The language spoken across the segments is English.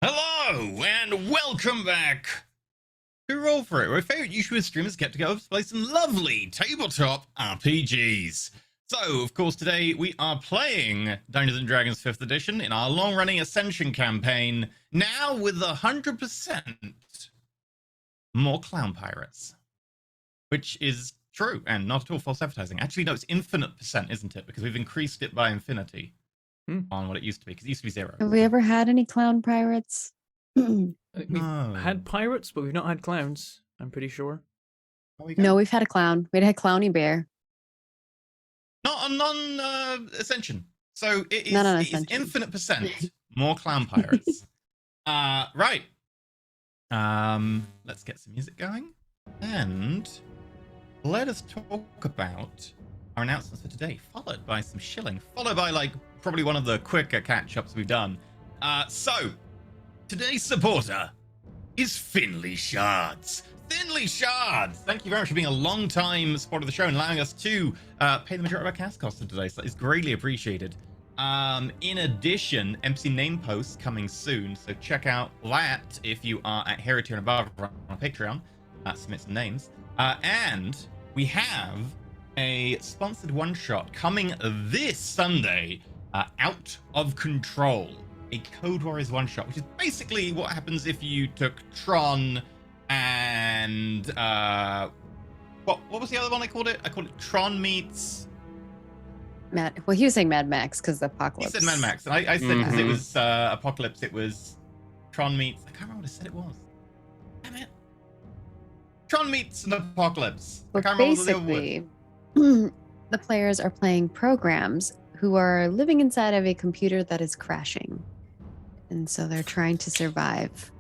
Hello and welcome back to Roll For It, where favorite YouTuber streamers get together to play some lovely tabletop RPGs. So, of course, today we are playing Dungeons & Dragons 5th edition in our long-running Ascension campaign, now with 100% more clown pirates. Which is true, and not at all false advertising. Actually, no, it's infinite percent, isn't it? Because we've increased it by infinity on what it used to be, because it used to be 0. Have we ever had any clown pirates? We've had pirates, but we've not had clowns, I'm pretty sure. No, we've had a clown. We had Clowny Bear. Not on Ascension. So it is infinite percent more clown pirates. Right. Let's get some music going. And let us talk about our announcements for today, followed by some shilling, followed by like probably one of the quicker catch-ups we've done. So today's supporter is Finley Shards. Finley Shards! Thank you very much for being a long-time supporter of the show and allowing us to pay the majority of our cast costs today. So that is greatly appreciated. In addition, MC name posts coming soon, so check out that if you are at Hero Tier and above on Patreon. Submit some names. And we have a sponsored one-shot coming this Sunday, Out of Control. A Code Warriors one-shot, which is basically what happens if you took Tron and what was the other one I called it? I called it Tron meets Well, he was saying Mad Max because the Apocalypse. He said Mad Max, and I said because it was Apocalypse, it was Tron meets. I can't remember what I said it was. Damn it! Tron meets an Apocalypse. Well, basically, the players are playing programs who are living inside of a computer that is crashing, and so they're trying to survive,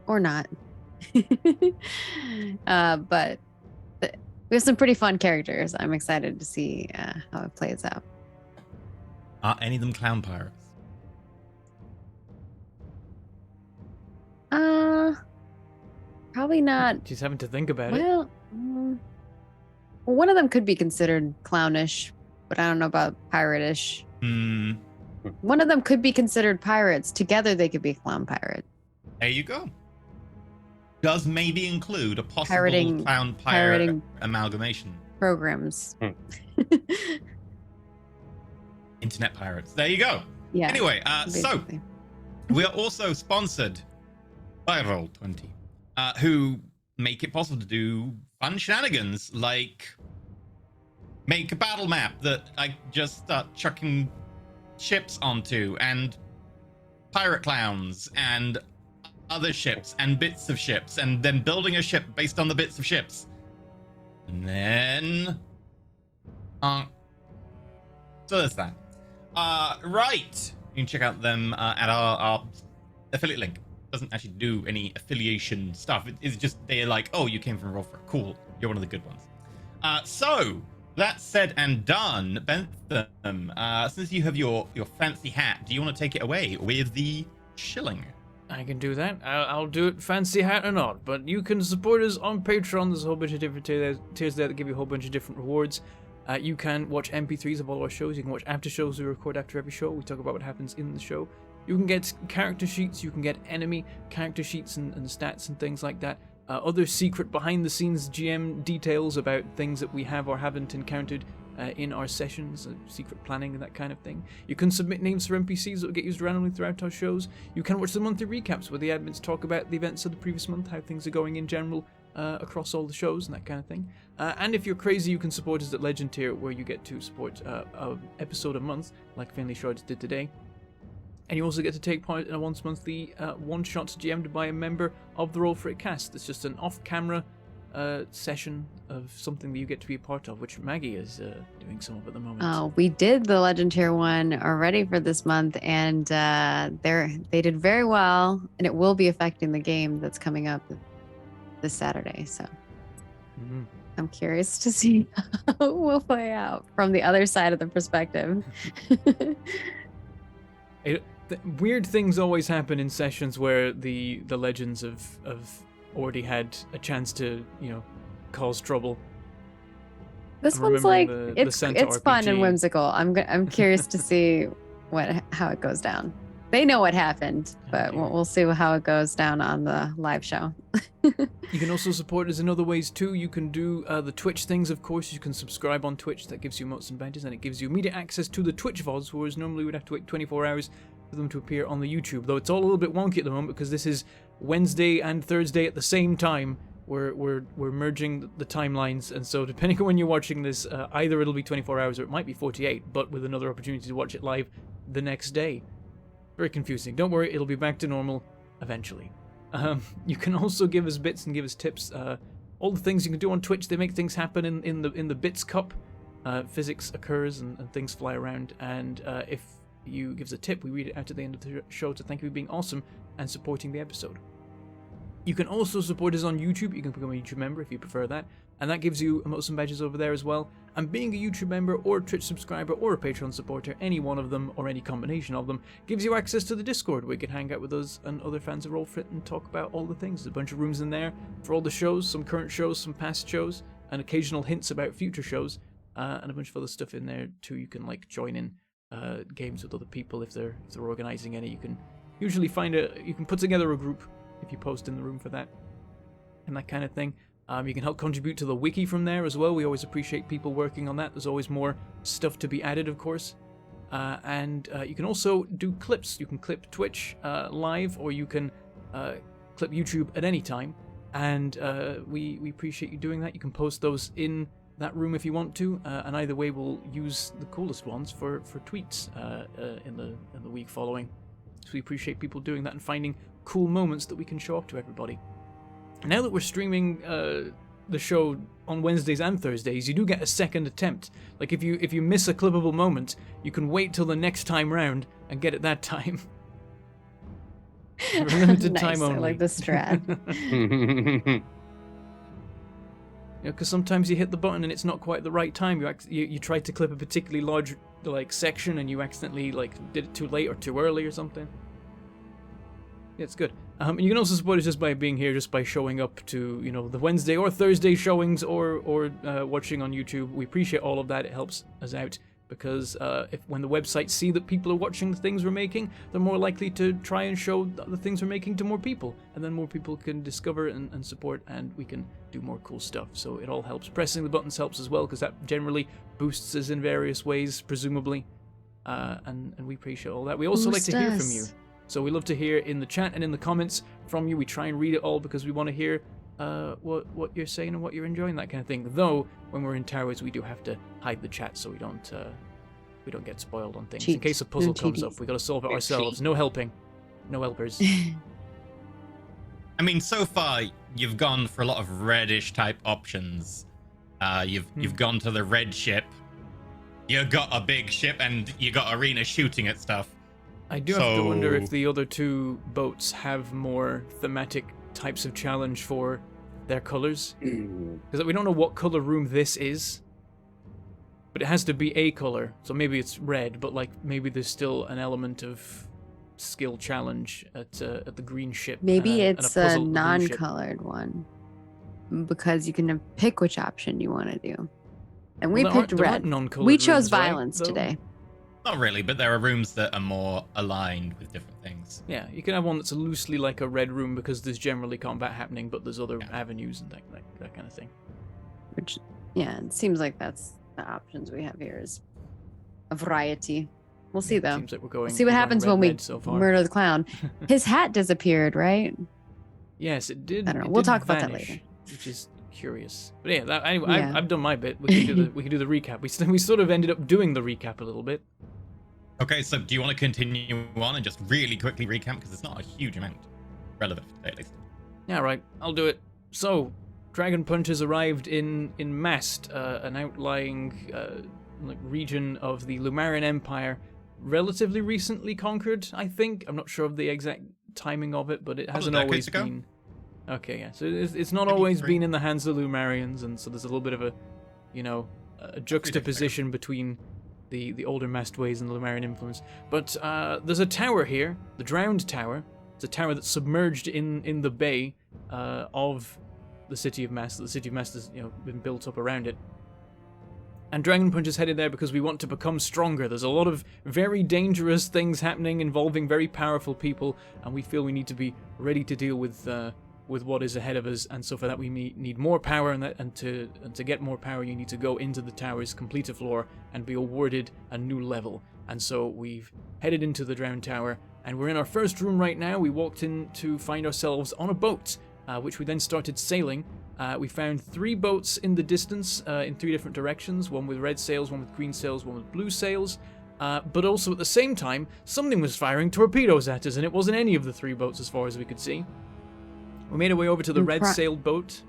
or not. But we have some pretty fun characters. I'm excited to see how it plays out. Are any of them clown pirates? Probably not. She's having to think about it. Well, one of them could be considered clownish, but I don't know about pirate-ish. One of them could be considered pirates. Together, they could be clown pirate. There you go. Does maybe include a possible clown pirate amalgamation. Programs. Internet pirates. There you go. Yeah. Anyway, so we are also sponsored by Roll20, who make it possible to do fun shenanigans like make a battle map that I just start chucking ships onto, and pirate clowns, and other ships and bits of ships, and then building a ship based on the bits of ships. And then so there's that. Right. You can check out them at our affiliate link. Doesn't actually do any affiliation stuff. It's just they're like, oh, you came from Roll For It. Cool. You're one of the good ones. So that said and done, Bentham, since you have your fancy hat, do you want to take it away with the shilling? I can do that. I'll do it fancy hat or not, but you can support us on Patreon. There's a whole bunch of different tiers there that give you a whole bunch of different rewards. You can watch MP3s of all our shows. You can watch after shows we record after every show. We talk about what happens in the show. You can get character sheets. You can get enemy character sheets and stats and things like that. Other secret behind-the-scenes GM details about things that we have or haven't encountered in our sessions, secret planning and that kind of thing. You can submit names for NPCs that will get used randomly throughout our shows. You can watch the monthly recaps where the admins talk about the events of the previous month, how things are going in general across all the shows and that kind of thing. And if you're crazy, you can support us at Legend Tier, where you get to support an episode a month, like Finley Shards did today. And you also get to take part in a once-monthly one-shot GM'd by a member of the Roll For It cast. It's just an off-camera session of something that you get to be a part of, which Maggie is doing some of at the moment. We did the Legend Tier one already for this month, and they did very well, and it will be affecting the game that's coming up this Saturday. So I'm curious to see how it will play out from the other side of the perspective. Weird things always happen in sessions where the legends have already had a chance to, cause trouble. This one's like it's fun and whimsical. I'm curious to see how it goes down. They know what happened, but we'll see how it goes down on the live show. You can also support us in other ways too. You can do the Twitch things, of course. You can subscribe on Twitch. That gives you emotes and badges, and it gives you immediate access to the Twitch VODs, whereas normally we'd have to wait 24 hours for them to appear on the YouTube. Though it's all a little bit wonky at the moment because this is Wednesday and Thursday at the same time. We're merging the timelines, and so depending on when you're watching this, either it'll be 24 hours or it might be 48, but with another opportunity to watch it live the next day. Very confusing. Don't worry, it'll be back to normal eventually. You can also give us bits and give us tips. All the things you can do on Twitch, they make things happen in the Bits Cup. Physics occurs and things fly around, and if you give us a tip, we read it out at the end of the show to thank you for being awesome and supporting the episode. You can also support us on YouTube. You can become a YouTube member if you prefer that, and that gives you emotes and badges over there as well. And being a YouTube member or a Twitch subscriber or a Patreon supporter, any one of them or any combination of them, gives you access to the Discord where you can hang out with us and other fans of Roll Fit and talk about all the things. There's a bunch of rooms in there for all the shows, some current shows, some past shows, and occasional hints about future shows, and a bunch of other stuff in there too. You can like join in games with other people if they're organizing any. You can usually you can put together a group if you post in the room for that and that kind of thing. You can help contribute to the wiki from there as well. We always appreciate people working on that. There's always more stuff to be added, of course. And you can also do clips. You can clip Twitch live, or you can clip YouTube at any time. And we appreciate you doing that. You can post those in that room if you want to. And either way, we'll use the coolest ones for tweets in the week following. So we appreciate people doing that and finding cool moments that we can show off to everybody. Now that we're streaming the show on Wednesdays and Thursdays, you do get a second attempt. Like if you miss a clippable moment, you can wait till the next time round and get it that time. For limited nice, time only. I like the strat. Because sometimes you hit the button and it's not quite the right time. You try to clip a particularly large section and you accidentally did it too late or too early or something. Yeah, it's good. And you can also support us just by being here, just by showing up to the Wednesday or Thursday showings or watching on YouTube. We appreciate all of that. It helps us out because when the websites see that people are watching the things we're making, they're more likely to try and show the things we're making to more people, and then more people can discover and support, and we can do more cool stuff. So it all helps. Pressing the buttons helps as well because that generally boosts us in various ways, presumably, and we appreciate all that. We also like to hear from you. So we love to hear in the chat and in the comments from you. We try and read it all because we want to hear what you're saying and what you're enjoying, that kind of thing. Though when we're in towers, we do have to hide the chat so we don't get spoiled on things. In case a puzzle comes up, we got to solve it ourselves. No helping, no helpers. I mean, so far you've gone for a lot of reddish type options. You've gone to the red ship. You got a big ship and you got arena shooting at stuff. I do have to wonder if the other two boats have more thematic types of challenge for their colors. Because we don't know what color room this is, but it has to be a color. So maybe it's red, but maybe there's still an element of skill challenge at the green ship. Maybe it's a non-colored one because you can pick which option you want to do. And we picked red. We chose violence today. Not really, but there are rooms that are more aligned with different things. Yeah, you can have one that's loosely like a red room because there's generally combat happening, but there's other avenues and that kind of thing. Which, yeah, it seems like that's the options we have here is a variety. We'll see though. Seems like we're going. See what happens when we murder the clown. His hat disappeared, right? Yes, it did. I don't know. We'll talk about that later. Which is curious. But yeah, anyway, yeah. I've done my bit. We can do the recap. We sort of ended up doing the recap a little bit. Okay, so do you want to continue on and just really quickly recap because it's not a huge amount relevant today, at least. Yeah, right. I'll do it. So, Dragon Punch has arrived in Mast, an outlying region of the Lumarian Empire, relatively recently conquered. I think. I'm not sure of the exact timing of it, but it hasn't always been. Okay, yeah. So it's not always been in the hands of the Lumarians, and so there's a little bit of a juxtaposition between the older Mast ways and the Lumarian influence. But there's a tower here, the Drowned Tower. It's a tower that's submerged in the bay of the city of Mast. The city of Mast has been built up around it. And Dragon Punch is headed there because we want to become stronger. There's a lot of very dangerous things happening involving very powerful people, and we feel we need to be ready to deal with what is ahead of us. And so for that we need more power, and to get more power you need to go into the towers, complete a floor, and be awarded a new level. And so we've headed into the Drowned Tower, and we're in our first room right now. We walked in to find ourselves on a boat, which we then started sailing. We found 3 boats in the distance in 3 different directions, one with red sails, one with green sails, one with blue sails. But also at the same time, something was firing torpedoes at us, and it wasn't any of the 3 boats as far as we could see. We made our way over to the red sailed boat.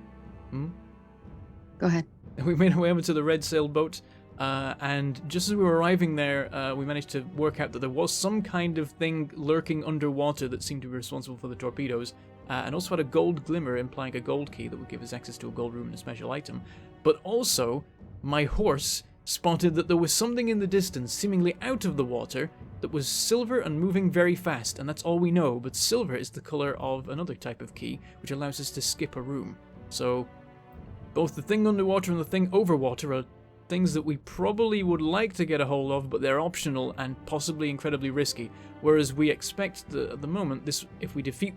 Go ahead. We made our way over to the red sailed boat, and just as we were arriving there, we managed to work out that there was some kind of thing lurking underwater that seemed to be responsible for the torpedoes. And also had a gold glimmer, implying a gold key that would give us access to a gold room and a special item. But also, my horse spotted that there was something in the distance, seemingly out of the water, that was silver and moving very fast, and that's all we know. But silver is the color of another type of key, which allows us to skip a room. So, both the thing underwater and the thing over water are things that we probably would like to get a hold of, but they're optional and possibly incredibly risky. Whereas we expect at the moment, if we defeat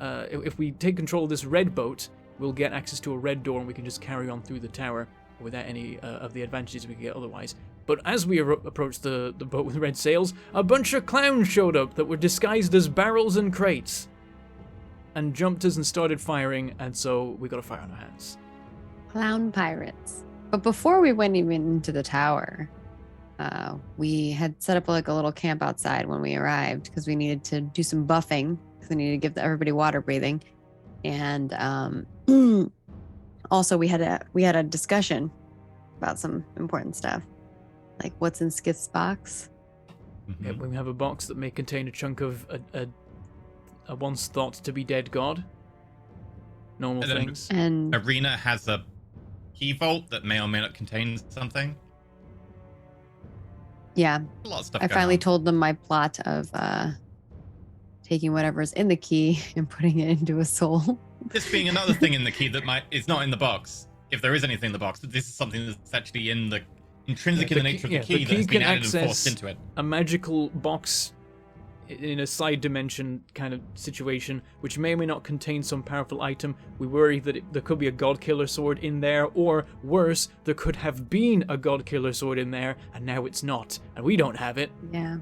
if we take control of this red boat, we'll get access to a red door and we can just carry on through the tower without any of the advantages we could get otherwise. But as we approached the boat with red sails, a bunch of clowns showed up that were disguised as barrels and crates and jumped us and started firing, and so we got a fire on our hands. Clown pirates. But before we went even into the tower, we had set up like a little camp outside when we arrived because we needed to do some buffing. We needed to give everybody water breathing, and also we had a discussion about some important stuff, like what's in Skith's box. Mm-hmm. Yeah, we have a box that may contain a chunk of a once thought to be dead god. Normal things. And Arena has a key vault that may or may not contain something. Yeah, A lot of stuff. I going finally on. told them my plot of taking whatever's in the key and putting it into a soul. This being another thing in the key that is not in the box. If there is anything in the box, this is something that's actually in the intrinsic in the nature of the key that has been added and forced into it. A magical box in a side dimension kind of situation, which may or may not contain some powerful item. We worry that there could be a god killer sword in there, or worse, there could have been a god killer sword in there, and now it's not, and we don't have it. Yeah.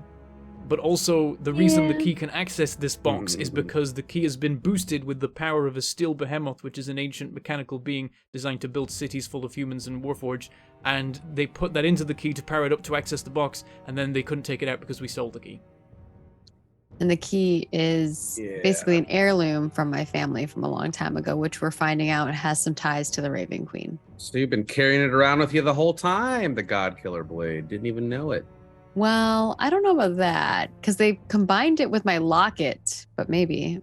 But also, the reason the key can access this box is because the key has been boosted with the power of a steel behemoth, which is an ancient mechanical being designed to build cities full of humans and Warforged, and they put that into the key to power it up to access the box, and then they couldn't take it out because we sold the key. And the key is basically an heirloom from my family from a long time ago, which we're finding out has some ties to the Raven Queen. So you've been carrying it around with you the whole time, the God Killer Blade. Didn't even know it. Well, I don't know about that because they combined it with my locket, but maybe.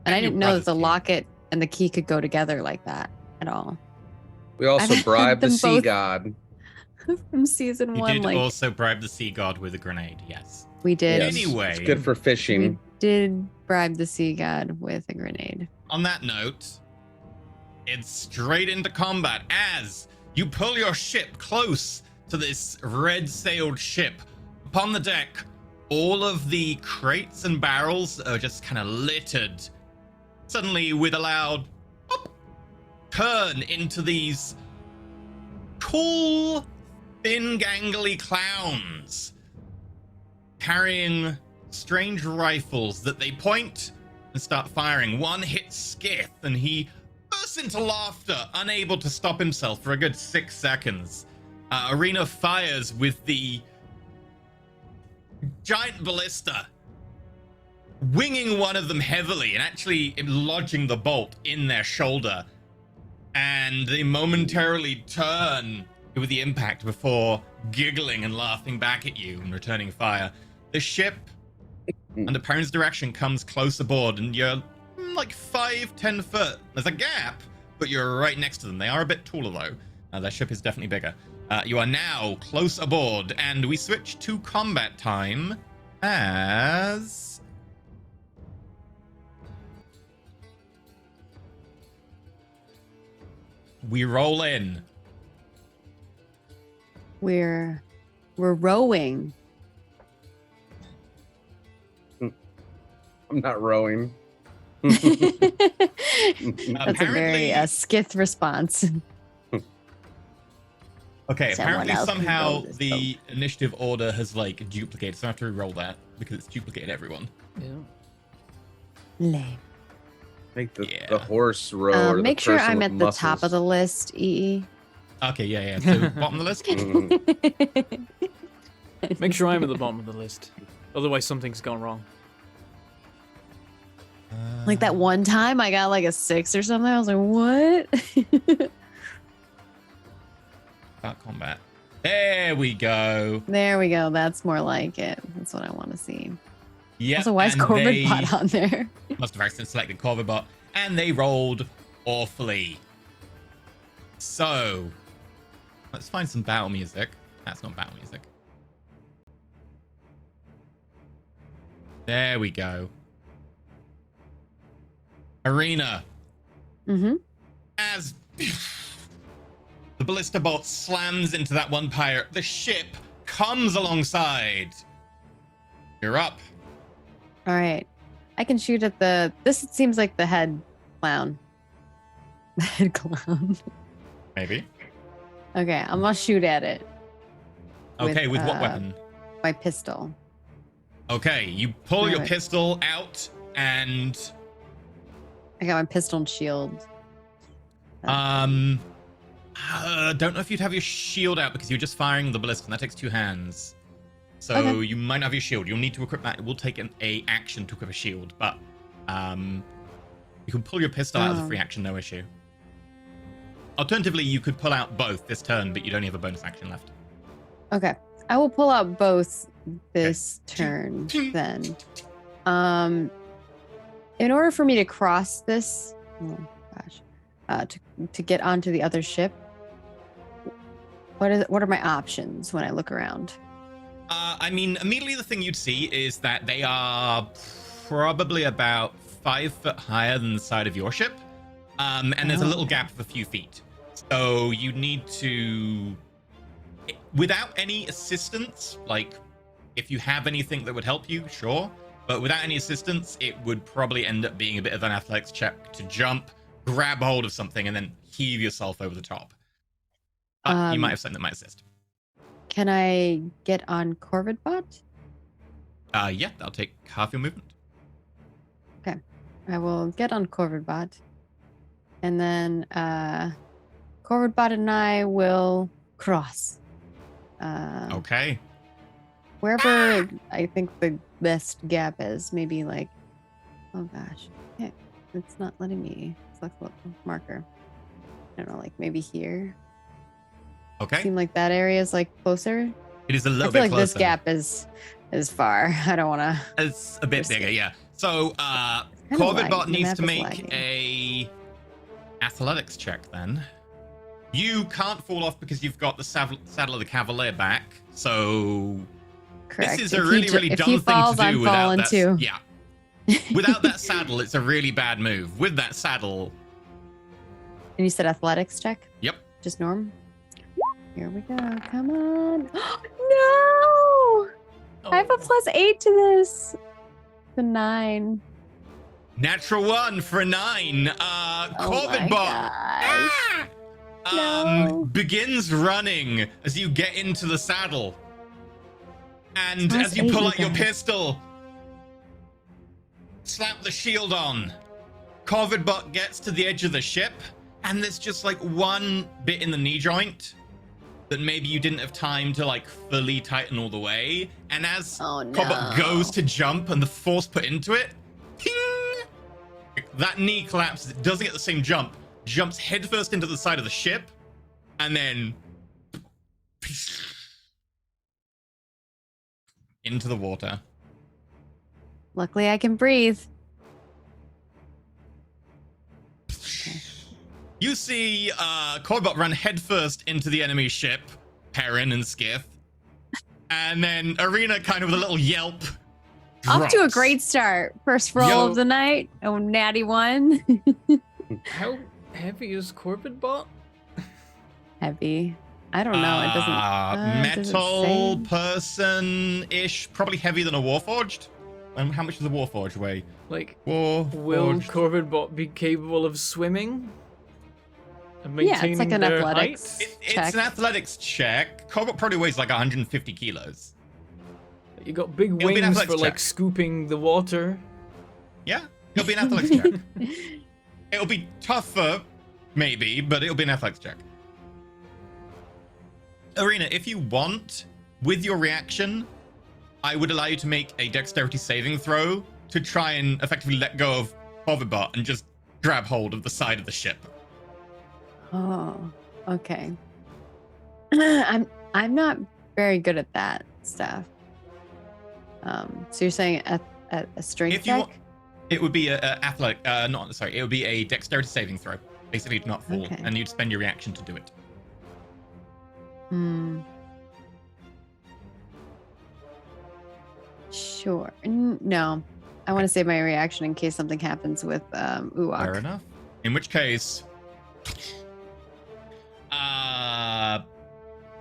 And I didn't know that the locket and the key could go together like that at all. We also I've bribed the had them sea both god. From season You 1. did Like, also bribe the sea god with a grenade, yes. we did. Yes. Anyway. It's good for We fishing. did bribe the sea god with a grenade. On that note, it's straight into combat as you pull your ship close to this red-sailed ship. Upon the deck, all of the crates and barrels are just kind of littered. Suddenly, with a loud pop, turn into these cool, thin, gangly clowns carrying strange rifles that they point and start firing. One hits Skith and he bursts into laughter, unable to stop himself for a good 6 seconds. Arena fires with the giant ballista, winging one of them heavily and actually lodging the bolt in their shoulder. And they momentarily turn with the impact before giggling and laughing back at you and returning fire. The ship, under Perrin's direction, comes close aboard, and you're like 5-10 foot. There's a gap, but you're right next to them. They are a bit taller, though. Their ship is definitely bigger. You are now close aboard, and we switch to combat time as we roll in We're rowing. I'm not rowing. That's a Apparently- very skith response. Okay, Someone apparently else can somehow roll this the initiative order has like duplicated, so I have to re-roll that because it's duplicated everyone. Yeah. Lame. Make the Yeah. horse row. Or the Make sure person I'm with at the top of muscles. the list, EE. Okay, yeah. So bottom of the list. Mhm. Make sure I'm at the bottom of the list. Otherwise, something's gone wrong. Like that one time I got like a 6 or something. I was like, what? About combat. There we go. There we go. That's more like it. That's what I want to see. Yeah. Also, why is Corbin Bot on there? Must have accidentally selected Corvibot, and they rolled awfully. So, let's find some battle music. That's not battle music. There we go. Arena. Mm-hmm. As the ballista bolt slams into that one pirate, the ship comes alongside. You're up. All right. I can shoot at the. This seems like the head clown. The head clown. Maybe. Okay, I'm gonna shoot at it. Okay, with what weapon? My pistol. Okay, you pull your Alright. pistol out and I got my pistol and shield. don't know if you'd have your shield out because you're just firing the ballista and that takes 2 hands. So Okay. you might not have your shield. You'll need to equip that. It will take a action to equip a shield, but you can pull your pistol out as a free action, no issue. Alternatively, you could pull out both this turn, but you'd only have a bonus action left. Okay. I will pull out both this turn then. In order for me to cross this, oh gosh, to get onto the other ship, what are my options when I look around? I mean, immediately the thing you'd see is that they are probably about 5 foot higher than the side of your ship. And there's a little gap of a few feet. So you need to, without any assistance, like if you have anything that would help you, sure. But without any assistance, it would probably end up being a bit of an athletics check to jump, grab hold of something, and then heave yourself over the top. But you might have something that might assist. Can I get on Corvidbot? Yeah, that'll take half your movement. Okay. I will get on Corvidbot. And then Corvidbot and I will cross. Okay. Wherever I think the best gap is, maybe like, oh gosh, yeah, it's not letting me select the marker. I don't know, like maybe here. Okay. Seem like that area is like closer. It is a I little feel bit like this closer. gap is far. I don't want to. It's a bit Risky. bigger, yeah. So, kinda Corvidbot lagging. The needs map to is make lagging. a athletics check then. You can't fall off because you've got the saddle of the Cavalier back. So Correct. this is a If he really, ju- really if dumb he thing falls, to do I'm without falling that. too. Yeah. Without that saddle, it's a really bad move. With that saddle, And you said athletics check? yep. Just norm? Here we go. Come on. No! I have a +8 to this. The 9. Natural 1 for a 9. Oh my Corvidbot gosh. No. begins running as you get into the saddle. And Plus as you 8, pull you out your guys. pistol, slap the shield on. Corvidbot gets to the edge of the ship, and there's just like one bit in the knee joint that maybe you didn't have time to like fully tighten all the way. And as Oh, no. Corvidbot goes to jump and the force put into it, ping, that knee collapses. It doesn't get the same jump. Jumps headfirst into the side of the ship, and then into the water. Luckily, I can breathe. You see Corvidbot run headfirst into the enemy ship, Perrin and Skiff, and then Arena kind of with a little yelp. Off to a drops. great start. First roll Yo. of the night. Oh, natty 1. How heavy is Corvidbot? Heavy. I don't know. It doesn't Metal say. person-ish, probably heavier than a Warforged. And how much does a Warforged weigh? Like, Warforged. will Corvid Bot be capable of swimming? And Yeah, maintaining it's like an their athletics height? It's check. an athletics check. Corbett probably weighs like 150 kilos. You got big It'll be an wings athletics for like check. scooping the water. Yeah, it'll be an athletics check. It'll be tougher, maybe, but it'll be an athletics check. Arena, if you want, with your reaction, I would allow you to make a dexterity saving throw to try and effectively let go of Hoverbot and just grab hold of the side of the ship. Oh, okay. I'm not very good at that stuff. So you're saying a strength If you check? want, it would be a athletic. It would be a dexterity saving throw. Basically, to not fall, Okay. and you'd spend your reaction to do it. Sure. No, I want to save my reaction in case something happens with Uwak. Fair enough. In which case,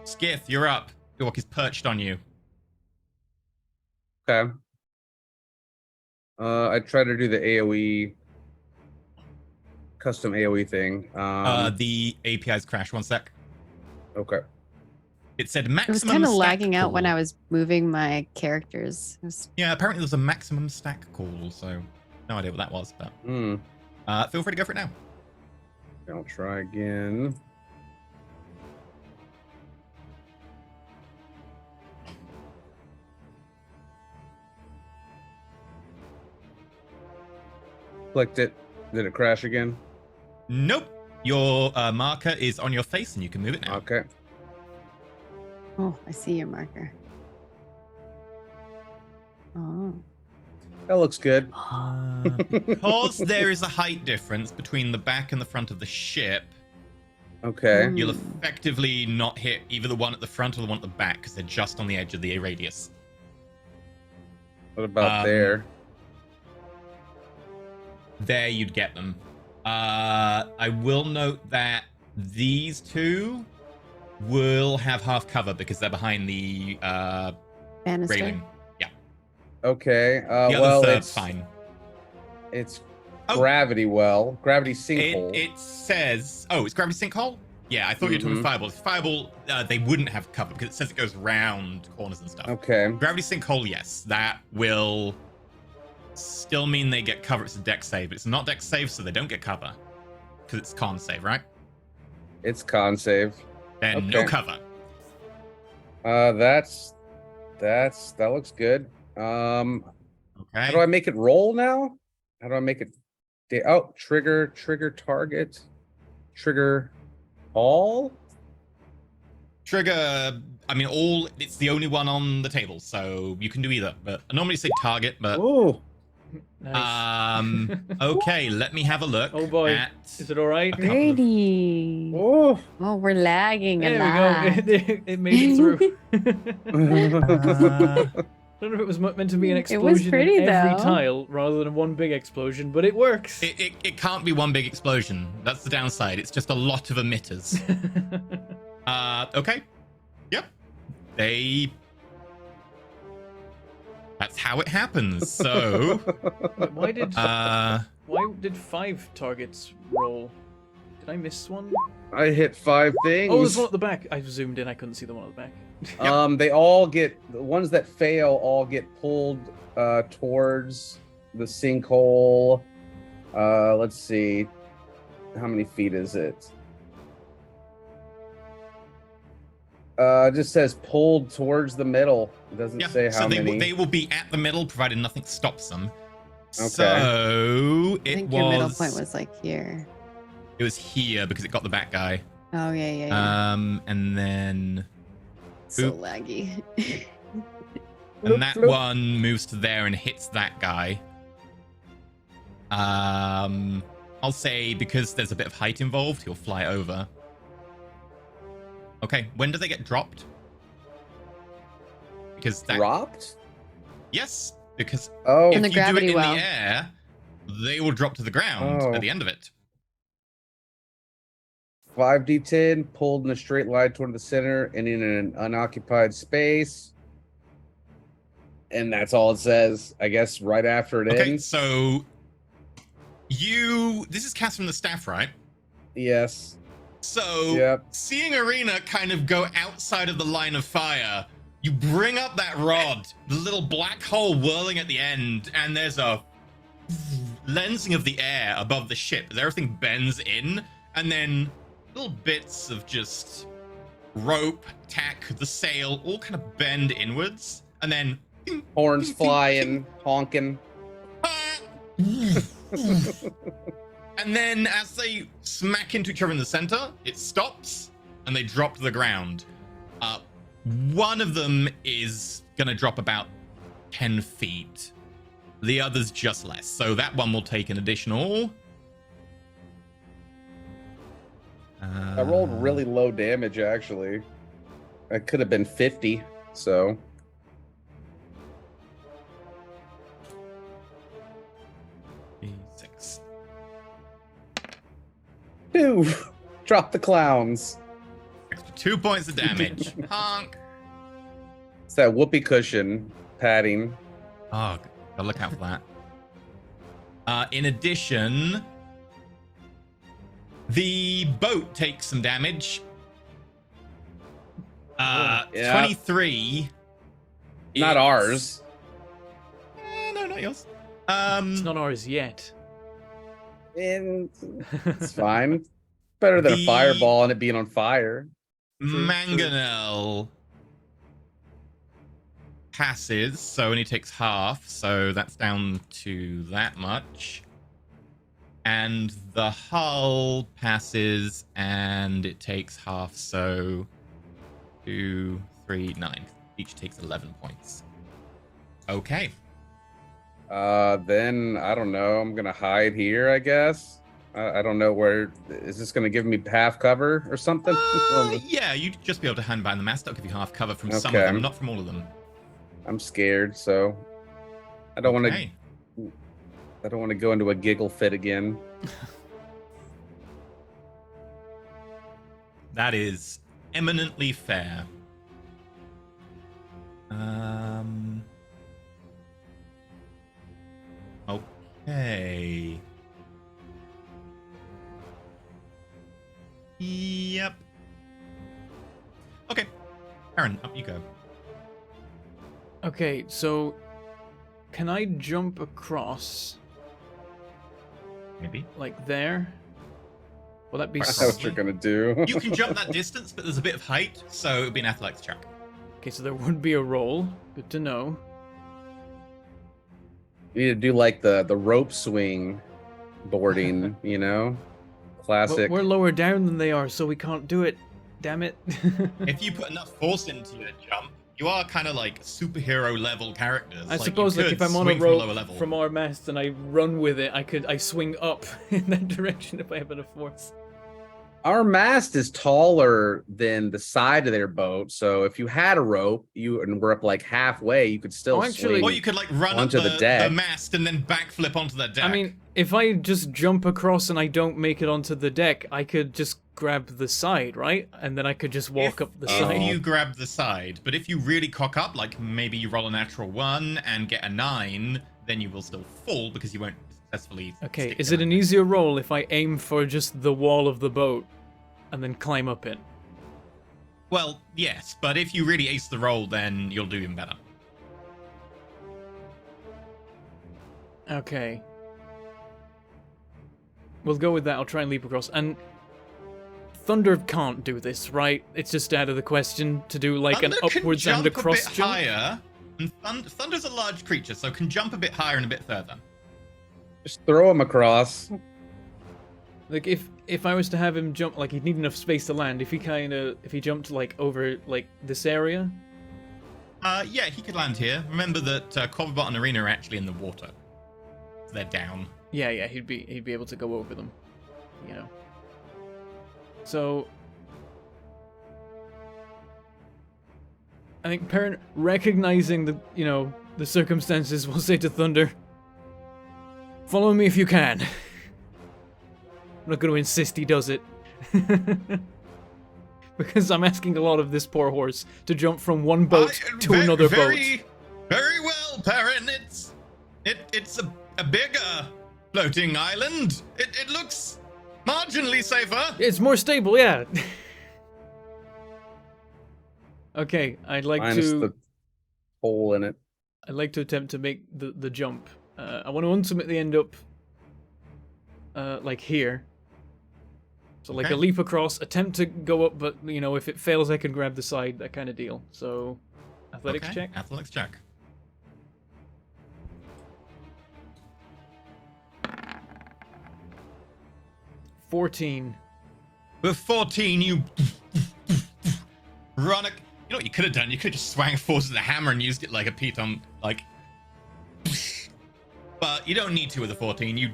Skith, you're up. Uwak is perched on you. Okay. I try to do the AoE custom AoE thing. The API's crash. 1 sec. Okay. It said It maximum. was kind of stack lagging out when call. I was moving my characters. Yeah, apparently there's a maximum stack call, so no idea what that was, but feel free to go for it now. I'll try again. Clicked it. Did it crash again? Nope. Your marker is on your face, and you can move it now. Okay. Oh, I see your marker. Oh. That looks good. Because there is a height difference between the back and the front of the ship, Okay. you'll effectively not hit either the one at the front or the one at the back because they're just on the edge of the radius. What about there? There you'd get them. I will note that these two will have half cover because they're behind the Banister. railing. Yeah. Okay. The Well, other third's it's fine. It's Oh. gravity well. Gravity sinkhole. It says, oh, it's gravity sinkhole? Yeah, I thought you were talking fireball. Fireball, they wouldn't have cover because it says it goes round corners and stuff. Okay. Gravity sinkhole, yes, that will still mean they get cover. It's a dex save, but it's not dex save, so they don't get cover because it's con save, right? It's con save. Then no Okay. cover. That looks good. How Okay. do I make it roll now? How do I make it? Trigger target, trigger all. Trigger, I mean, it's the only one on the table, so you can do either. But I normally say target, but Ooh. Nice. okay, let me have a look. Oh boy. At Is it all right? a couple of- Ready. Oh. Oh, we're lagging a There lot. we go. It made it through. Uh, I don't know if it was meant to be an It was explosion pretty, in every though. tile rather than one big explosion, but it works. it can't be one big explosion. That's the downside. It's just a lot of emitters. Okay. Yep. That's how it happens. So, Wait, why did 5 targets roll? Did I miss one? I hit 5 things. Oh, there's one at the back. I zoomed in. I couldn't see the one at the back. They all get, the ones that fail all get pulled towards the sinkhole. Let's see. How many feet is it? It just says pulled towards the middle. It doesn't yeah. say how So many. they will be at the middle, provided nothing stops them. Okay. So I it think was. your middle point was like here. It was here because it got the back guy. Oh, yeah. And then. So oop. laggy. And that one moves to there and hits that guy. I'll say because there's a bit of height involved, he'll fly over. Okay, when do they get dropped? Because that Dropped? yes, because Oh, In if the you do it gravity in well. the air, they will drop to the ground Oh. at the end of it. 5d10 pulled in a straight line toward the center and in an unoccupied space. And that's all it says, I guess, right after it Okay, ends. so this is cast from the staff, right? Yes. So Yep. seeing Arena kind of go outside of the line of fire, you bring up that rod, the little black hole whirling at the end, and there's a lensing of the air above the ship as everything bends in, and then little bits of just rope, tack, the sail, all kind of bend inwards, and then Horns flying, honking. And then as they smack into each other in the center, it stops and they drop to the ground. One of them is gonna drop about 10 feet. The other's just less. So that one will take an additional. I rolled really low damage, actually. I could have been 50, so. Six. 2. Drop the clowns. Extra 2 points of damage. Honk. It's that whoopee cushion padding. Oh, gotta look out for that. In addition, the boat takes some damage. Yeah. 23. Not It's- ours. No, not yours. It's not ours yet. And it's fine. Better than The- a fireball and it being on fire. Mangonel passes, so only takes half, so that's down to that much. And the hull passes, and it takes half, so 2, 3, 9. Each takes 11 points. Okay. Then I don't know. I'm gonna hide here, I guess. I don't know where. Is this gonna give me half cover or something? Yeah, you'd just be able to hand behind the mast. That'll give you half cover from some of Okay. them, not from all of them. I'm scared, so I don't want to. Okay. I don't want to go into a giggle fit again. That is eminently fair. Okay. Yep. Okay. Aaron, up you go. Okay, so can I jump across Maybe. like there? Will that be? I know what you're gonna do. You can jump that distance, but there's a bit of height, so it would be an athletics check. Okay, so there would be a roll. Good to know. You need to do like the rope swing boarding, you know? Classic. But we're lower down than they are, so we can't do it. Damn it. If you put enough force into your jump, you are kind of like superhero level characters. I suppose you like could if I'm on a swing from lower rope level. from our mast and I run with it, I swing up in that direction if I have enough force. Our mast is taller than the side of their boat, so if you had a rope, and we're up like halfway, you could still Oh, actually- swing. Or you could like run up onto the deck. the mast and then backflip onto the deck. I mean, if I just jump across and I don't make it onto the deck, I could just grab the side, right? And then I could just walk up the if side. you grab the side, but if you really cock up, like maybe you roll a natural 1 and get a 9, then you will still fall because you won't successfully. Okay, stick is to it that. an easier roll if I aim for just the wall of the boat and then climb up it? Well, yes, but if you really ace the roll, then you'll do even better. Okay. We'll go with that. I'll try and leap across. And Thunder can't do this, right? It's just out of the question to do like Thunder an can upwards jump and a cross bit jump. higher, and Thunder's a large creature, so can jump a bit higher and a bit further. Just throw him across. Like if I was to have him jump, like he'd need enough space to land. If he jumped like over like this area. Yeah, he could land here. Remember that Corvabot and Arena are actually in the water. They're down. Yeah, he'd be able to go over them. You know. So I think Perrin, recognizing the circumstances, will say to Thunder, "Follow me if you can." I'm not going to insist he does it. Because I'm asking a lot of this poor horse to jump from one boat to another boat. Very well, Perrin. It's a bigger floating island. It looks marginally safer. It's more stable, yeah. Okay, I'd like Minus to. the hole in it. I'd like to attempt to make the jump. I want to ultimately end up like here. So like Okay. a leap across, attempt to go up, but you know, if it fails, I can grab the side, that kind of deal. So, athletics check. Athletics check. 14. With 14, you run a... You know what you could have done? You could have just swung forward the hammer and used it like a piton, like... But you don't need to with a 14. You...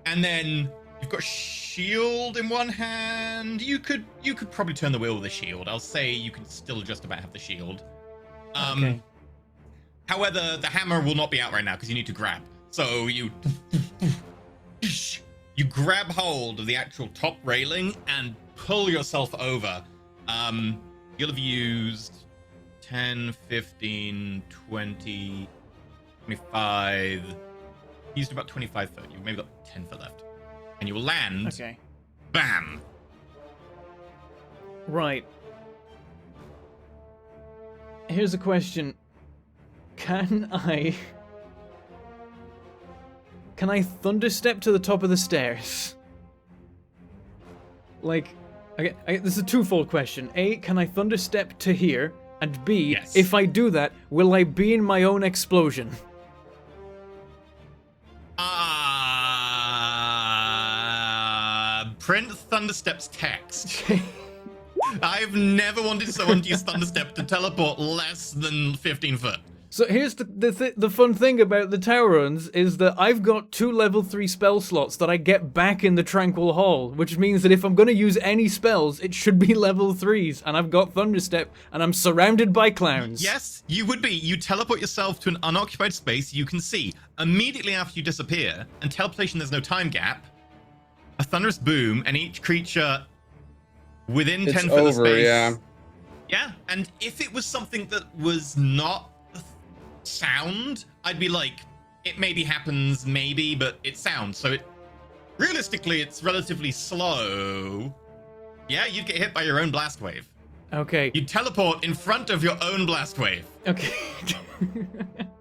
And then you've got shield in one hand. You could probably turn the wheel with a shield. I'll say you can still just about have the shield. Okay. However, the hammer will not be out right now because you need to grab. So you grab hold of the actual top railing and pull yourself over. You'll have used 10, 15, 20, 25. Used about 25 foot. You've maybe got 10 foot left. And you will land. Okay. Bam! Right. Here's a question. Can I thunderstep to the top of the stairs? Like, this is a twofold question. A, can I thunderstep to here? And B, Yes. if I do that, will I be in my own explosion? Print Thunderstep's text. I've never wanted someone to use Thunderstep to teleport less than 15 foot. So here's the fun thing about the tower runs is that I've got 2 level 3 spell slots that I get back in the Tranquil Hall, which means that if I'm going to use any spells, it should be level 3s, and I've got Thunderstep, and I'm surrounded by clowns. Yes, you would be. You teleport yourself to an unoccupied space you can see. Immediately after you disappear, and teleportation there's no time gap, a thunderous boom, and each creature within It's 10 foot of over, space. yeah. Yeah, and if it was something that was not sound, I'd be like, it maybe happens, maybe, but it sounds. So realistically, it's relatively slow. Yeah, you'd get hit by your own blast wave. Okay. You'd teleport in front of your own blast wave. Okay.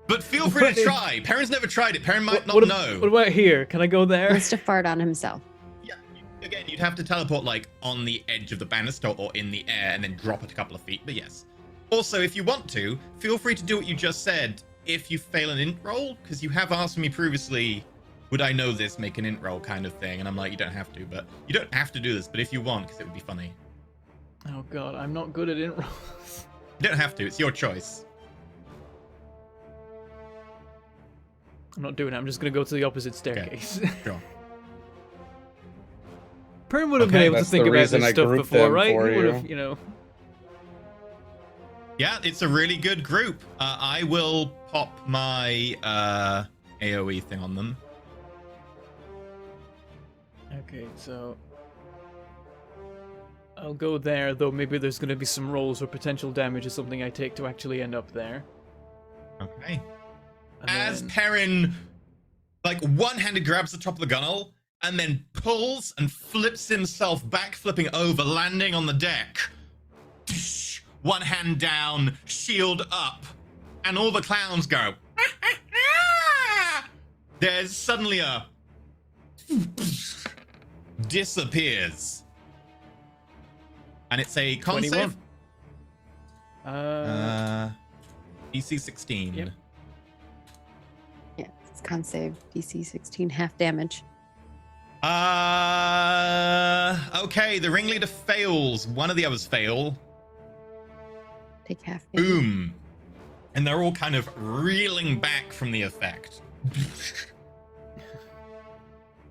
But feel free to try. Perrin's never tried it. Perrin might not what know. What about here? Can I go there? Wants to fart on himself. Yeah, again, you'd have to teleport like on the edge of the banister or in the air and then drop it a couple of feet, but yes. Also, if you want to, feel free to do what you just said if you fail an int roll, because you have asked me previously, would I know this, make an int roll kind of thing, and I'm like, you don't have to, but you don't have to do this, but if you want, because it would be funny. Oh god, I'm not good at int rolls. You don't have to, it's your choice. I'm not doing it, I'm just gonna go to the opposite staircase. Okay. Sure. Perrin would have Okay, been able to that's think the about reason this I stuff grouped before, them right? He for would you. have, you know. Yeah, it's a really good group. I will pop my AoE thing on them. Okay, so I'll go there, though maybe there's going to be some rolls or potential damage or something I take to actually end up there. Okay. And As then- Perrin, like, one-handed grabs the top of the gunnel and then pulls and flips himself back, flipping over, landing on the deck. One hand down, shield up, and all the clowns go. There's suddenly a disappears, and it's a con 21. save. DC 16. Yep. Yeah, it's con save. DC 16, half damage. Okay, the ringleader fails. One of the others fail. Take half damage. Boom. And they're all kind of reeling back from the effect.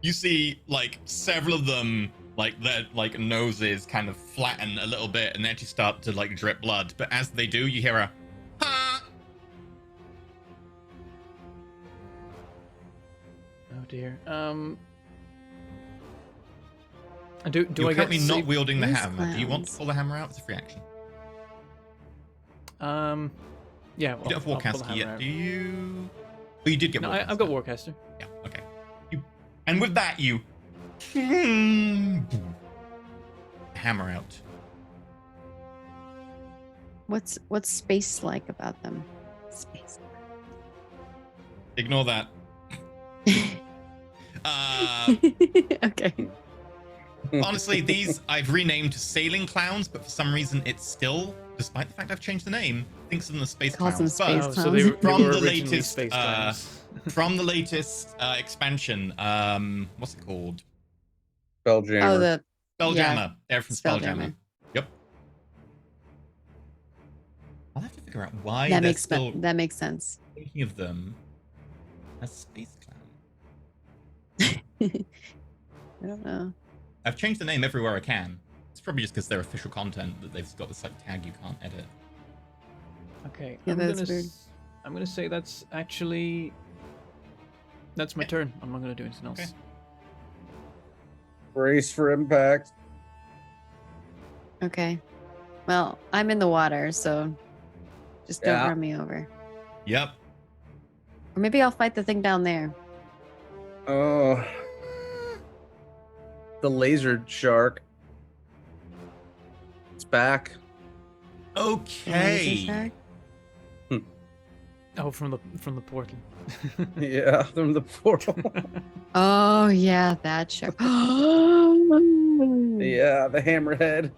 You see, like, several of them, like, their, like, noses kind of flatten a little bit and they actually start to, like, drip blood. But as they do, you hear a, ha! Oh dear. And do You're I get currently to not see... wielding the These hammer. Do you want to clowns. pull the hammer out? It's a free action. Yeah, You well, don't have I'll pull the Warcaster hammer yet, out. do you? Oh, you did get No, Warcaster. I've got Warcaster. Yeah, okay. And with that, you hammer out. What's space like about them? Space. Ignore that. Uh, Okay. honestly, these I've renamed to sailing clowns, but for some reason it's still, despite the fact I've changed the name, thinks of them as space Calls them clowns. space But Oh, so they clowns. were, From they were the originally latest, space clowns. from the latest expansion, what's it called? Spelljammer. Oh, the Spelljammer. Yeah, They're from Spelljammer. Spelljammer. Yep. I'll have to figure out why that they're makes still that makes sense. thinking of them as space clowns. I don't know. I've changed the name everywhere I can. It's probably just because they're official content that they've got this like tag you can't edit. Okay, Yeah, that's weird. I'm gonna say that's actually... That's my turn. I'm not gonna do anything else. Okay. Brace for impact. Okay. Well, I'm in the water, so just don't Yeah. run me over. Yep. Or maybe I'll fight the thing down there. Oh. The laser shark. It's back. The laser Okay. shark? Oh, from the portal. Yeah, from the portal. Oh yeah, that shark. Yeah, the hammerhead.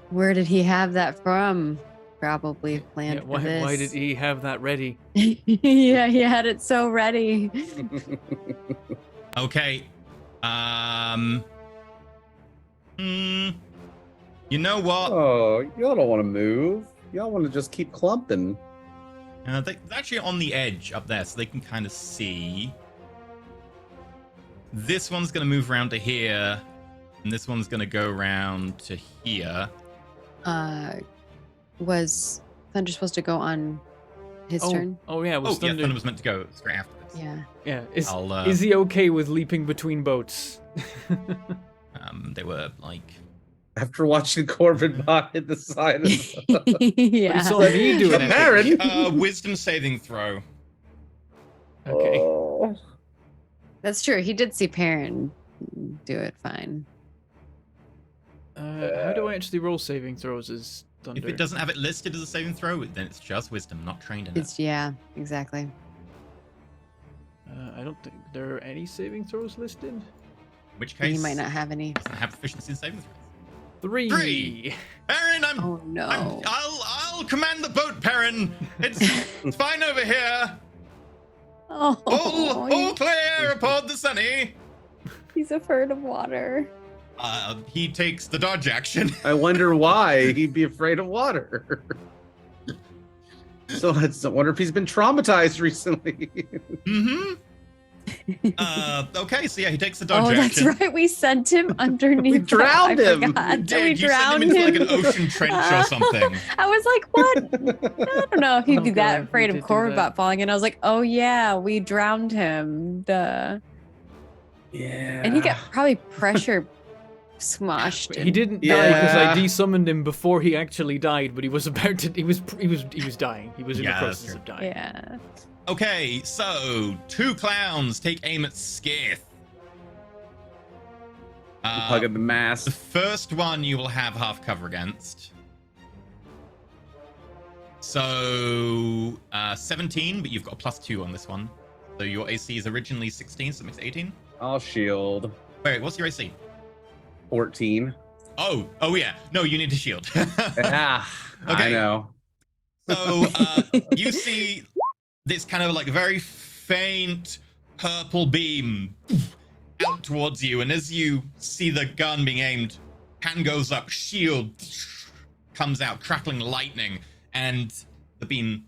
Where did he have that from? Probably planned Yeah, for this. why did he have that ready? Yeah, he had it so ready. Okay. You know what? Oh, y'all don't want to move. Y'all want to just keep clumping. They're actually on the edge up there, so they can kind of see. This one's going to move around to here, and this one's going to go around to here. Was Thunder supposed to go on his turn? Oh yeah, was Oh, yeah, Thunder... Thunder was meant to go straight after this. Yeah. Yeah, I'll, is he okay with leaping between boats? They were like... After watching Corbin bot hit the side of the... Yeah. You saw me doing it. Baron. Wisdom saving throw. Okay. Oh. That's true. He did see Perrin do it fine. How do I actually roll saving throws as Thunder? If it doesn't have it listed as a saving throw, then it's just Wisdom, not trained in it. It's yeah, exactly. I don't think there are any saving throws listed. In which And case, he might not have any. doesn't have proficiency in saving throws. 3. 3. Perrin, Oh no. I'll command the boat, Perrin. It's fine over here. Oh, All clear aboard the Sunny. he's afraid of water. He takes the dodge action. I wonder why he'd be afraid of water. So I wonder if he's been traumatized recently. Mm-hmm. Okay, so yeah, he takes the dodge Oh, that's action. right. We sent him underneath. We drowned I him. forgot. You did. We You sent drowned him into him. like an ocean trench or something. I was like, what? I don't know if he'd Oh, be God, that we afraid did of do that. Corbett falling in. I was like, oh yeah, we drowned him. Duh. Yeah. And he got probably pressure smoshed. He didn't die because Yeah. I desummoned him before he actually died, but he was about to. He was dying. He was in Yeah, the that's process true. of dying. Yeah. Okay, so 2 clowns take aim at Skith. Hugging the The mast. first one you will have half cover against. So 17, but you've got a +2 on this one. So your AC is originally 16, so it makes it 18. I'll shield. Wait, what's your AC? 14. Oh yeah. No, you need to shield. Yeah. I Okay. know. So you see this kind of like very faint purple beam out towards you, and as you see the gun being aimed, hand goes up, shield comes out, crackling lightning, and the beam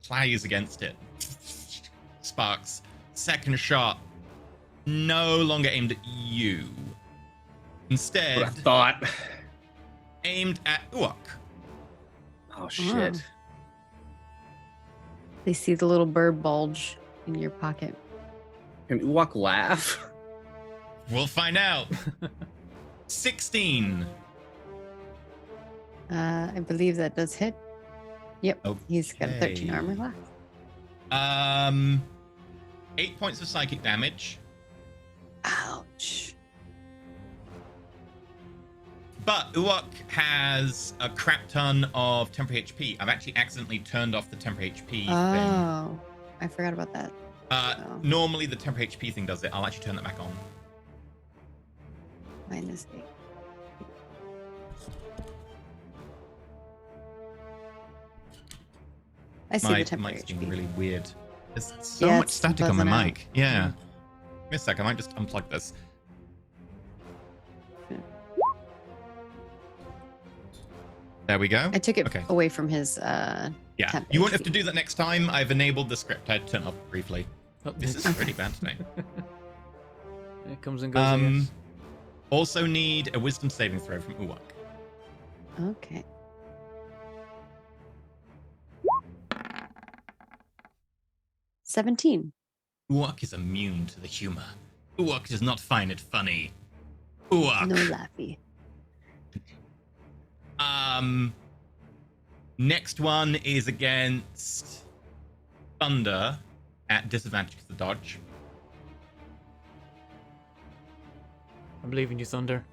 flies against it. Sparks. Second shot, no longer aimed at you. What I Instead, thought. aimed at Uok. Oh, shit. They see the little bird bulge in your pocket. Can Uwak laugh? We'll find out. 16. I believe that does hit. Yep. He's got a 13 armor class. 8 points of psychic damage. Ouch. But Uwak has a crap ton of temporary HP. I've actually accidentally turned off the temporary HP thing. Oh, I forgot about that. Normally the temporary HP thing does it. I'll actually turn that back on. -8. I see the temporary mic's HP. being really weird. There's so Yeah, much it's static on my buzzing out. mic. Yeah. Give me a sec. I might just unplug this. Yeah. There we go. I took it Okay. away from his Yeah. temp You won't have HP. to do that next time. I've enabled the script. I had to turn it off briefly. Oh, This is pretty bad today. It comes and goes. I guess. Also need a wisdom saving throw from Uwak. Okay. $17. Uwak is immune to the humor. Uwak does not find it funny. Uwak. No laughy. Next one is against Thunder at disadvantage because of dodge. I believe in you, Thunder.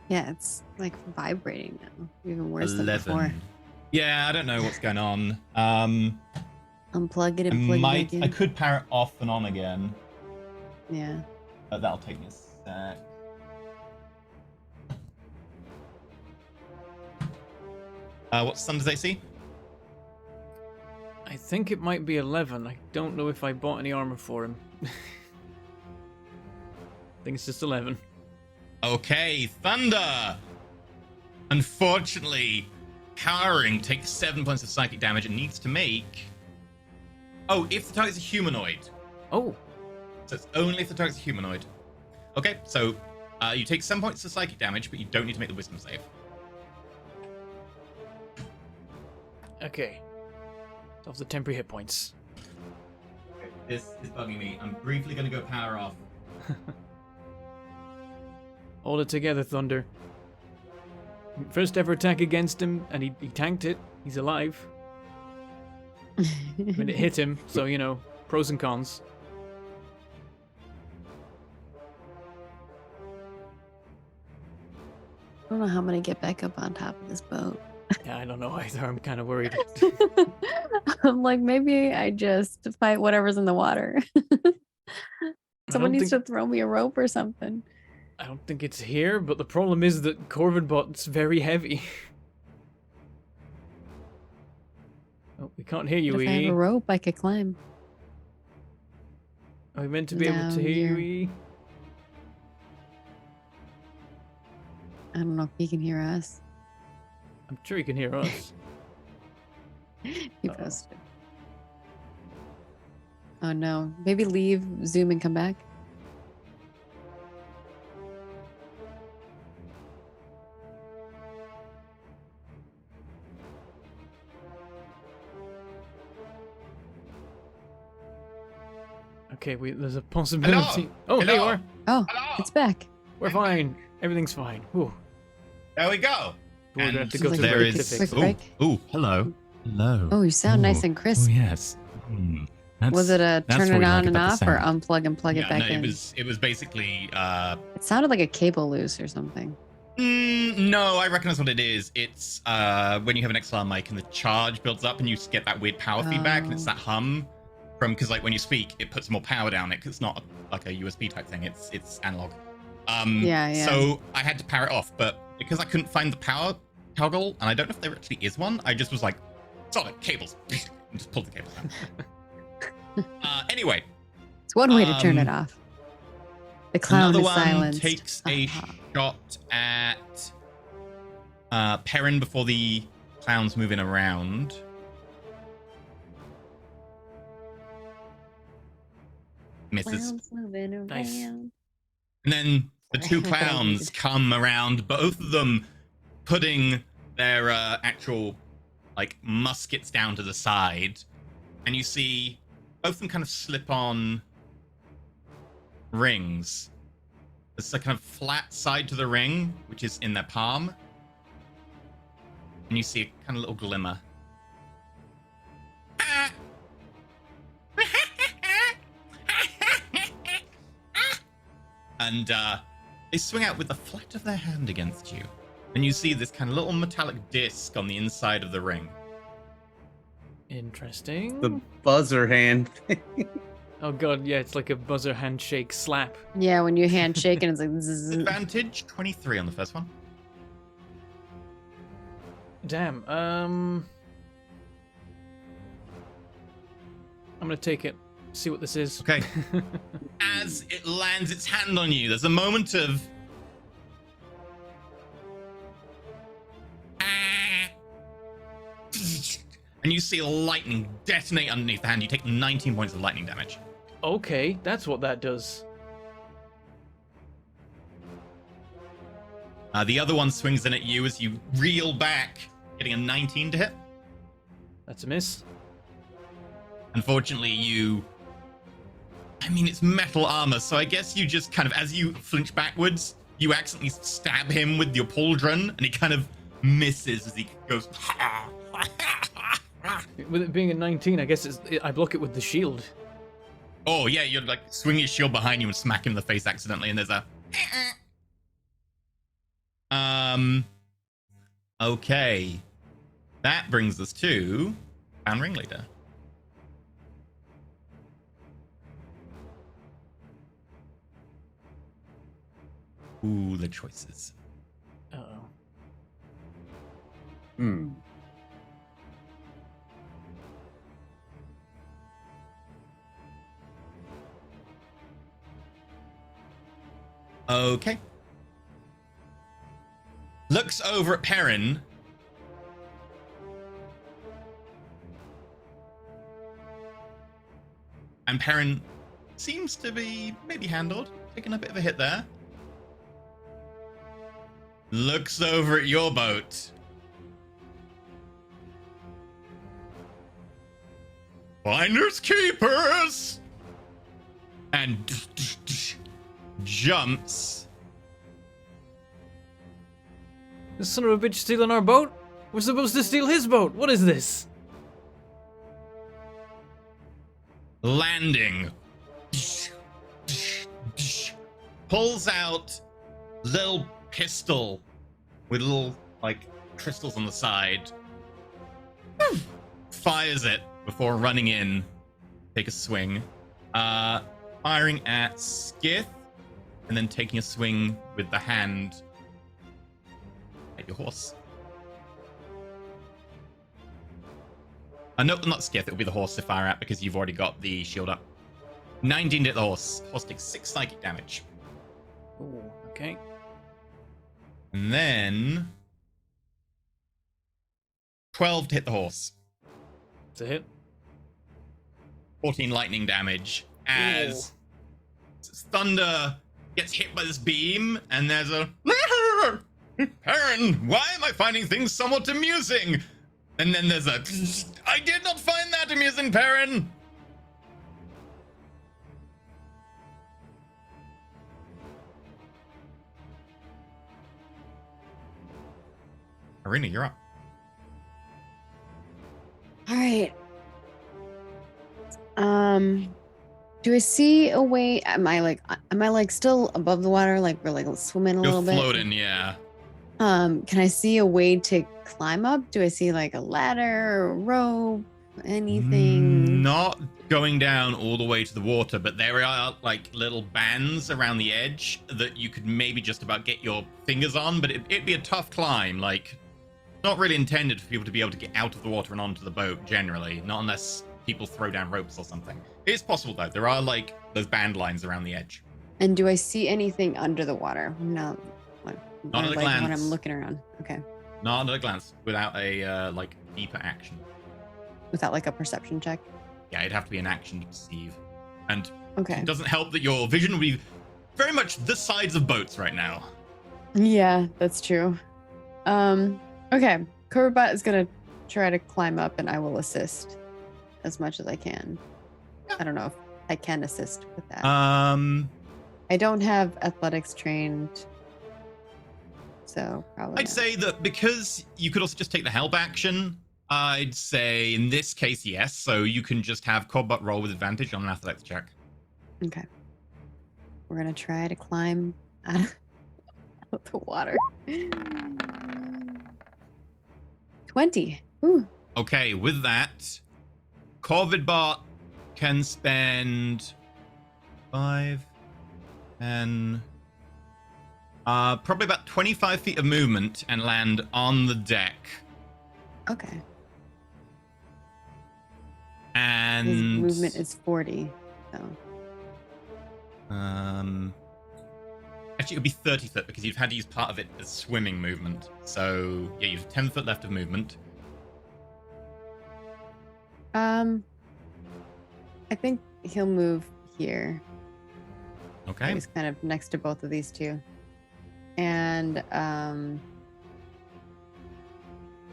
Yeah, it's like vibrating now. Even worse than 11. before. Yeah, I don't know what's going on. Unplug it and plug it back in. I could power it off and on again. Yeah. But that'll take me a sec. What's Thunder's AC? I think it might be 11. I don't know if I bought any armor for him. I think it's just 11. Okay, Thunder! Unfortunately, Powering takes 7 points of psychic damage and needs to make... Oh, if the target's a humanoid. Oh, So it's only if the target's a humanoid. Okay, so you take 7 points of psychic damage, but you don't need to make the wisdom save. okay. Off the temporary hit points. Okay, this is bugging me. I'm briefly going to go power off. Hold it together, Thunder. First ever attack against him, and he tanked it. He's alive. I mean, it hit him, so, you know, pros and cons. I don't know how I'm gonna get back up on top of this boat. Yeah, I don't know either. I'm kind of worried. I'm like, maybe I just fight whatever's in the water. Someone needs to throw me a rope or something. I don't think it's here, but the problem is that Corvinbot's very heavy. Oh, we can't hear you, If I have E. a rope, I could climb. Are we meant to be able Down to hear you, here. E? I don't know if he can hear us. I'm sure you can hear us. He Uh-oh. posted. Oh no. Maybe leave, zoom, and come back. Okay, there's a possibility. Oh, there you Hello? are. Oh, Hello? it's back. We're fine. Everything's fine. Whew. There we go. We're gonna have to And go to the there break to is... fix quick it. break. Oh, hello. Hello. Oh, you sound nice and crisp. Oh, yes. Was it a that's turn what it we like on and about the off or sound. unplug and plug it Yeah, back no, in? it was basically It sounded like a cable loose or something. no, I recognize what it is. It's when you have an XLR mic and the charge builds up and you get that weird power feedback, and it's Oh. that hum from because like when you speak, it puts more power down it because it's not like a USB type thing. It's analog. Yeah. So I had to power it off, but because I couldn't find the power toggle, and I don't know if there actually is one, I just was like, solid cables, and just pulled the cables out. Anyway. It's one way to turn it off. The clown Another is one silenced. takes a Ah. shot at Perrin before the clown's moving around. Misses. Clown's moving around. Nice. And then the two clowns come around, both of them putting their actual like muskets down to the side. And you see both of them kind of slip on rings There's a kind of flat side to the ring, which is in their palm. And you see a kind of little glimmer. And they swing out with the flat of their hand against you. And you see this kind of little metallic disc on the inside of the ring. Interesting. The buzzer hand. Oh god, yeah, it's like a buzzer handshake slap. Yeah, when you handshake and it's like zzz. Advantage 23 on the first one. Damn. I'm gonna take it. See what this is. Okay. As it lands its hand on you, there's a moment of and you see lightning detonate underneath the hand. You take 19 points of lightning damage. Okay, that's what that does. The other one swings in at you as you reel back, getting a 19 to hit. That's a miss. Unfortunately, it's metal armor, so I guess you just kind of, as you flinch backwards, you accidentally stab him with your pauldron, and he kind of misses as he goes. With it being a 19, I guess I block it with the shield. Oh, yeah, you're like swing your shield behind you and smack him in the face accidentally, and there's a. Okay. That brings us to Town Ringleader. Ooh, the choices. Uh-oh. Okay. Looks over at Perrin. And Perrin seems to be maybe handled, taking a bit of a hit there. Looks over at your boat. Finders keepers! And jumps. This son of a bitch stealing our boat? We're supposed to steal his boat. What is this? Landing. Pulls out little pistol with little, like, crystals on the side. Fires it before running in. Take a swing. Firing at Skith. And then taking a swing with the hand at your horse. No, not Skith. It'll be the horse to fire at because you've already got the shield up. 19 to hit the horse. Horse takes 6 psychic damage. Ooh, okay. And then 12 to hit the horse. It's a hit. 14 lightning damage as Thunder gets hit by this beam, and there's a Perrin, why am I finding things somewhat amusing? And then there's a I did not find that amusing, Perrin. Arena, you're up. All right. Do I see a way? Am I like still above the water? Like we're like swimming a You're little bit? floating, yeah. Can I see a way to climb up? Do I see like a ladder or a rope? Anything? Not going down all the way to the water, but there are like little bands around the edge that you could maybe just about get your fingers on, but it'd be a tough climb. Like, not really intended for people to be able to get out of the water and onto the boat generally, not unless people throw down ropes or something. It is possible though. There are like those band lines around the edge. And do I see anything under the water? No. Not at a like glance. when I'm looking around. Okay. Not at a glance, without a like deeper action. Without like a perception check? Yeah, it'd have to be an action to perceive. And Okay. it doesn't help that your vision will be very much the sides of boats right now. Yeah, that's true. Okay. Kurbot is gonna try to climb up and I will assist as much as I can. Yeah. I don't know if I can assist with that. I I don't have athletics trained, so probably I'd not. say that because you could also just take the help action, I'd say in this case, yes. So you can just have Corbett roll with advantage on an athletics check. Okay. We're gonna try to climb out of the water. 20. Ooh. Okay, with that, Corvidbot can spend 5, 10, probably about 25 feet of movement and land on the deck. Okay. And His movement is 40. So. Actually, it would be 30 foot because you've had to use part of it as swimming movement. So yeah, you have 10 foot left of movement. I think he'll move here. Okay. He's kind of next to both of these two. And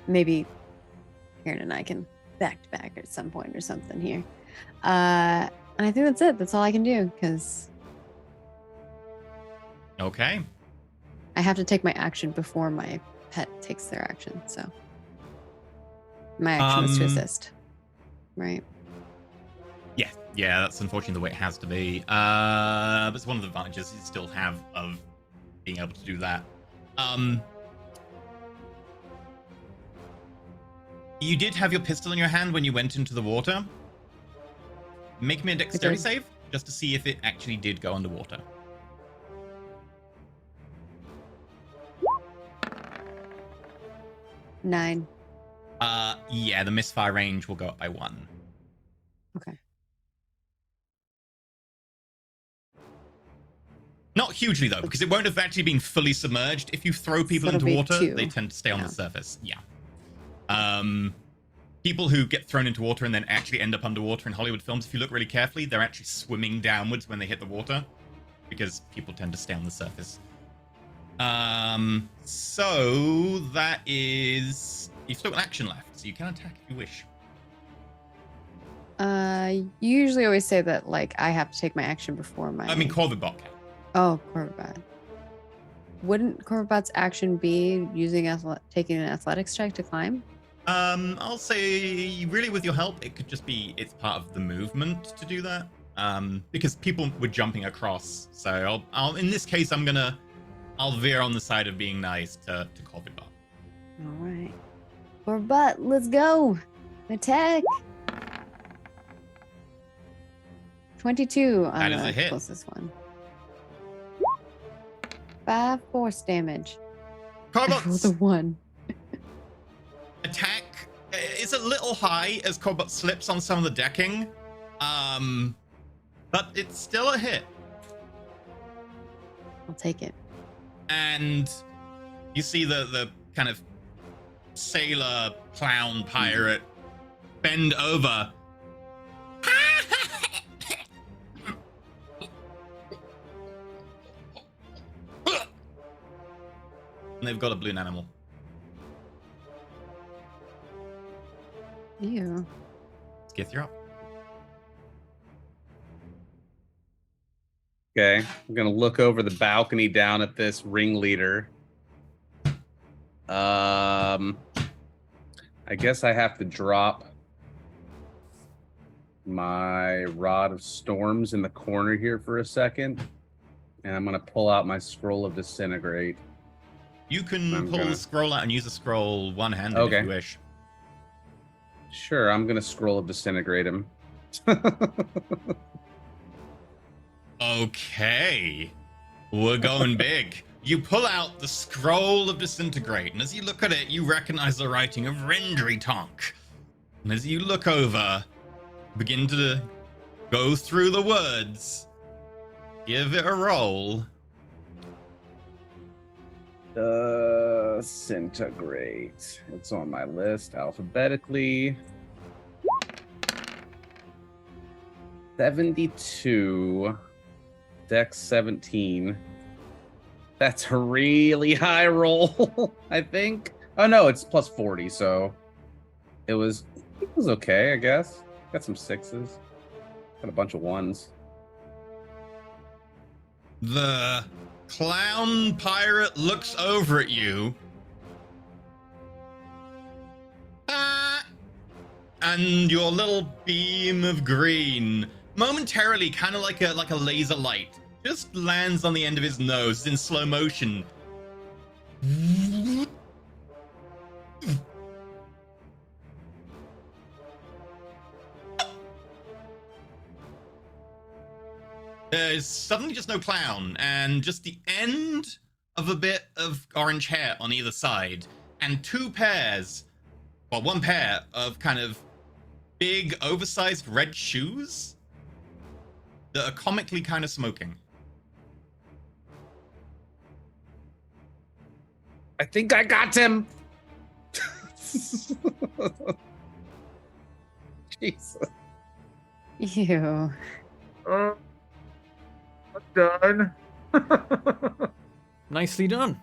maybe Karen and I can back to back at some point or something here. And I think that's it. That's all I can do because Okay. I have to take my action before my pet takes their action. So my action was to assist. Right. Yeah, that's unfortunately the way it has to be. But it's one of the advantages you still have of being able to do that. You did have your pistol in your hand when you went into the water. Make me a dexterity save just to see if it actually did go underwater. Nine. Yeah, the misfire range will go up by 1. Okay. Not hugely though, because it won't have actually been fully submerged. If you throw people So it'll into be water, 2. they tend to stay on the surface. Yeah. People who get thrown into water and then actually end up underwater in Hollywood films, if you look really carefully, they're actually swimming downwards when they hit the water, because people tend to stay on the surface. So that is... You've still got action left, so you can attack if you wish. You usually always say that, like, I have to take my action before my... I mean, Corvidbot can. Oh, Corvibot. Wouldn't Corvibot's action be using taking an athletics check to climb? I'll say really with your help, it could just be it's part of the movement to do that. Because people were jumping across. So I'll in this case I'll veer on the side of being nice to Corvidbot. All right. Corvibot, let's go. Attack. 22 on That is the a hit. closest one. 5 force damage. I rolled a Corbot's 1. attack is a little high as Corbot slips on some of the decking. But it's still a hit. I'll take it. And you see the kind of sailor clown pirate bend over. And they've got a balloon animal. Ew. Skith, you're up. Okay, I'm gonna look over the balcony down at this ringleader. I guess I have to drop my Rod of Storms in the corner here for a second, and I'm gonna pull out my Scroll of Disintegrate. You can pull the scroll out and use the scroll one-handed if you wish. Sure, I'm gonna Scroll of Disintegrate him. Okay. We're going big. You pull out the Scroll of Disintegrate, and as you look at it, you recognize the writing of Rendry Tonk. And as you look over, begin to go through the words. Give it a roll. Disintegrate. It's on my list alphabetically. 72. Dex 17. That's a really high roll, I think. Oh no, it's plus 40, so it was okay, I guess. Got some 6s. Got a bunch of 1s. The clown pirate looks over at you. And your little beam of green, momentarily kind of like a laser light, just lands on the end of his nose in slow motion. There's suddenly just no clown, and just the end of a bit of orange hair on either side, and one pair of kind of big, oversized red shoes that are comically kind of smoking. I think I got him. Jesus. Ew. I'm done. Nicely done.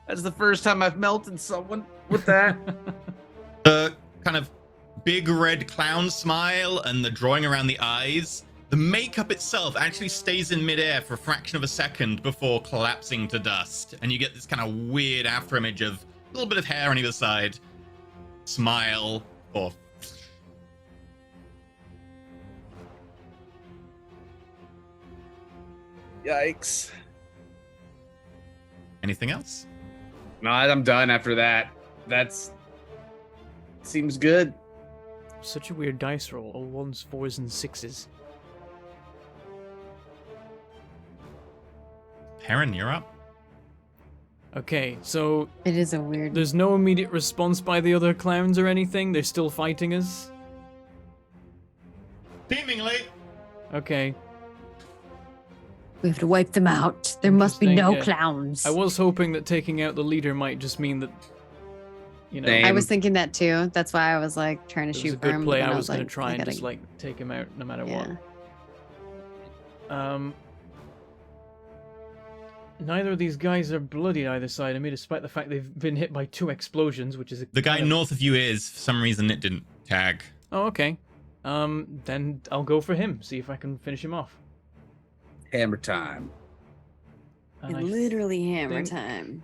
That's the first time I've melted someone with that. The kind of big red clown smile and the drawing around the eyes, the makeup itself actually stays in midair for a fraction of a second before collapsing to dust. And you get this kind of weird after image of a little bit of hair on either side, smile, or... Yikes. Anything else? No, I'm done after that. Seems good. Such a weird dice roll. All 1s, 4s, and 6s. Heron, you're up. Okay, so It is a weird. there's no immediate response by the other clowns or anything? They're still fighting us? Seemingly. Okay. We have to wipe them out. There must be no Interesting, yeah. clowns. I was hoping that taking out the leader might just mean that, you know, Same. I was thinking that too. That's why I was like trying to it was a shoot for good him. play. but then I was going like, to try I and gotta- just, like, take him out no matter Yeah. what. Neither of these guys are bloody either side of me, despite the fact they've been hit by 2 explosions, which is... The guy kind of- north of you is, for some reason, it didn't tag. Oh, okay. Then I'll go for him, see if I can finish him off. Hammer time. And Literally hammer think- time.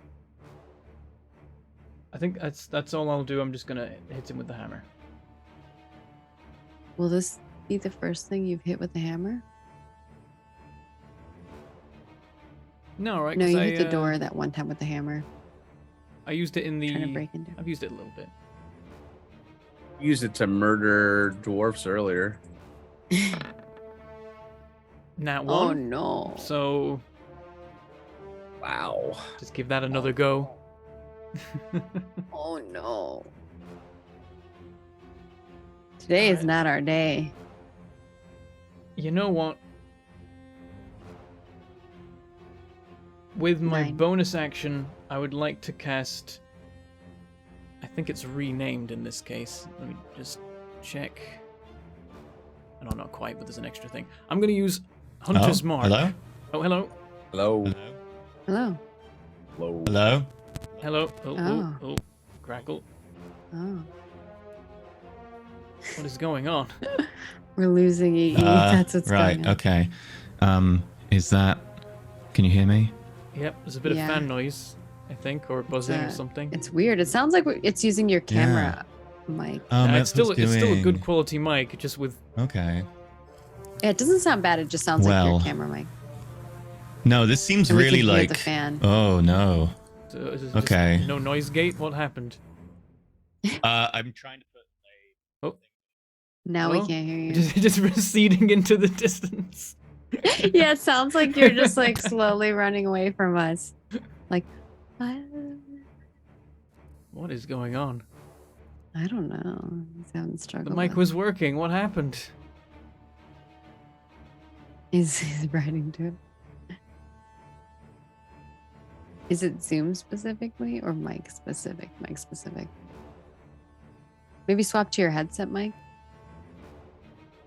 I think that's all I'll do. I'm just gonna hit him with the hammer. Will this be the first thing you've hit with the hammer? No, right? No, 'cause you I, hit the door that one time with the hammer. I used it in Trying to the... break into. I've used it a little bit. Used it to murder dwarfs earlier. Nat Oh 1. no. So Wow. just give that another go. Oh no. Today is Alright. not our day. You know what? With my 9. bonus action, I would like to cast... I think it's renamed in this case. Let me just check. No, not quite, but there's an extra thing. I'm going to use Hunter's Mark. Hello? Oh, hello. Hello. Hello? Hello. Hello. Hello? Hello. Oh, Oh. oh. Crackle. Oh. What is going on? We're losing EE. That's what's right, going on. okay. Is that... Can you hear me? Yep, there's a bit Yeah. of fan noise, I think, or buzzing or a- something. It's weird. It sounds like it's using your camera mic. It's still a good quality mic, just with... Okay. Yeah, it doesn't sound bad. It just sounds like Well, your camera mic. No, this seems And we really can hear like... the fan. Oh, no. is it just Okay. no noise gate? What happened? I'm trying to put Now Hello? we can't hear you. Just receding into the distance. Yeah, it sounds like you're just like slowly running away from us. Like, what? What is going on? I don't know. He's having The struggle. mic with- was working. What happened? He's writing to it. Is it Zoom specifically or mic specific? Mic specific. Maybe swap to your headset mic.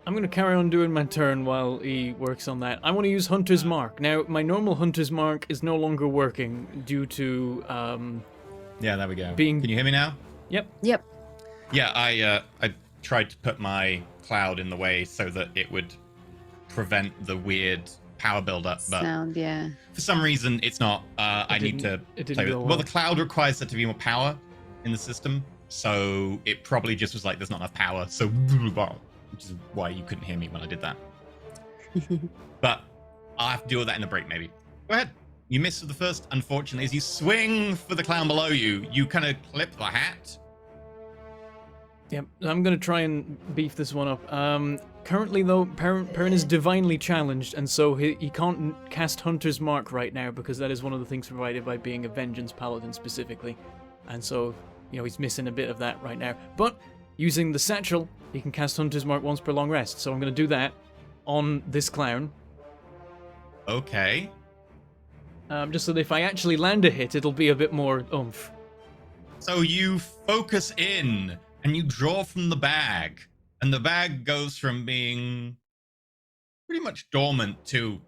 I'm going to carry on doing my turn while he works on that. I want to use Hunter's Mark. Now, my normal Hunter's Mark is no longer working due to... Yeah, there we go. Being- Can you hear me now? Yep. Yep. Yeah, I tried to put my cloud in the way so that it would prevent the weird power buildup, but Sound, yeah. for some reason it's not. I need to It didn't play with go it. Well, the cloud requires there to be more power in the system, so it probably just was like there's not enough power, so which is why you couldn't hear me when I did that. But I'll have to deal with that in the break, maybe. Go ahead. You miss with the first, unfortunately. As you swing for the clown below you, you kind of clip the hat. Yep, I'm going to try and beef this one up. Currently, though, Perrin is divinely challenged, and so he can't cast Hunter's Mark right now, because that is one of the things provided by being a Vengeance Paladin specifically. And so, he's missing a bit of that right now. But, using the Satchel, he can cast Hunter's Mark once per long rest. So I'm going to do that on this clown. Okay. Just so that if I actually land a hit, it'll be a bit more oomph. So you focus in, and you draw from the bag, and the bag goes from being pretty much dormant to...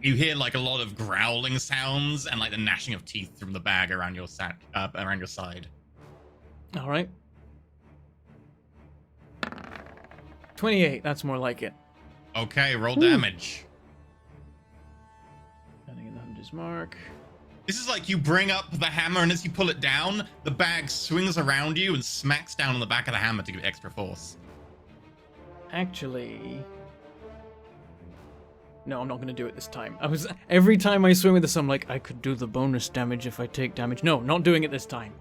You hear like a lot of growling sounds and like the gnashing of teeth from the bag around your around your side. All right. 28, that's more like it. Okay, roll damage. Landing in the Hunter's Mark. This is like you bring up the hammer, and as you pull it down, the bag swings around you and smacks down on the back of the hammer to give it extra force. Actually... No, I'm not going to do it this time. Every time I swing with this, I'm like, I could do the bonus damage if I take damage. No, not doing it this time.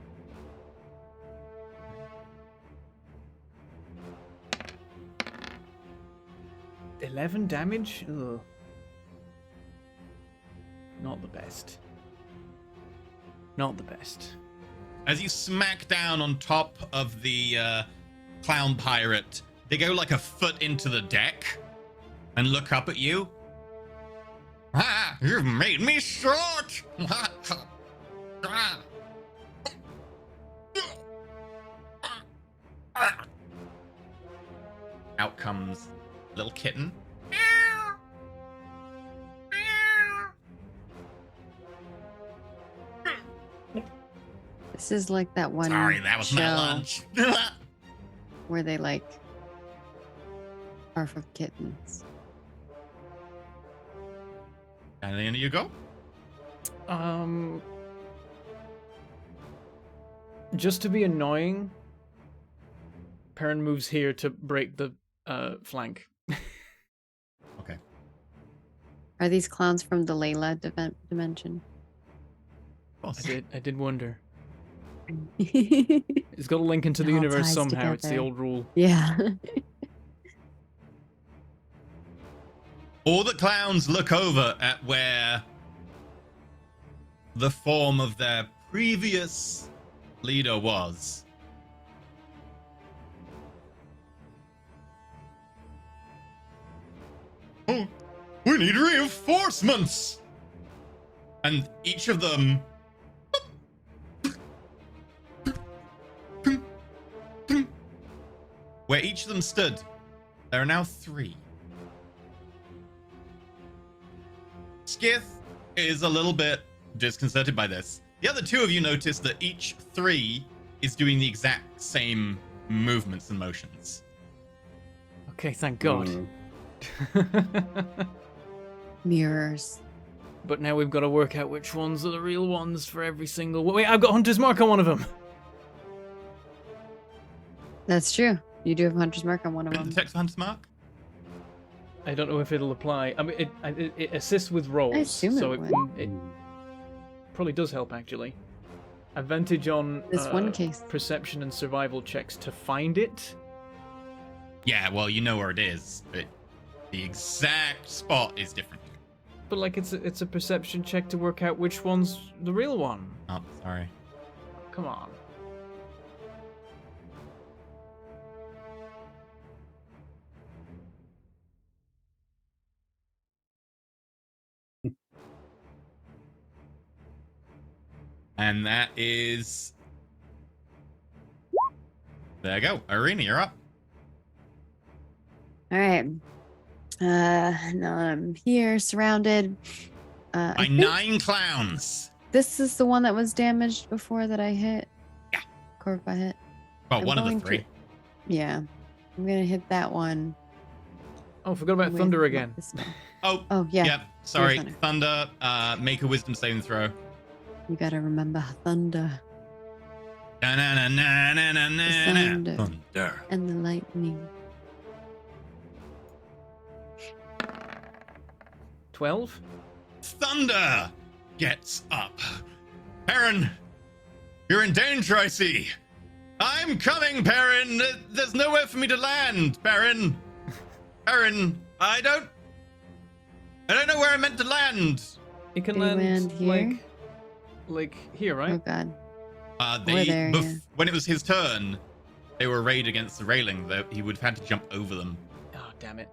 $11 damage? Ugh. Not the best. Not the best. As you smack down on top of the clown pirate, they go like a foot into the deck and look up at you. Ah, you've made me short! Out comes little kitten. This is like that one Sorry, that was my show lunch. where they like are for kittens. And then you go. Just to be annoying, Perrin moves here to break the flank. Okay. Are these clowns from the Layla dimension? I did wonder. Yeah. It's got to link into the It all universe ties somehow. It's the together. old rule. All the clowns look over at where the form of their previous leader was. Oh, we need reinforcements! And each of them... Where each of them stood, there are now 3. Skith is a little bit disconcerted by this. The other 2 of you notice that each 3 is doing the exact same movements and motions. Okay, thank God. Mirrors. But now we've got to work out which ones are the real ones for every single... Wait, I've got Hunter's Mark on one of them. That's true. You do have Hunter's Mark on one of Bit them. the text for Hunter's Mark? I don't know if it'll apply. I mean, it assists with rolls, I assume so it would. it probably does help, actually. Advantage on This one case. perception and survival checks to find it. Yeah, well, you know where it is, but the exact spot is different. But like, it's a perception check to work out which one's the real one. Oh, sorry. Come on. And that is... There you go. Irina, you're up. All right. Now I'm here, surrounded. I By think 9 clowns. this is the one that was damaged before that I hit. Yeah. Corp I hit. Well, I'm one of the going 3. to- Yeah. I'm gonna hit that one. Oh, forgot about with thunder again. the spell. Oh, yeah. Yep. Sorry. Thunder. Thunder. Make a wisdom saving throw. You gotta remember thunder thunder. Thunder. and the lightning. 12. Thunder gets up. Perrin, you're in danger, I see. I'm coming, Perrin. There's nowhere for me to land, Perrin. Perrin, I don't know where I meant to land. You can They land here? like here, Oh right? god. They there, yeah. when it was his turn, they were arrayed against the railing. He would have had to jump over them. Oh, damn it.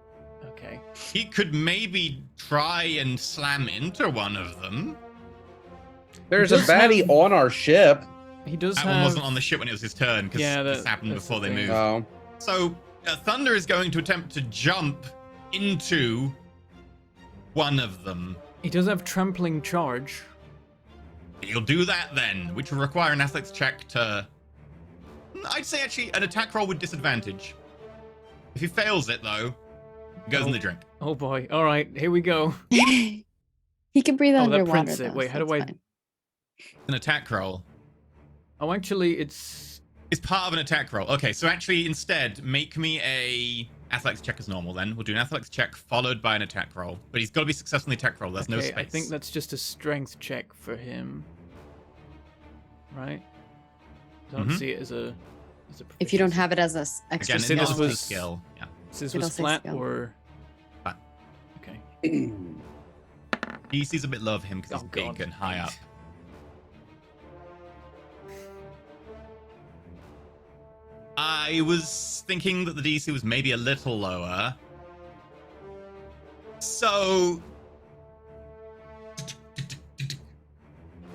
Okay. He could maybe try and slam into one of them. There's a Does baddie have- on our ship. He does That have. one wasn't on the ship when it was his turn because Yeah, this happened that's before the they thing. moved. Oh. So Thunder is going to attempt to jump into one of them. He does have trampling charge. He'll do that then, which will require an athletics check to... I'd say actually an attack roll with disadvantage. If he fails it though, it goes in the drink. Oh boy. All right, here we go. He can breathe Oh, that underwater. prints it. Though, Wait, so how do it's I- fine. An attack roll. Oh, actually, it's. It's part of an attack roll. Okay, so actually instead, make me a athletics check as normal then. We'll do an athletics check followed by an attack roll. But he's got to be successful in the attack roll. There's no Okay, space. I think that's just a strength check for him. Right? I don't Mhm. see it as a. If you don't proficiency. have it as a extra Again, say it's this not skill. a was- skill. Yeah. So this It'll was say flat skill. or. Flat. Okay. DC's a bit low of him because Oh, he's big God. and high up. I was thinking that the DC was maybe a little lower. So...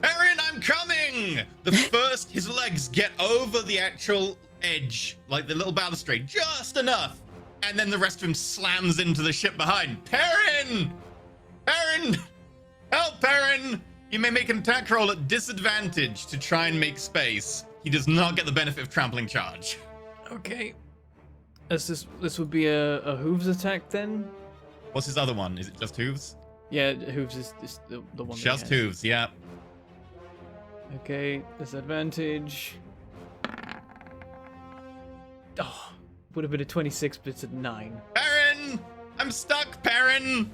Erin, I'm coming! The first, his legs get over the actual edge, like the little balustrade, just enough. And then the rest of him slams into the ship behind. Perrin! Perrin! Help, Perrin! You may make an attack roll at disadvantage to try and make space. He does not get the benefit of trampling charge. Okay. This would be a hooves attack then? What's his other one? Is it just hooves? Yeah, hooves is the one. that he Just has. hooves, yeah. Okay, disadvantage. Oh, would have been a 26, but it's a 9. Perrin! I'm stuck, Perrin!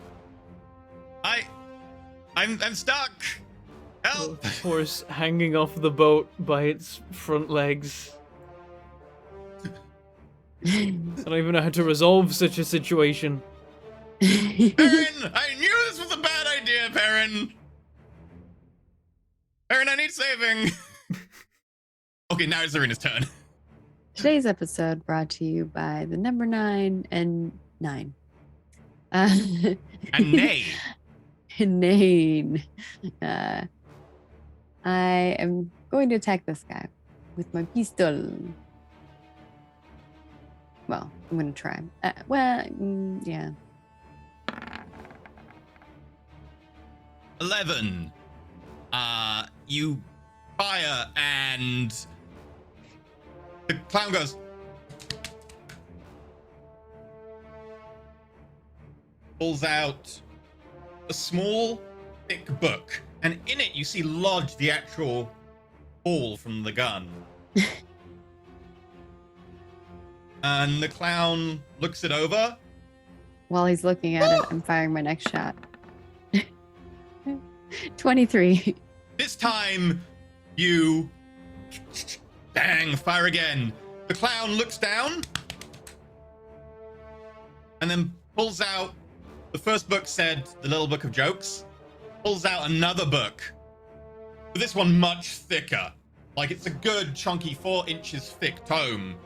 I'm stuck! Help! The horse hanging off the boat by its front legs. I don't even know how to resolve such a situation. Perrin! I knew this was a bad idea, Perrin! Perrin, I need saving! Okay, now it's Serena's turn. Today's episode brought to you by the number 9 and 9. And nay. Nine. I am going to attack this guy with my pistol. Well, I'm going to try. Yeah. 11. You fire and the clown goes. Pulls out a small, thick book, and in it you see lodged the actual ball from the gun. And the clown looks it over. While he's looking at it, I'm firing my next shot. 23. This time, you bang, fire again. The clown looks down and then pulls out. The first book said the little book of jokes. Pulls out another book. But this one much thicker. Like it's a good chunky 4 inches thick tome.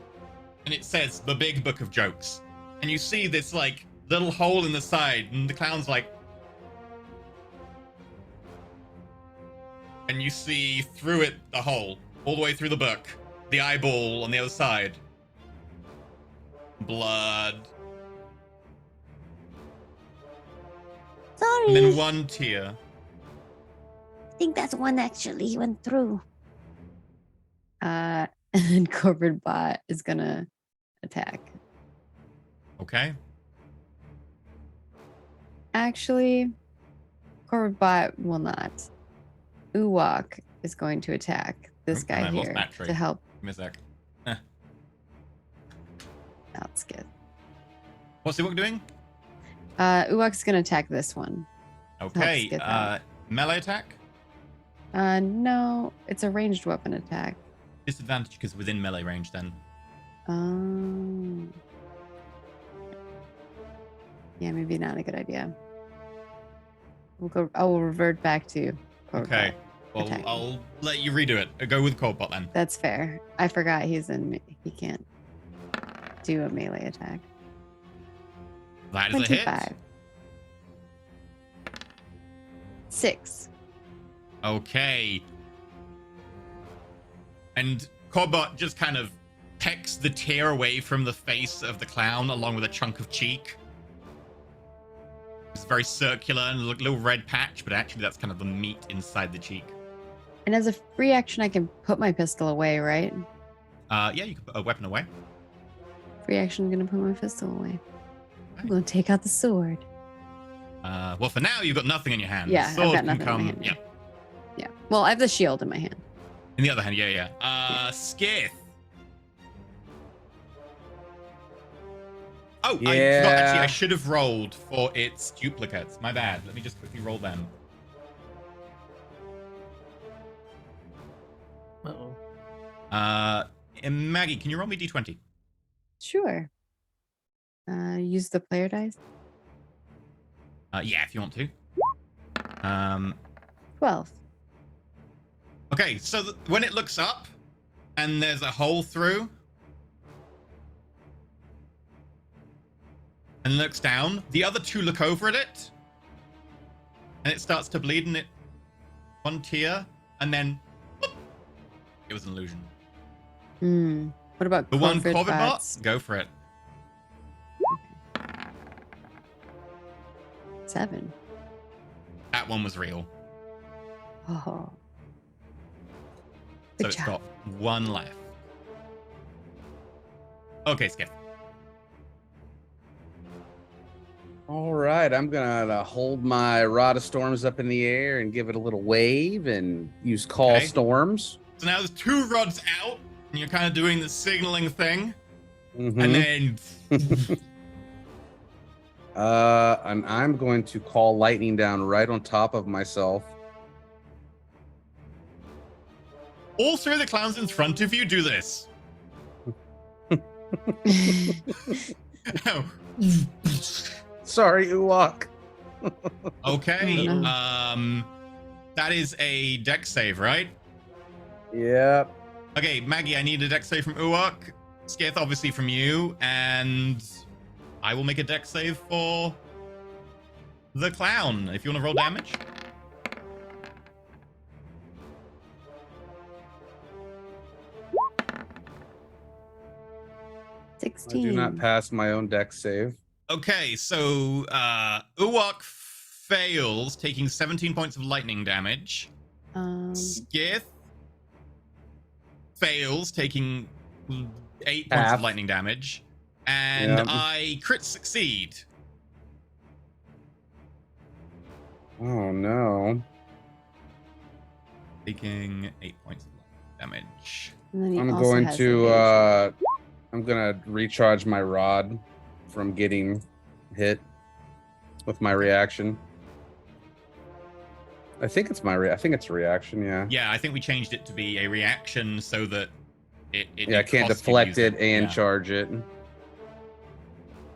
And it says the big book of jokes. And you see this like little hole in the side, and the clown's like, and you see through it the hole, all the way through the book, the eyeball on the other side. Blood. Sorry. And then one tear. I think that's one actually went through. And then Corporate Bot is gonna attack. Okay. Actually, Corbot will not. Uwok is going to attack this Oh, guy and I've lost here battery. to help Give me a sec. out Skith. What's Ewok doing? Uwok's going to attack this one. Okay, Skith out. melee attack? No, it's a ranged weapon attack. Disadvantage because within melee range then. Yeah, maybe not a good idea. I will revert back to Corbot. Okay, well, attacking. I'll let you redo it. Go with Coldbot then. That's fair. I forgot he can't do a melee attack. That is a hit. 25. 6. Okay. And Corbot just kind of pecks the tear away from the face of the clown along with a chunk of cheek. It's very circular and a little red patch, but actually that's kind of the meat inside the cheek. And as a free action, I can put my pistol away, right? Yeah, you can put a weapon away. Free action, I'm going to put my pistol away. I'm going to take out the sword. Well, for now, you've got nothing in your hand. Yeah, the sword I've got can nothing in my come. hand. Yeah. Yeah. Well, I have the shield in my hand. In the other hand, yeah. Skith. Oh, I forgot. Actually, I should have rolled for its duplicates. My bad. Let me just quickly roll them. Uh-oh. And Maggie, can you roll me d20? Sure. Use the player dice. Yeah, if you want to. 12. Okay, so when it looks up and there's a hole through and looks down, the other two look over at it and it starts to bleed and it one tear and then whoop, it was an illusion. What about The one Corvid Corvid bot? bots? Go for it. 7. That one was real. Oh. So Good it's job. got one left. Okay, Skip. All right, I'm gonna hold my Rod of Storms up in the air and give it a little wave and use Call Okay. Storms. So now there's two rods out and you're kind of doing the signaling thing. Mhm. And then And I'm going to call lightning down right on top of myself. all three of the clowns in front of you do this. Oh. Sorry, Uwok. Okay. Oh, no. That is a dex save, right? Yep. Okay, Maggie, I need a dex save from Uwok. Skith, obviously from you, and I will make a dex save for the clown. If you want to roll damage. I 16. do not pass my own dex save. Okay, so Uwok fails, taking 17 points of lightning damage. Skith fails, taking 8 points Half. of lightning damage. And Yep. I crit succeed. Oh no. Taking 8 points of lightning damage. And then he I'm also going has to evasion. I'm gonna recharge my rod from getting hit with my reaction. I think it's I think it's a reaction, yeah. Yeah, I think we changed it to be a reaction so that it Yeah, I can't costs you deflect to use it and Yeah. charge it.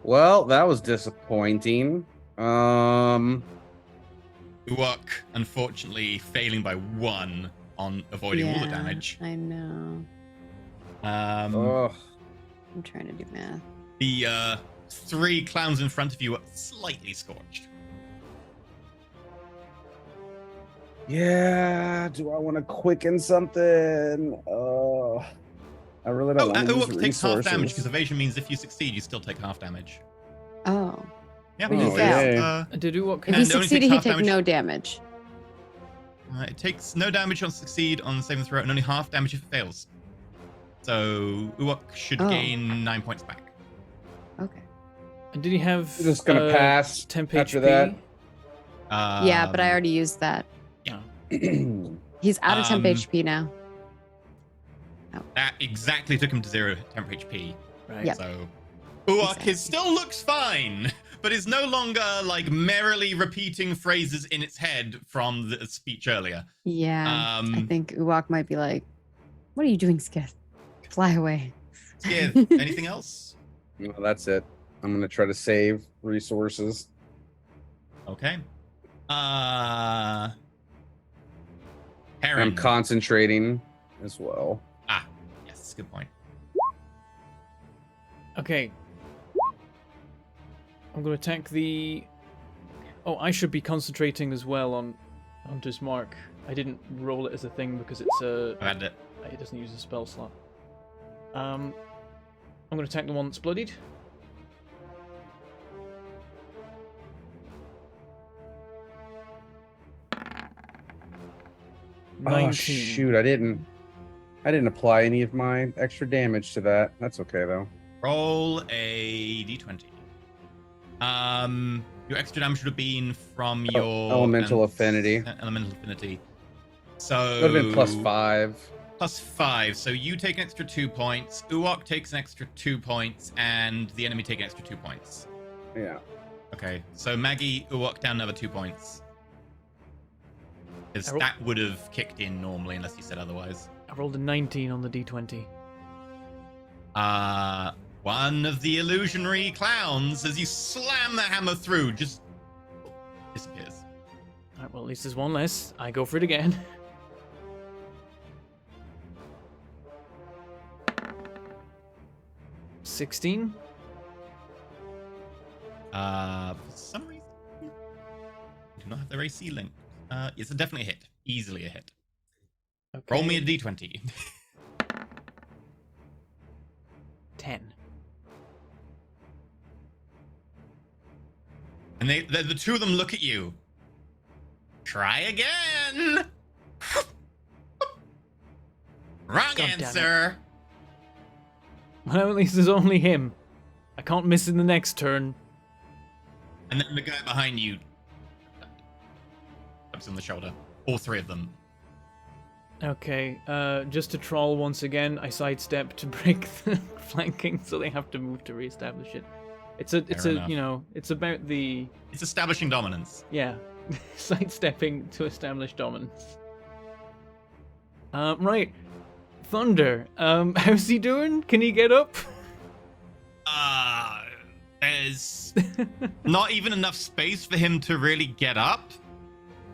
Well, that was disappointing. Uwok, unfortunately, failing by 1 on avoiding all the Yeah, damage. I know. Oh, I'm trying to do math. The 3 clowns in front of you are slightly scorched. yeah. Do I want to quicken something? Oh, I really don't want to use Uwok takes half damage resources. because evasion means if you succeed, you still take half damage. Oh. Yeah, But you it's, fail. Did you what? If And he it only succeeded, takes he'd half take damage. no damage. It takes no damage on succeed on saving throw and only half damage if it fails. So Uwok should Oh. gain 9 points back. Okay. And did he have I'm just gonna pass 10 after HP? that. Yeah, but I already used that. Yeah. He's out of temp HP now. That exactly took him to 0 temp HP. Right. Yep. So Uwak Exactly. still looks fine, but is no longer like merrily repeating phrases in its head from the speech earlier. Yeah. I think Uwak might be like, "What are you doing, Skith? Fly away." Skith, anything else? No, that's it. I'm gonna try to save resources. Okay. Heron. I'm concentrating as well. Yes, good point. Okay. I'm going to attack the... Oh, I should be concentrating as well on Hunter's Mark. I didn't roll it as a thing because it's a... I had it. It doesn't use a spell slot. I'm going to attack the one that's bloodied. Oh 19. shoot! I didn't apply any of my extra damage to that. That's okay though. Roll a d20. Your extra damage would have been from your elemental affinity. Elemental affinity. So Would have been +5. +5. So you take an extra 2 points. Uwak takes an extra 2 points, and the enemy take an extra 2 points. Yeah. Okay. So Maggie, Uwak down another 2 points. Because that would have kicked in normally, unless you said otherwise. I rolled a 19 on the d20. One of the illusionary clowns, as you slam the hammer through, just disappears. Alright, well, at least there's one less. I go for it again. $16. For some reason, I do not have their AC linked. It's definitely a hit. Easily a hit. Okay. Roll me a d20. 10. And the two of them look at you. Try again. Wrong God damn answer. Well, at least there's only him. I can't miss in the next turn. And then the guy behind you taps on the shoulder. All three of them. Okay, just to troll once again, I sidestep to break the flanking, so they have to move to reestablish it. It's enough. you know, it's about the, It's establishing dominance. yeah, sidestepping to establish dominance. Right, Thunder, how's he doing? Can he get up? There's not even enough space for him to really get up.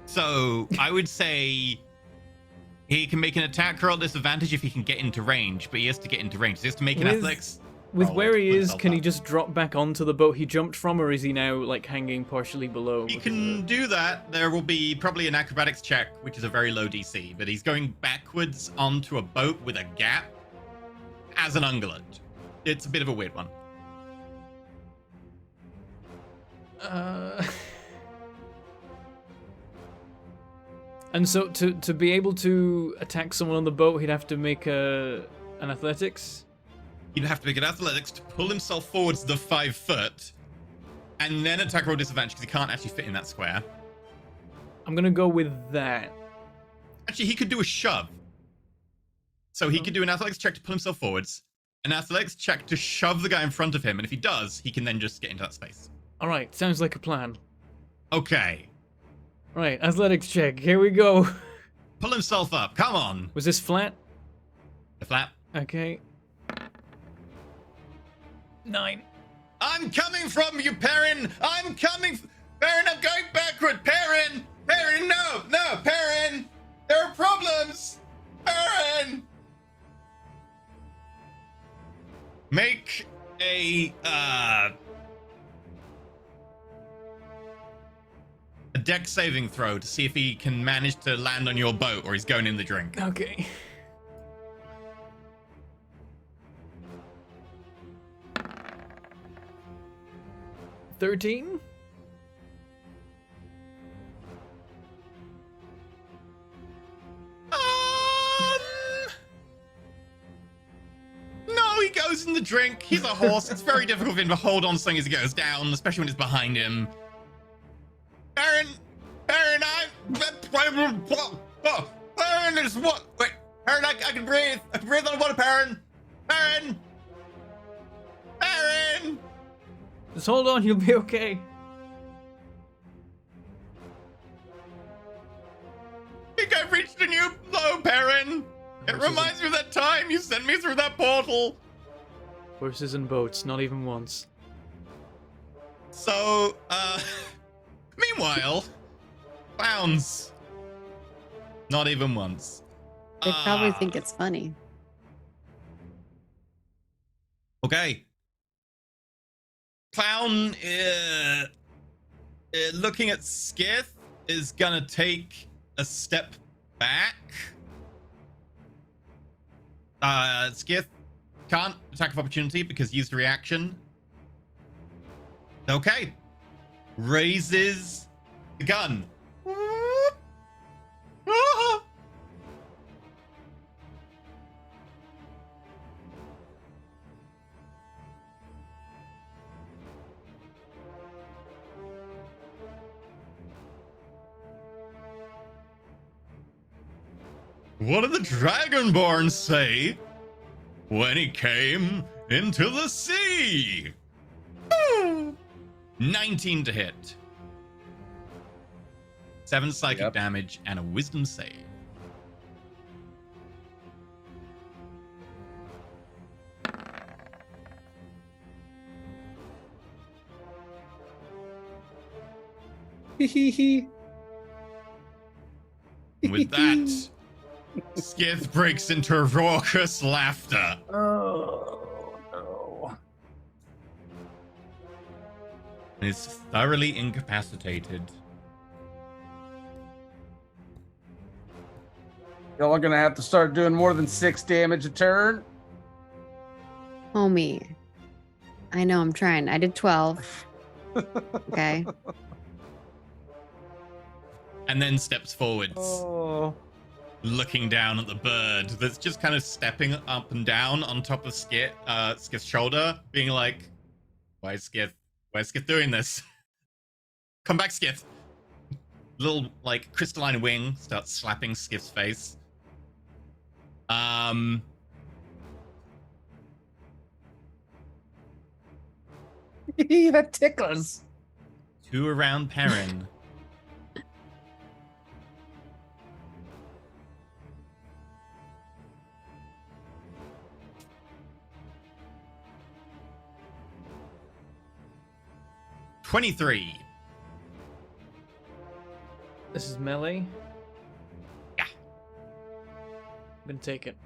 So I would say he can make an attack roll at disadvantage if he can get into range, but he has to get into range. So he has to make an athletics. With roll where he to is, put can he himself just drop back onto the boat he jumped from, or is he now like hanging partially below? up. He because of can do that. There will be probably an acrobatics check, which is a very low DC, but he's going backwards onto a boat with a gap as an ungulate. It's a bit of a weird one. And so to be able to attack someone on the boat, he'd have to make an athletics. He'd have to make an athletics to pull himself forwards the 5 foot, and then attack roll disadvantage because he can't actually fit in that square. I'm gonna go with that. Actually, he could do a shove. So he could do an athletics check to pull himself forwards, an athletics check to shove the guy in front of him, and if he does, he can then just get into that space. All right, sounds like a plan. Okay. Right, athletics check. Here we go. Pull himself up. Come on. Was this flat? The flap. Okay. 9. I'm coming from you, Perrin. I'm coming. Perrin, I'm going backward. Perrin. Perrin, no. No, Perrin. There are problems. Perrin. Make a dex saving throw to see if he can manage to land on your boat or he's going in the drink. Okay. $13? No, he goes in the drink. He's a horse. It's very difficult for him to hold on to something as he goes down, especially when it's behind him. Baron, Baron, there's what? Wait, Baron, I can breathe. I can breathe on water, Baron. Baron. Baron. Just hold on, you'll be okay. I think I've reached a new low, Baron. It reminds me of that time you sent me through that portal. Horses and boats, not even once. So, meanwhile, clowns. Not even once. They probably think it's funny. Okay. Clown, looking at Skith, is gonna take a step back. Skith can't attack of opportunity because he used a reaction. Okay. Raises the gun. What did the Dragonborn say when he came into the sea? 19 to hit. 7 psychic damage and a wisdom save. With that, Skith breaks into raucous laughter. Oh, no. And is thoroughly incapacitated. Y'all are gonna have to start doing more than 6 damage a turn. Homie, I know I'm trying. I did 12. Okay. And then steps forwards, Oh. looking down at the bird that's just kind of stepping up and down on top of Skith's shoulder, being like, why is Skith doing this? Come back, Skith. Little, like, crystalline wing starts slapping Skith's face. That tickles. 2 around Perrin. $23. This is melee. Yeah. I'm gonna take it.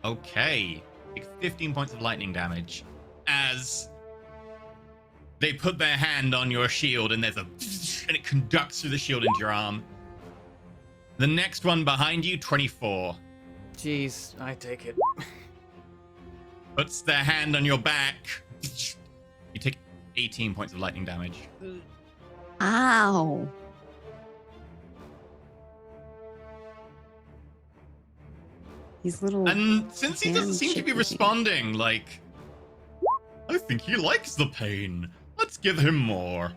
Okay. Take 15 points of lightning damage as they put their hand on your shield and there's a and it conducts through the shield into your arm. The next one behind you, 24. Jeez, I take it. Puts their hand on your back. You take 18 points of lightning damage. Ow. These little. And since he doesn't hands seem to be shaking. responding, like, I think he likes the pain. Let's give him more.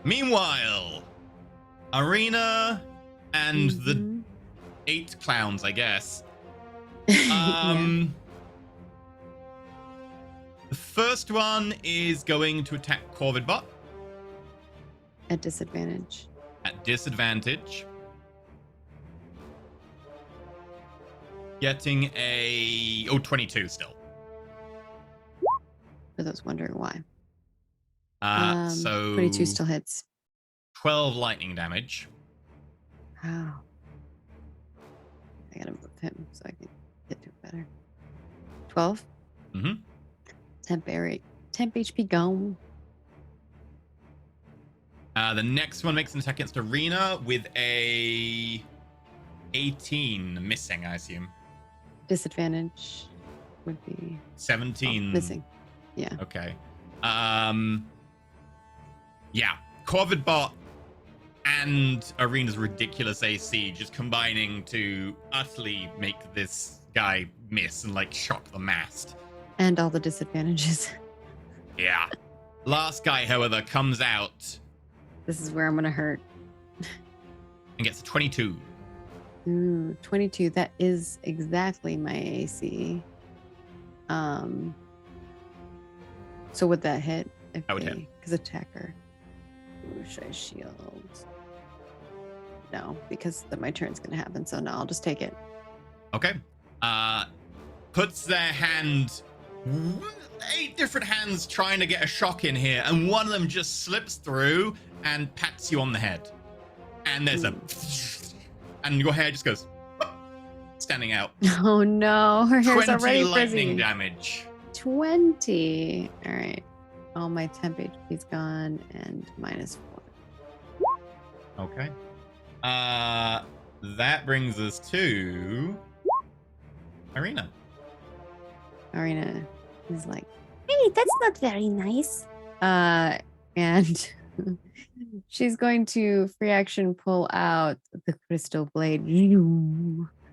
Meanwhile, Arena and the 8 clowns, I guess. Yeah. The first one is going to attack Corvidbot At disadvantage. at disadvantage. Getting a 22 still. For those wondering why. So 22 still hits. 12 lightning damage. Wow. I gotta move him so I can get to it better. 12? Mm-hmm. Temp HP gone. The next one makes an attack against Arena with a 18 missing, I assume. Disadvantage would be 17 missing. Yeah. Okay. Yeah. Corvidbot and Arena's ridiculous AC just combining to utterly make this guy miss and like shock the mast. And all the disadvantages. Yeah. Last guy, however, comes out This is where I'm gonna hurt. And gets a 22. Ooh, 22. That is exactly my AC. So would that hit? If That would hit. Because attacker. Ooh, should I shield? No, because then my turn's gonna happen. So no, I'll just take it. Okay. Puts their hand, 8 different hands trying to get a shock in here, and one of them just slips through and pats you on the head. And there's a, and your hair just goes standing out. Oh no, her hair's 20 already lightning frizzy. damage. 20. All right. All my temp HP's gone and -4. Okay. That brings us to Irina. Arena is like, hey, that's not very nice. And she's going to free action pull out the crystal blade.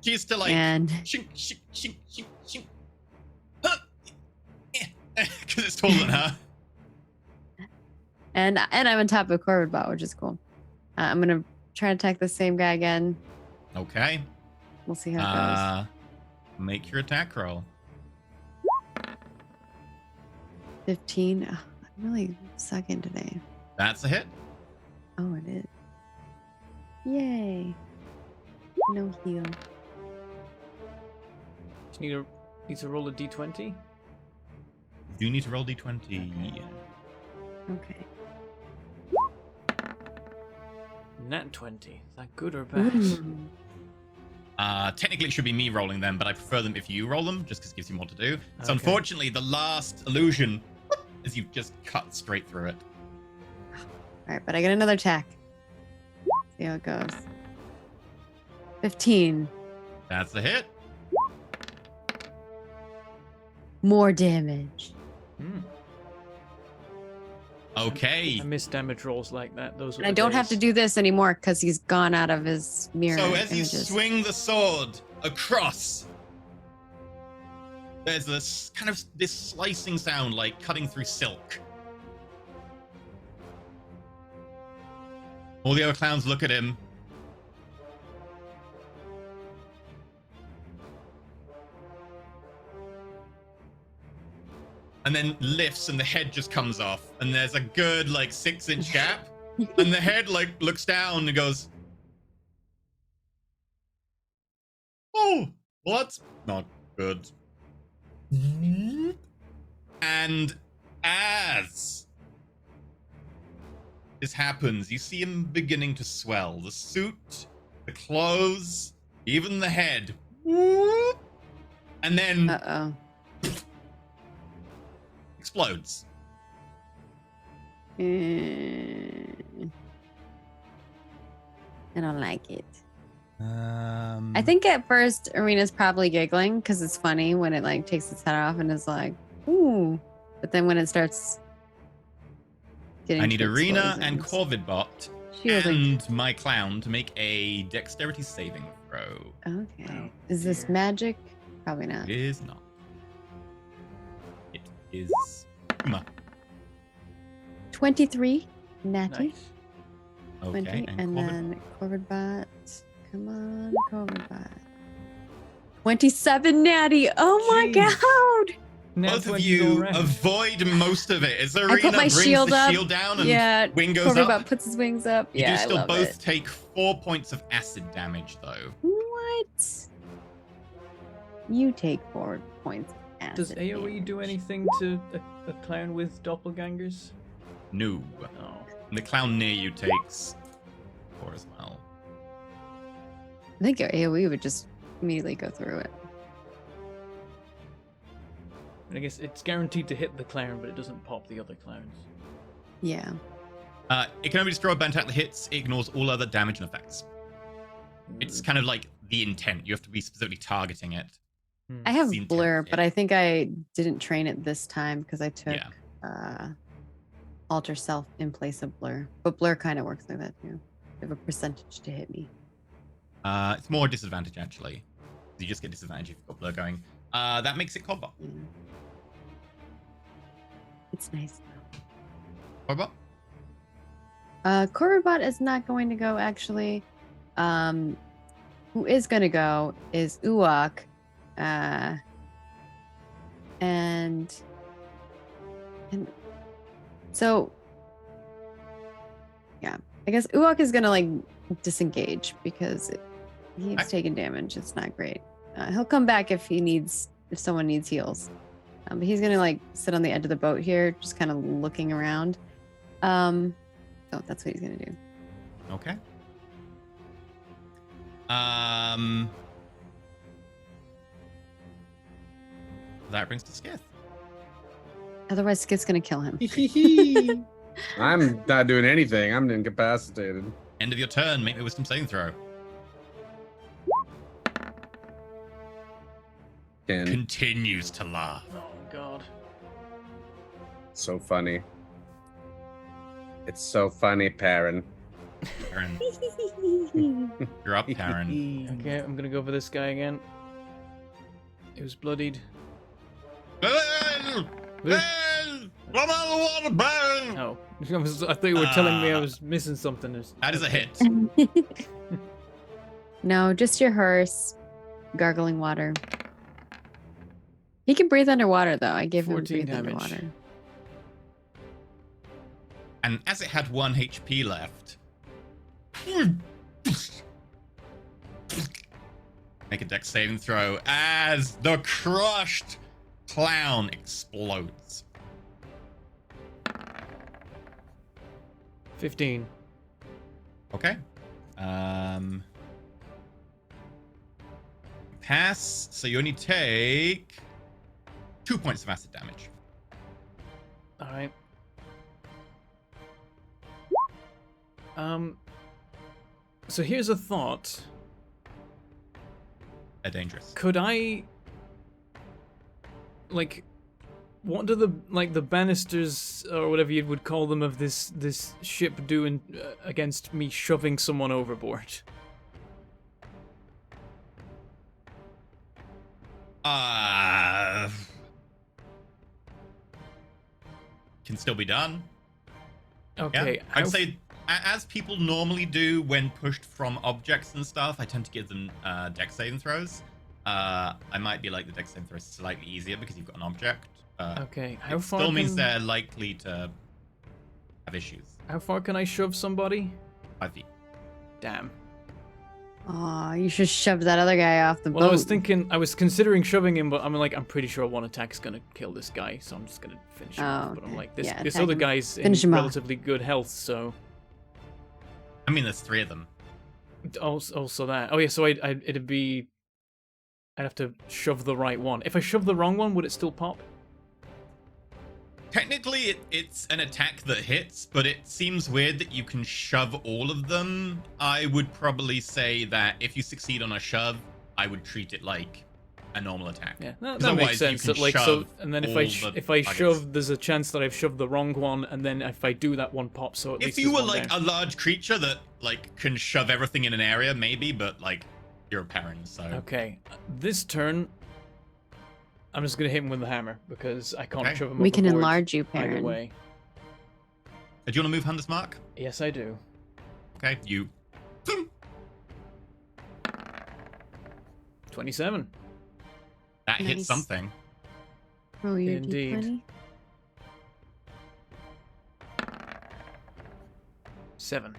She's still like, And shink, shink, shink, shink, shink. Because it's taller than her. and I'm on top of Corvid bot, which is cool. I'm gonna try to attack the same guy again. Okay. We'll see how it goes. Make your attack roll. 15. Oh, I'm really sucking today. That's a hit. Oh, it is. Yay. No heal. Just need to roll a d20. You do need to roll d20. Okay. Nat 20. Is that good or bad? Ooh. Technically, it should be me rolling them, but I prefer them if you roll them, just because it gives you more to do. So, Okay. unfortunately, the last illusion is you just cut straight through it. All right, but I get another attack. See how it goes. 15. That's a hit. More damage. Hmm. Okay. I miss damage rolls like that. Those. Were And I the don't have to days. do this anymore because he's gone out of his mirror. So, as you images. swing the sword across, there's this kind of this slicing sound like cutting through silk. All the other clowns look at him. And then lifts and the head just comes off. And there's a good like 6-inch gap. And the head like looks down and goes, oh, well, that's not good. And as this happens, you see him beginning to swell. The suit, the clothes, even the head. And then Uh-oh. explodes. I don't like it. I I think at first Arena's probably giggling because it's funny when it like takes its head off and is like, ooh. But then when it starts getting I need to Arena and explosions- Corvidbot Shielding. and my clown to make a dexterity saving throw. Okay. Oh, Is this dear. magic? Probably not. It is not. It is Uma. 23. Natty. Nice. 20. Okay, And Corvid- then Corvidbot. Come on, Corvidbot. 27 Natty. Oh my Jeez. god. Nat both of 20's you all right. avoid most of it. As I Arena put my brings shield the up. shield down and Yeah. wing goes Corvidbot up. puts his wings up. You Yeah, do I still love both it. take 4 points of acid damage, though. What? You take 4 points. of Does acid AoE damage. do anything to a clown with doppelgangers? No. No. And the clown near you takes 4 as well. I think your AoE would just immediately go through it. I guess it's guaranteed to hit the clown, but it doesn't pop the other clowns. Yeah. It can only destroy a band attack that hits. It ignores all other damage and effects. It's kind of like the intent. You have to be specifically targeting it. Hmm. I have the intent, Blur, yeah. but I think I didn't train it this time because I took Yeah. Alter Self in place of Blur. But Blur kind of works like that too. They have a percentage to hit me. It's more disadvantage, actually. You just get disadvantage if you've got Blur going. That makes it combat. Yeah. It's nice. Combat? Korobot is not going to go, actually. Who is going to go is Uwak. And so, yeah, I guess Uwak is going to, like, disengage because he's taking damage. It's not great. He'll come back if someone needs heals. But he's going to, like, sit on the edge of the boat here, just kind of looking around. So that's what he's going to do. Okay. That brings to Skith. Otherwise, Skith's going to kill him. I'm not doing anything. I'm incapacitated. End of your turn. Make me a wisdom saving throw. 10. Continues to laugh. Oh God. So funny. It's so funny, Perrin. Perrin. You're up, Perrin. Okay, I'm gonna go for this guy again. He was bloodied. Come on, the water, Perrin! Oh, I thought you were telling me I was missing something. That is a hit. No, just your horse gargling water. He can breathe underwater, though. I gave him 14 breathe damage. underwater. And as it had 1 HP left, make a dex saving throw as the crushed clown explodes. 15. Okay. Pass. So you only take 2 points of acid damage. All right. So here's a thought. They're dangerous. Could I, like, what do the banisters or whatever you would call them of this ship do against me shoving someone overboard? Can still be done. Okay. Yeah. I'd say, as people normally do when pushed from objects and stuff, I tend to give them dex saving throws. I might be like the dex saving throw is slightly easier because you've got an object. Okay. It still means they're likely to have issues. How far can I shove somebody? 5 feet. Damn. Aw, you should shove that other guy off the boat. Well, I was considering shoving him, but I'm pretty sure one attack's gonna kill this guy, so I'm just gonna finish him off. But I'm like, this attack other him. guy's in Finish him off. relatively good health, so. I mean, there's 3 of them. Also that. Oh yeah, so I'd have to shove the right one. If I shove the wrong one, would it still pop? Technically, it's an attack that hits, but it seems weird that you can shove all of them. I would probably say that if you succeed on a shove, I would treat it like a normal attack. Yeah, that otherwise makes you sense. can That, like, so, shove and then all if the I targets. shove, there's a chance that I've shoved the wrong one, and then if I do that one pops, so at least If you were there's one like down. a large creature that like can shove everything in an area, maybe, but like you're a parent, so. Okay, this turn, I'm just gonna hit him with the hammer because I can't Okay. shove him. We can overboard enlarge you, either Perrin. way. Do you want to move Hunter's Mark? Yes, I do. Okay, you. 27. That hits Nice. something. Roll your Indeed. D20. 7.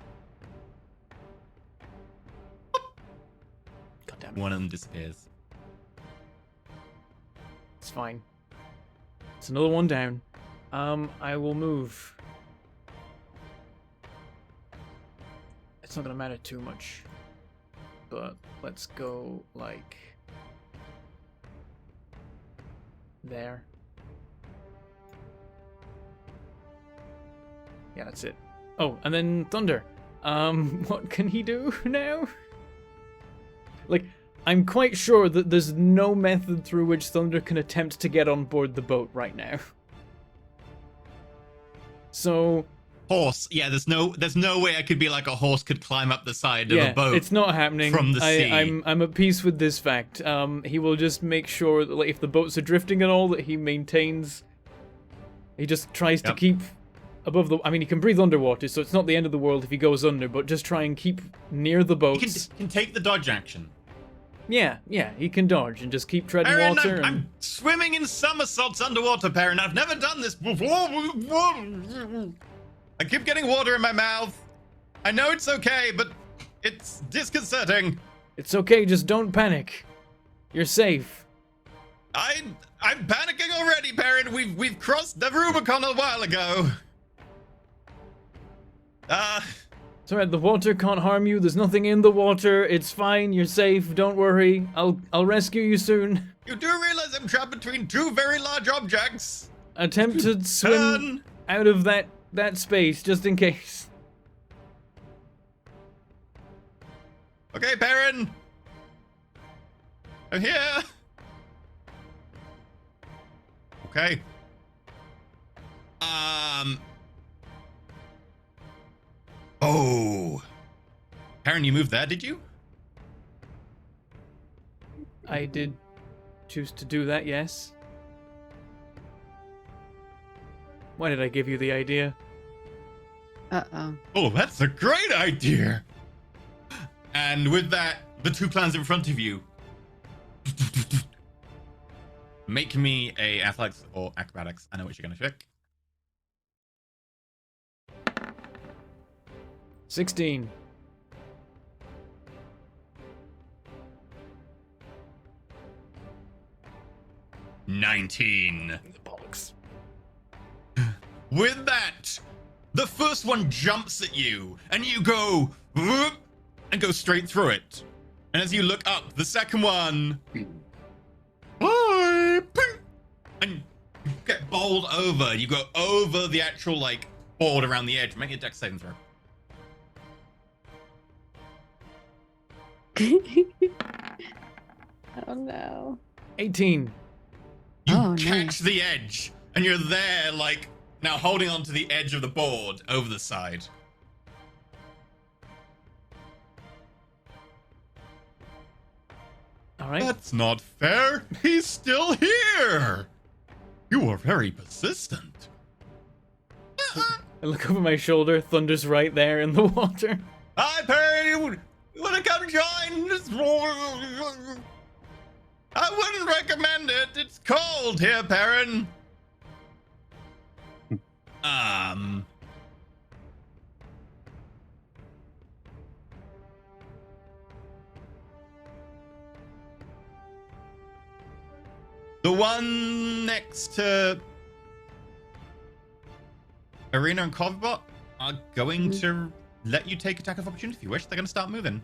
God damn it. One of them disappears. It's fine. It's another one down. I will move. It's not gonna matter too much. But let's go like there. Yeah, that's it. Oh, and then Thunder. What can he do now? Like, I'm quite sure that there's no method through which Thunder can attempt to get on board the boat right now. So, Horse. Yeah, there's no way I could be like a horse could climb up the side yeah, of a boat. it's not happening. from the sea. I'm at peace with this fact. He will just make sure that, like, if the boats are drifting at all, that he maintains. He just tries to Yep. keep above the. I mean, he can breathe underwater, so it's not the end of the world if he goes under. But just try and keep near the He boats. can take the dodge action. Yeah, he can dodge and just keep treading Perrin, water. I'm swimming in somersaults underwater, Perrin. I've never done this before. I keep getting water in my mouth. I know it's okay, but it's disconcerting. It's okay, just don't panic. You're safe. I'm panicking already, Perrin. We've crossed the Rubicon a while ago. It's alright, the water can't harm you. There's nothing in the water. It's fine. You're safe. Don't worry. I'll rescue you soon. You do realize I'm trapped between two very large objects? Attempt to swim out of that space, just in case. Okay, Perrin. I'm here. Okay. Oh. Perrin, you moved there, did you? I did choose to do that, yes. Why did I give you the idea? Uh-oh. Oh, that's a great idea. And with that, the two plans in front of you. Make me a athletics or acrobatics. I know what you're going to pick. 16. $19. Bollocks. With that, the first one jumps at you, and you go whoop, and go straight through it. And as you look up, the second one, hi, ping, and you get bowled over. You go over the actual board around the edge. Make a dex saving throw. Oh no. 18. You Oh, catch nice. the edge, and you're there, now holding onto the edge of the board over the side. All right. That's not fair. He's still here. You are very persistent. I look over my shoulder. Thunder's right there in the water. Hi, Perry. You want to come join? I wouldn't recommend it. It's cold here, Perrin. The one next to Arena and Covbot are going to let you take attack of opportunity if you wish. They're going to start moving.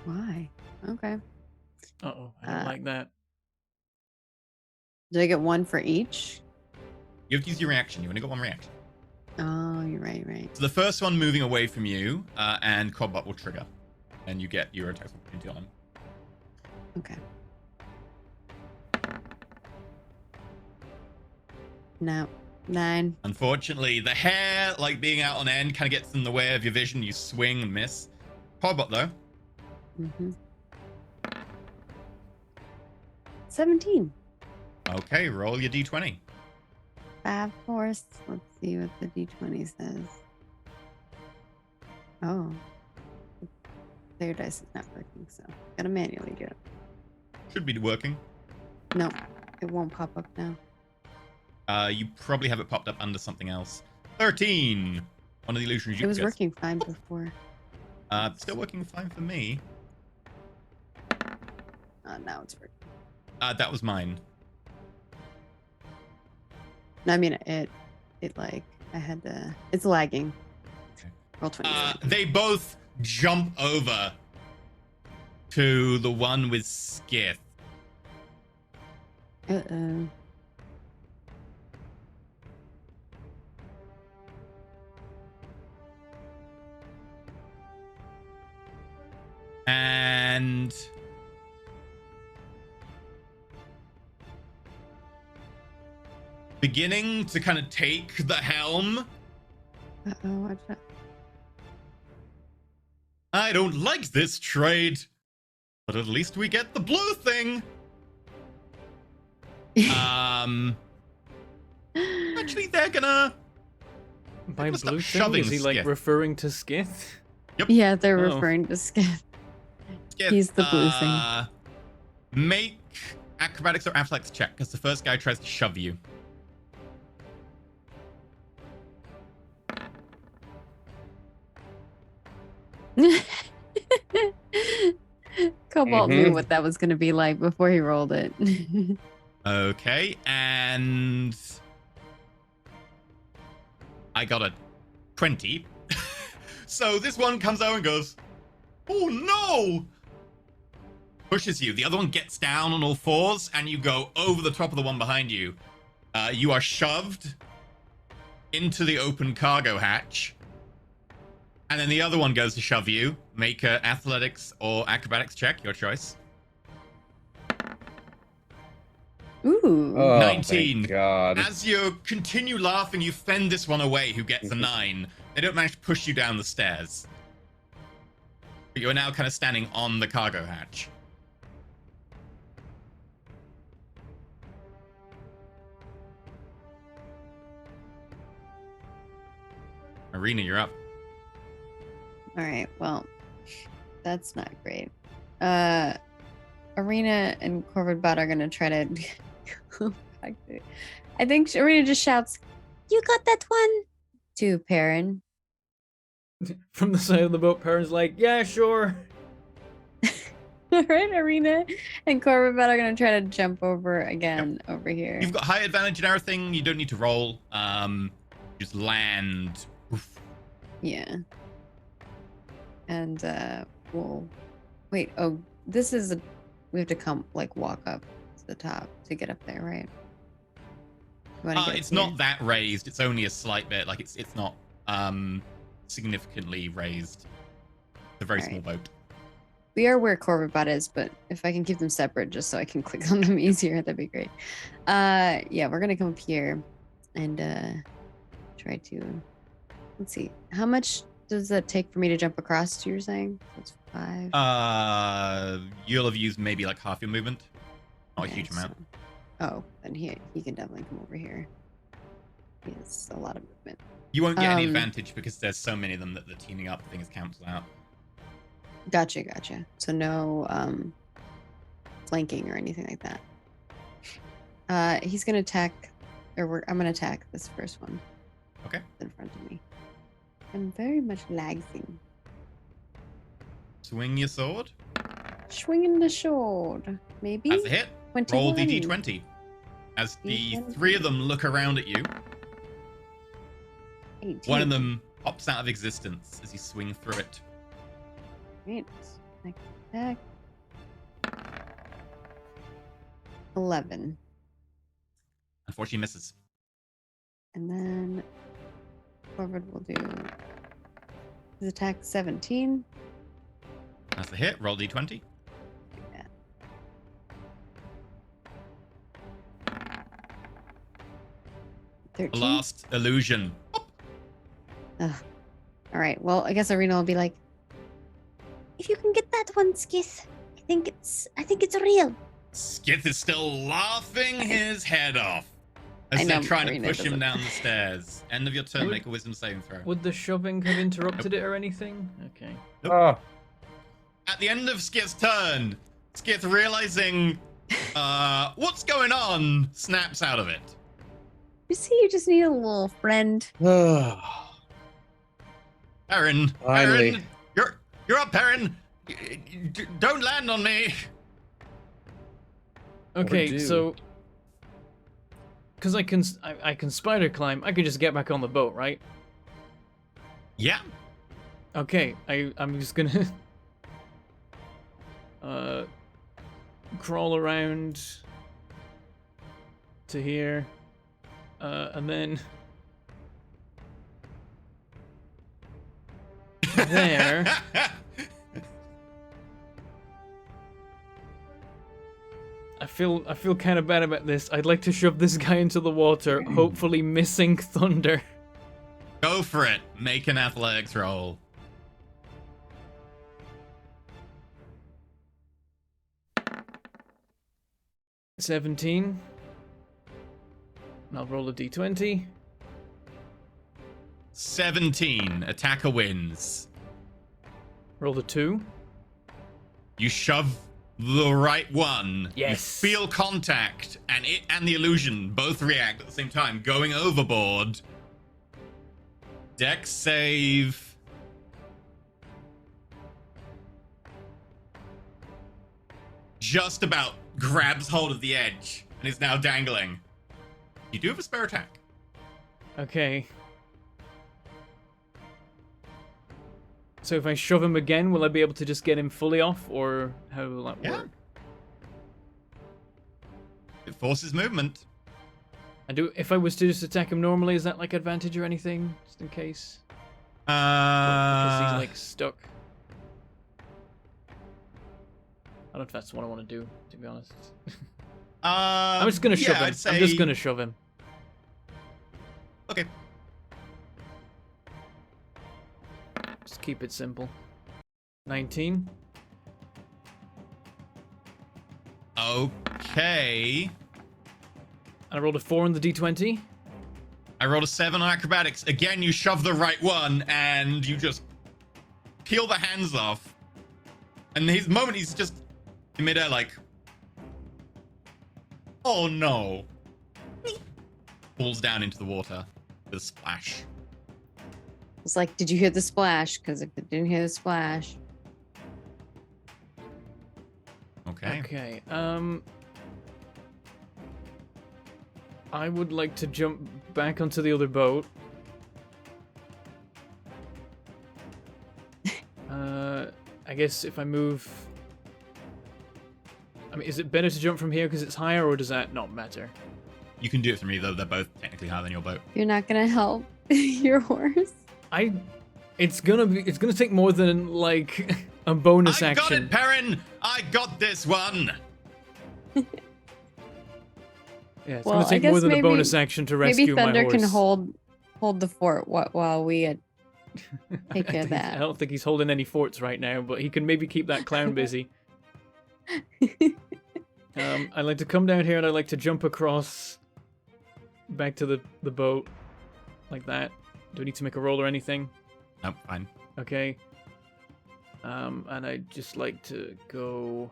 Why? Okay. Uh-oh, I don't like that. Did I get one for each? You have to use your reaction. You only got one reaction. Oh, you're right. So the first one moving away from you, and Cobot will trigger, and you get your attack of opportunity on him. Okay. No. 9. Unfortunately, the hair, being out on end, kind of gets in the way of your vision. You swing and miss. Cobot, though. 17. Okay, roll your d20. 5 force. Let's see what the d20 says. Oh. Their dice is not working, so gotta manually do it. Should be working. No, it won't pop up now. You probably have it popped up under something else. 13. One of the illusions you It was get. working fine before. Still working fine for me. Now it's working. That was mine. No, I mean it I had to. It's lagging. Okay. Roll 20. They both jump over to the one with Skith. Uh-oh. And beginning to kind of take the helm. Uh-oh, watch out. I don't like this trade, but at least we get the blue thing. Actually, they're gonna By People stop blue thing, shoving is he like Skith. referring to Skith? Yeah, they're Oh. referring to Skith. Skith, He's the blue thing. Make acrobatics or athletics check, because the first guy tries to shove you. Cobalt knew what that was going to be like before he rolled it. Okay, and I got a 20. So this one comes out and goes, oh no! Pushes you. The other one gets down on all fours, and you go over the top of the one behind you. You are shoved into the open cargo hatch. And then the other one goes to shove you. Make a athletics or acrobatics check, your choice. Ooh. Oh, 19. thank God. As you continue laughing, you fend this one away, who gets a 9. They don't manage to push you down the stairs. But you're now kind of standing on the cargo hatch. Arena, you're up. All right. Well, that's not great. Arena and Corvid Bot are gonna try to. I think Arena just shouts, "You got that one!" to Perrin. From the side of the boat, Perrin's like, yeah, sure. All right, Arena and Corvid Bot are gonna try to jump over again over here. You've got high advantage and everything. You don't need to roll. Just land. Oof. Yeah. And we'll wait. Oh, this is a. We have to come like walk up to the top to get up there, right? You wanna get up It's here? not that raised. It's only a slight bit. Like it's not significantly raised. It's a very All small right. boat. We are where Corvid is, but if I can keep them separate just so I can click on them easier, that'd be great. Yeah, we're gonna come up here and try to. Let's see. How much does that take for me to jump across? You're saying that's 5. You'll have used maybe like half your movement. Not a Okay, huge amount. Oh, then he can definitely come over here. He has a lot of movement. You won't get any advantage because there's so many of them that the teaming up thing is cancelled out. Gotcha. So no flanking or anything like that. He's gonna attack, I'm gonna attack this first one. Okay. In front of me. I'm very much lagging. Swing your sword. Swinging the sword. Maybe? That's a hit. 21. Roll the d20. As the D20. 3 of them look around at you, 18. one of them pops out of existence as you swing through it. Right. Next attack. 11. Unfortunately misses. And then Corvid will do his attack 17. That's a hit. Roll d20. Like that. 13. Last illusion. Ugh. All right. Well, I guess Arena will be like, if you can get that one, Skith, I think it's real. Skith is still laughing his head off as I they're know, trying to Marina push him doesn't. down the stairs. End of your turn. Would- Make a wisdom saving throw. Would the shoving have interrupted it or anything? Okay. Oh, At the end of Skith's turn, Skith realizing what's going on, snaps out of it. You see, you just need a little friend. Perrin, Finally. Perrin, you're up, Perrin. Don't land on me. Okay, do? so because I can spider climb, I can just get back on the boat, right? Yeah. Okay, I'm just gonna crawl around to here, and then there. I feel kind of bad about this. I'd like to shove this guy into the water, hopefully missing Thunder. Go for it. Make an athletics roll. $17. And I'll roll a d20. 17. Attacker wins. Roll the 2. You shove the right one. Yes. You feel contact, and it and the illusion both react at the same time, going overboard. Dex save. Just about grabs hold of the edge and is now dangling. You do have a spare attack. Okay. So if I shove him again, will I be able to just get him fully off, or how will that work? It forces movement. And if I was to just attack him normally, is that like advantage or anything, just in case? Because he's like stuck. I don't know if that's what I want to do, to be honest. I'm just gonna shove him. I'm just gonna shove him. Okay. Just keep it simple. 19. Okay. I rolled a 4 on the d20. I rolled a 7 on acrobatics. Again, you shove the right one, and you just peel the hands off. And he's just in midair, like, oh no. Falls down into the water with a splash. It's like, did you hear the splash? Because if it didn't hear the splash. Okay. Okay. I would like to jump back onto the other boat. I guess if I move... I mean, is it better to jump from here because it's higher, or does that not matter? You can do it from me, though. They're both technically higher than your boat. You're not gonna help your horse. It's gonna take more than like a bonus I action. got it, Perrin! I got this one! Yeah, it's Well, gonna I take guess more than a maybe- bonus action to rescue Maybe Thunder my horse. can hold the fort while we take care of I that. don't think he's holding any forts right now, but he can maybe keep that clown busy. I like to come down here and I like to jump across back to the boat like that. Do I need to make a roll or anything? Nope, fine. Okay. And I'd just like to go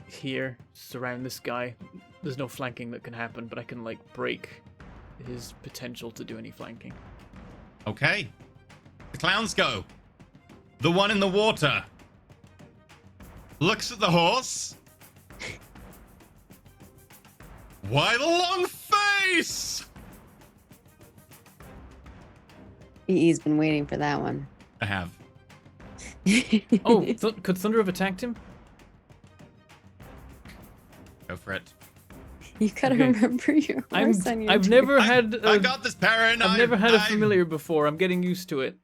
here, surround this guy. There's no flanking that can happen, but I can like break his potential to do any flanking. Okay. The clowns go. The one in the water looks at the horse. Why the long face? He's been waiting for that one. I have. Oh, could Thunder have attacked him? Go for it. You gotta Okay. remember your horse on your I've team. never had I got this, Perrin. I've never had a familiar before. I'm getting used to it.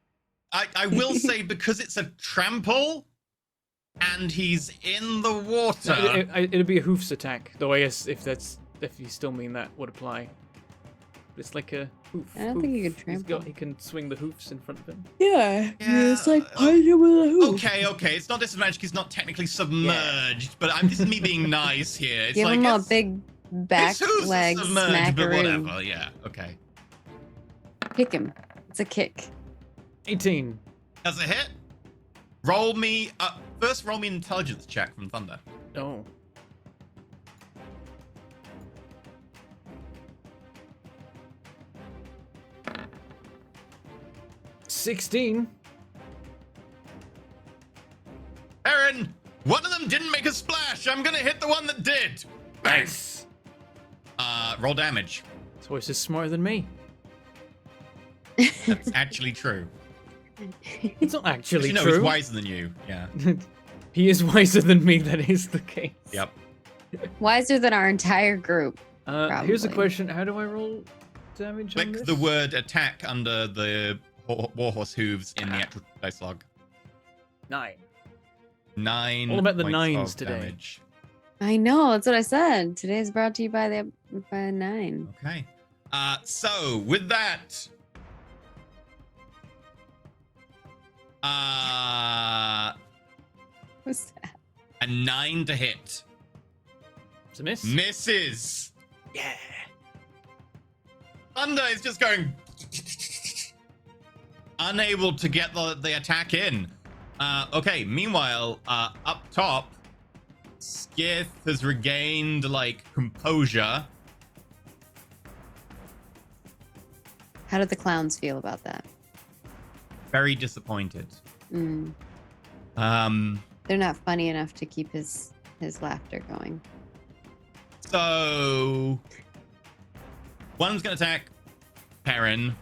I will say, because it's a trample and he's in the water. It'd be a hoofs attack, though. I guess if you still mean that would apply. It's like a hoof. I don't think you could He's trample. he can swing the hoofs in front of him. Yeah, Yeah, it's like punch him with a hoof. Okay. It's not disadvantaged. He's not technically submerged, but this is me being nice here. It's Give like him a it's- big back his hooves are leg submerged, but smackaroo. whatever. Yeah. Okay. Kick him. It's a kick. 18. Does it hit? Roll me. First, roll me an intelligence check from Thunder. Oh. $16. Aaron, one of them didn't make a splash. I'm gonna hit the one that did. Bang. Nice. Roll damage. This horse is smarter than me. That's actually true. It's not actually You know, true. he's wiser than you. Yeah. He is wiser than me. That is the case. Yep. Wiser than our entire group. Here's a Probably. question: how do I roll damage on Click this? the word attack under the warhorse hooves in the actual dice log. 9. 9. All about the points nines of today. damage. I know. That's what I said. Today's brought to you by 9. Okay. So with that, What's that? a 9 to hit. It's a miss. Misses. Yeah. Thunder is just going... unable to get the attack in. Okay, meanwhile, up top, Skith has regained, like, composure. How did the clowns feel about that? Very disappointed. Mm. They're not funny enough to keep his laughter going. So... one's gonna attack Perrin.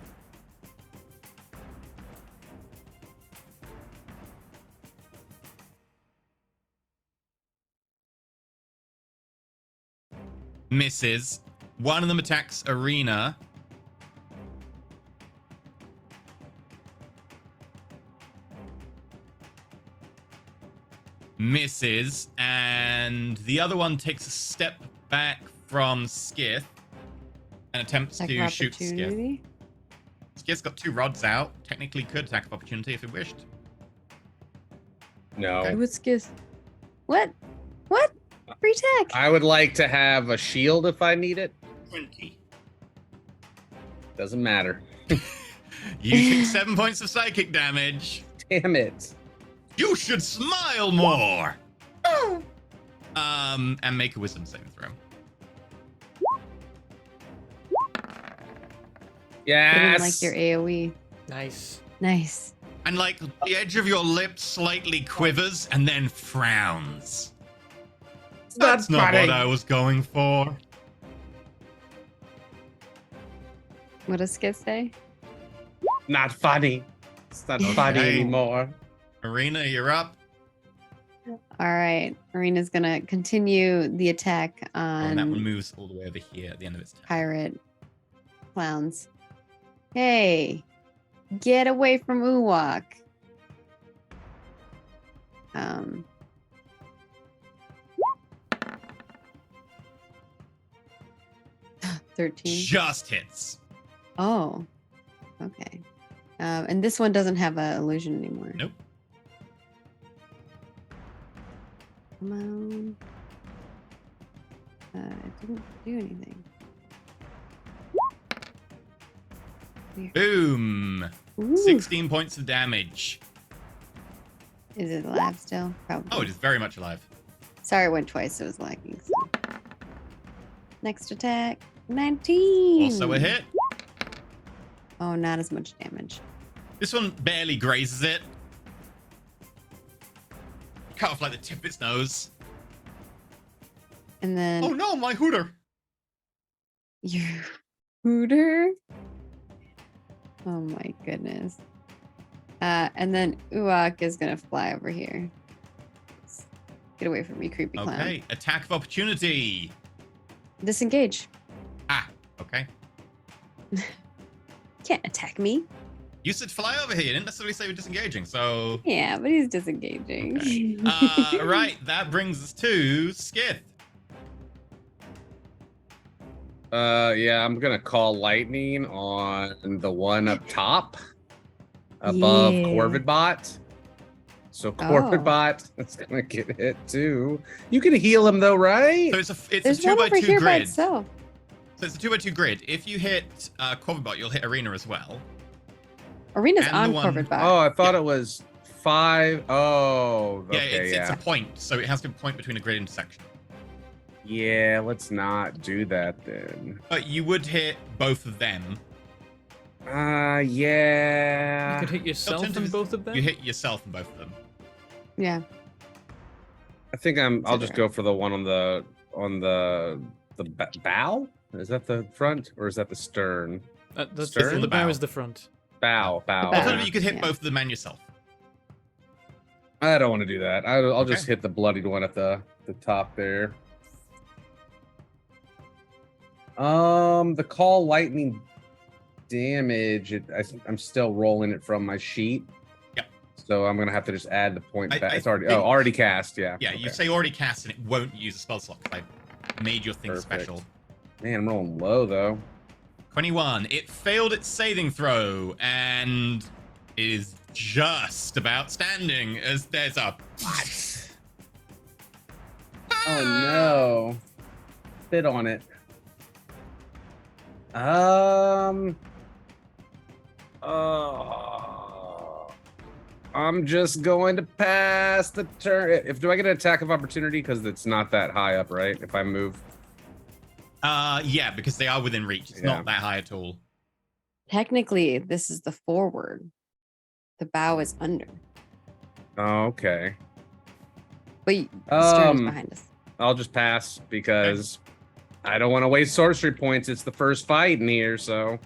Misses. One of them attacks Arena. Misses. And the other one takes a step back from Skith and attempts Attack to of shoot Skith. opportunity? Skith's got 2 rods out. Technically could attack of opportunity if he wished. No. Okay. What's Skith? What? What? Free tech. I would like to have a shield if I need it. 20. Doesn't matter. You take 7 points of psychic damage. Damn it. You should smile more. And make a wisdom saving throw. Yes. I didn't like your AoE. Nice. Nice. And like the edge of your lips slightly quivers and then frowns. That's not funny. what I was going for. What does Skith say? Not funny. It's not funny Okay. anymore. Arena, you're up. All right. Arena's gonna continue the attack And that one on moves all the way over here at the end of its turn. pirate clowns. Hey, get away from Uwak. 13. Just hits. Oh, okay. And this one doesn't have a illusion anymore. Nope. Come on. It didn't do anything. Boom. Ooh. 16 points of damage. Is it alive still? Probably. Oh, it is very much alive. Sorry, it went twice. It was lagging. So. Next attack. 19. Also a hit. Oh, not as much damage. This one barely grazes it. Cut off like the tip of its nose. And then Oh no, my hooter. your hooter. Oh my goodness. And then Uwak is gonna fly over here. Get away from me, creepy clown. Okay, attack of opportunity. Disengage. Ah, okay. Can't attack me. You said fly over here. You didn't necessarily say you're disengaging, so... Yeah, but he's disengaging. Okay. Right, that brings us to Skith. Yeah, I'm gonna call lightning on the one up top, above Yeah. Corvidbot. So Corvidbot is gonna get hit too. You can heal him though, right? So it's There's a one 2 by over 2 here by grid. itself. So it's a 2 by 2 grid. If you hit Corvidbot, you'll hit Arena as well. Arena's And on the one- Corvidbot. Oh, I thought it was 5. Oh, Yeah, okay, it's a point, so it has to be a point between a grid intersection. Yeah, let's not do that then. But you would hit both of them. Yeah. You could hit yourself Alternative in is both of them. You hit yourself in both of them. Yeah. I think I'll just go for the one on the bow. Is that the front or is that the stern? The Stern? the bow Bow. is the front. Bow. The bow. Alternatively, you could hit Yeah. both of them and yourself. I don't want to do that. I'll just Okay. hit the bloodied one at the top there. The call lightning damage. I'm still rolling it from my sheet. Yep. So I'm gonna have to just add the point back. I It's already think- already cast. Yeah. Yeah, you Okay. say already cast and it won't use a spell slot because I made your thing Perfect. special. Man, I'm rolling low though. 21. It failed its saving throw and is just about standing as there's a... What? Oh no! Spit on it. I'm just going to pass the turn. Do I get an attack of opportunity? Because it's not that high up, right? If I move. Yeah, because they are within reach. It's not that high at all. Technically, this is the forward. The bow is under. Oh, okay. But the stern is behind us. I'll just pass because I don't want to waste sorcery points. It's the first fight in here, so.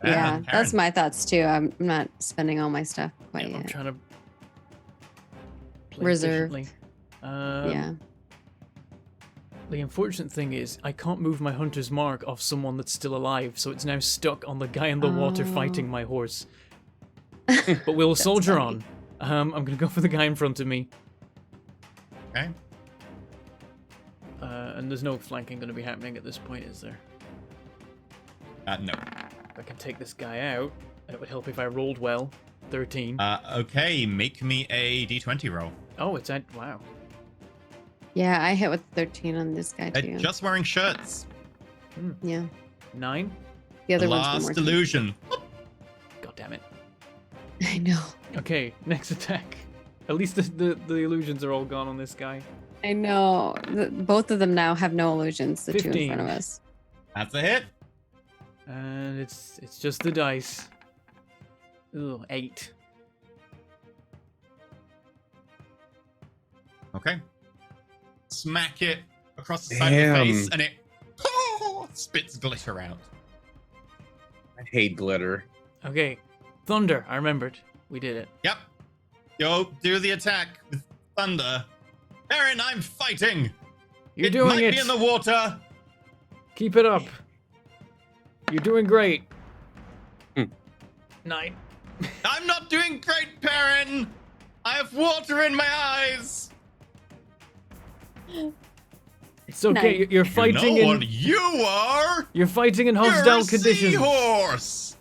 Yeah, that's my thoughts too. I'm not spending all my stuff quite yet. I'm trying to play Reserve. efficiently. Yeah. The unfortunate thing is I can't move my hunter's mark off someone that's still alive, so it's now stuck on the guy in the water fighting my horse. But we'll soldier funny. on. I'm gonna go for the guy in front of me. Okay. And there's no flanking gonna be happening at this point, is there? No. I can take this guy out. It would help if I rolled well. 13. Okay, make me a d20 roll. Oh, it's at wow. Yeah, I hit with 13 on this guy too. Just wearing shirts. Yeah. 9. The other Last one's more. illusion. God damn it. I know. Okay, next attack. At least the illusions are all gone on this guy. I know. Both of them now have no illusions. The 15. two in front of us. That's a hit. And it's just the dice. Ooh, 8. Okay. Smack it across the side of the face, and it spits glitter out. I hate glitter. Okay, thunder. I remembered. We did it. Yep. Yo, do the attack with thunder. Aaron, I'm fighting. You're doing might it. be in the water. Keep it up. You're doing great. 9. I'm not doing great, Perrin. I have water in my eyes. It's okay. 9. You're fighting You know in. what you are? You're fighting in You're hostile a conditions. seahorse.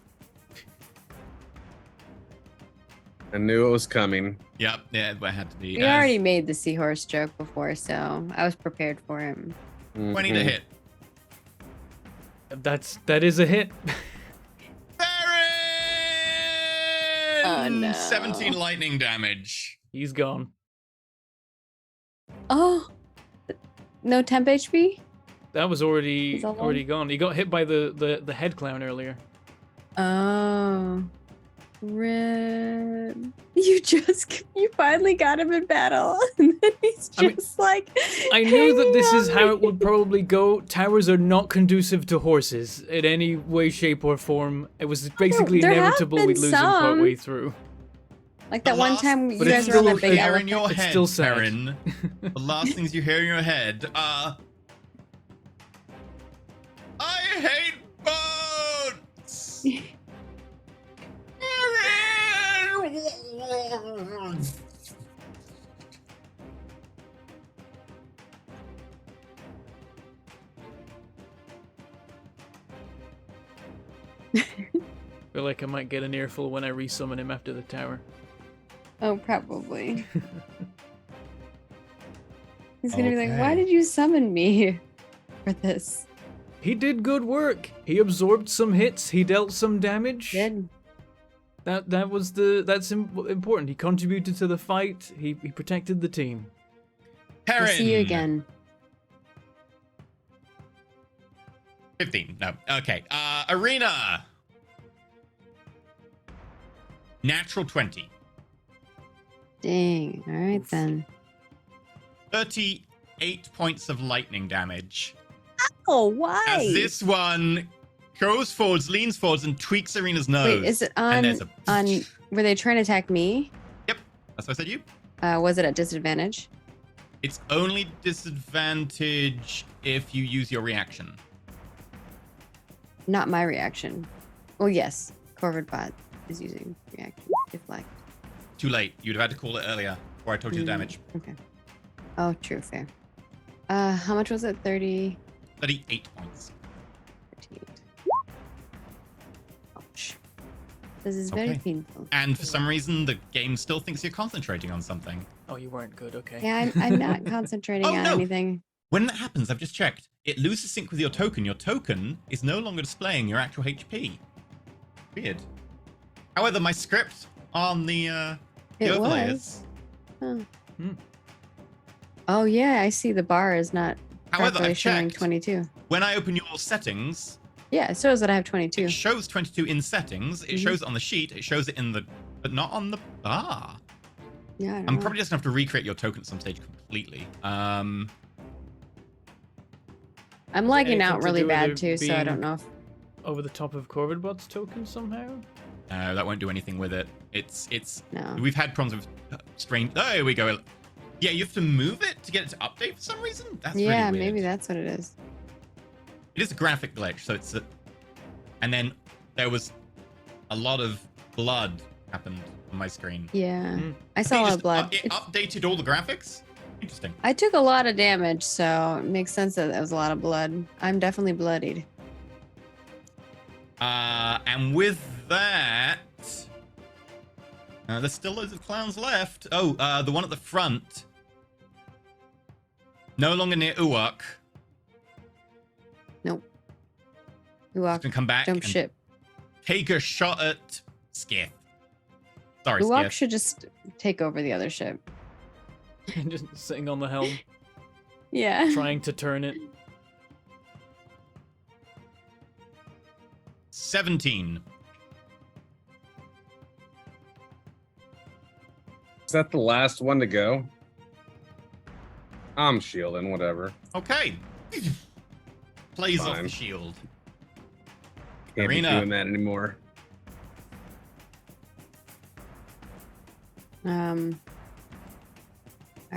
I knew it was coming. Yep, yeah, it had to be. We already made the seahorse joke before, so I was prepared for him. 20 to hit. That is a hit. Perrin! Oh, no. 17 lightning damage. He's gone. Oh, no temp HP? That was already Is that one? already gone. He got hit by the head clown earlier. Oh, rip. You finally got him in battle, and then he's just I knew that this is hanging how on it would probably go. Towers are not conducive to horses in any way, shape, or form. It was basically there have inevitable been we'd lose him some. partway through. Like that one time you but it's guys were on that still big hear in elephant. your It's head, still sad. Perrin. The last things you hear in your head are, I hate boats. Perrin! Feel like I might get an earful when I resummon him after the tower. Oh, probably. He's gonna be like, Okay. "Why did you summon me for this?" He did good work. He absorbed some hits. He dealt some damage. Did That's important. He contributed to the fight. He protected the team. Perrin! we'll see you again. 15. No. Okay. Arena. Natural 20. Dang. All right Oof. then. 38 points of lightning damage. Oh, why? As this one goes forwards, leans forwards, and tweaks Arena's nose. Wait, is it And on? there's a- On? Were they trying to attack me? Yep. That's what I said you. Was it at disadvantage? It's only disadvantage if you use your reaction. Not my reaction. Oh yes, Corvid Bot is using reaction. Deflect. Too late. You'd have had to call it earlier before I told you the damage. Okay. Oh, true, fair. How much was it? 30. 38 points. 38. Ouch. This is very Okay. painful. And for some reason, the game still thinks you're concentrating on something. Oh, you weren't good. Okay. Yeah, I'm not concentrating Oh, on no. anything. When that happens, I've just checked. It loses sync with your token. Your token is no longer displaying your actual HP. Weird. However, my script on the overlay is. Huh. Oh yeah, I see the bar is not However, properly I've showing checked. 22. When I open your settings, Yeah, it shows that I have 22. it shows 22 in settings. It shows it on the sheet. It shows it in the, but not on the bar. Yeah, I don't I'm know. probably just gonna have to recreate your token at some stage completely. I'm lagging anything out to really do with bad it too, so I being- don't know if Over the top of Corvidbot's token somehow? No, that won't do anything with it. It's. no. We've had problems with strange. Oh, here we go. Yeah, you have to move it to get it to update for some reason. That's Yeah, really weird. maybe that's what it is. It is a graphic glitch, so it's a. And then there was a lot of blood happened on my screen. Yeah, Mm. I saw a lot of blood. It updated all the graphics. Interesting. I took a lot of damage, so it makes sense that there was a lot of blood. I'm definitely bloodied. And with that, there's still loads of clowns left. Oh, the one at the front. No longer near Uwak. Nope. He's Uwak, gonna come back jump and ship. take a shot at Skiff. Sorry, Uwak Skiff. should just take over the other ship. Just sitting on the helm, Yeah. trying to turn it. 17. Is that the last one to go? I'm shielding, whatever. Okay. Plays off Fine. the shield. Can't Arena. be doing that anymore. All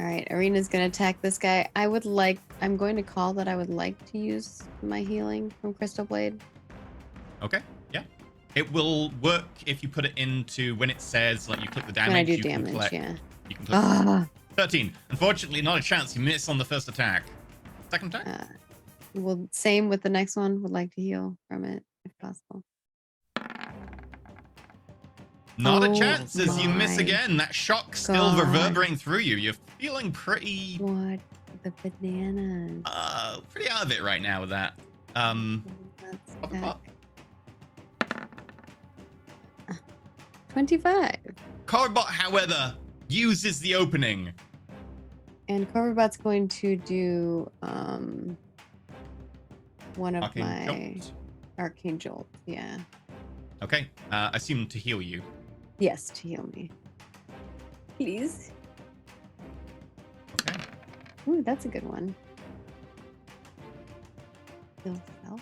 right, Arena's gonna attack this guy. I'm going to call that I would like to use my healing from Crystal Blade. Okay. Yeah. It will work if you put it into when it says like you click the damage. When I do you can damage, collect- yeah. You can click Ah, 13. Unfortunately, not a chance. You miss on the first attack. Second attack. well, same with the next one. Would like to heal from it if possible. Not a Oh chance as you miss my again. That shock still God. reverberating through you. You're feeling pretty What the bananas? pretty out of it right now with that. Let's Pop, attack. pop. 25. Carbot, however, uses the opening. And Corverbot's going to do one of Arcane my Jolt. arcane jolts. Yeah. Okay. Assume to heal you. Yes, to heal me. Please. Okay. Ooh, that's a good one. Heal self.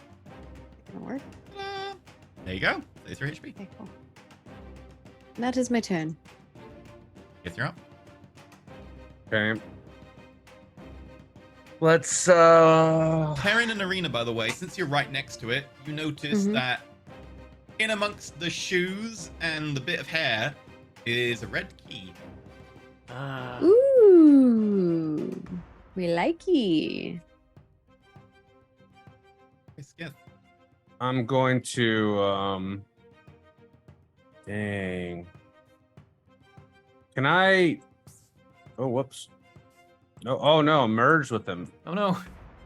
Gonna work. There you go. 33 HP. Okay, cool. That is my turn. Get you're up. Okay. Let's Perrin and Arena, by the way, since you're right next to it, you notice Mhm. that in amongst the shoes and the bit of hair is a red key. Ah. Ooh. We likey. Okay, Skiff. I'm going to dang. Can I Oh, whoops. No, oh no, merge with them. Oh no.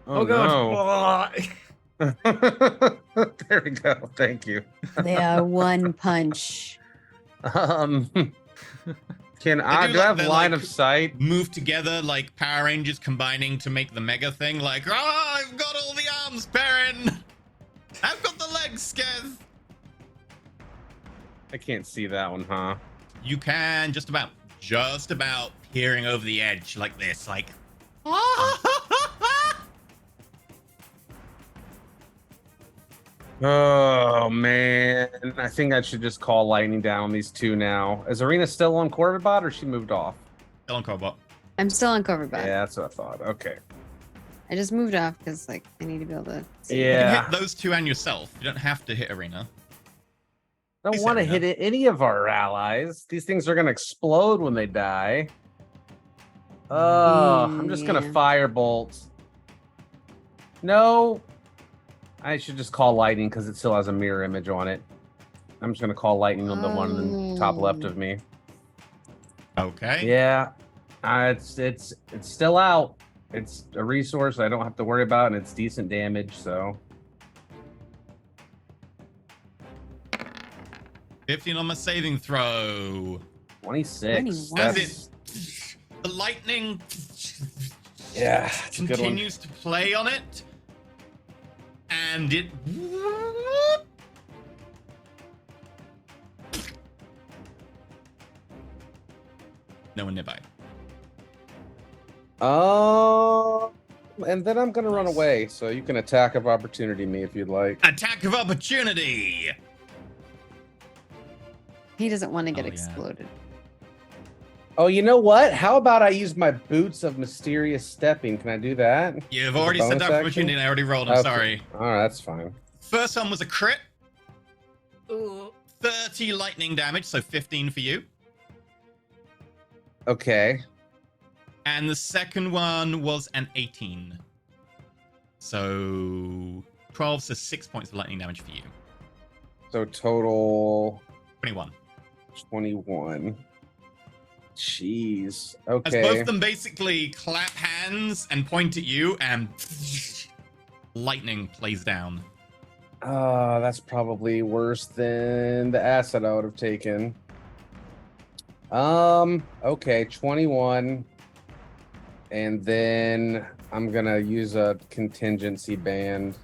Oh, Oh god. no. There we go. Thank you. They are one punch. Can do do I like have the, line like, of sight? Move together like Power Rangers combining to make the mega thing. Like, I've got all the arms, Perrin. I've got the legs, Skiff. I can't see that one, huh? You can just about peering over the edge like this, like. Oh man, I think I should just call lightning down on these two now. Is Arena still on Corvidbot or she moved off? Still on Cobot. I'm still on Corverbot. Yeah, that's what I thought. Okay. I just moved off because like I need to be able to see. You Yeah. can hit those two and yourself. You don't have to hit Arena. I don't Please want to let me hit any of our allies. These things are gonna explode when they die. Oh, I'm just gonna Yeah. firebolt. No. I should just call lightning because it still has a mirror image on it. I'm just gonna call lightning on the one in the top left of me. Okay. Yeah. It's still out. It's a resource I don't have to worry about, and it's decent damage, so. 15 on my saving throw. 26. 21. As That's, it, the lightning yeah, it's a good one. continues to play on it, and it. No one nearby. And then I'm gonna run away, so you can attack of opportunity me if you'd like. Attack of opportunity. He doesn't want to get Oh, yeah. exploded. Oh, you know what? How about I use my boots of mysterious stepping? Can I do that? You've As a already said bonus that for action? opportunity, and I already rolled. I'm Okay. sorry. All right, that's fine. First one was a crit. 30 lightning damage, so 15 for you. Okay. And the second one was an 18. So 12, so 6 points of lightning damage for you. So total 21. 21. Jeez. As Okay. both of them basically clap hands and point at you, and lightning plays down. That's probably worse than the acid I would have taken. Okay, 21. And then I'm gonna use a contingency band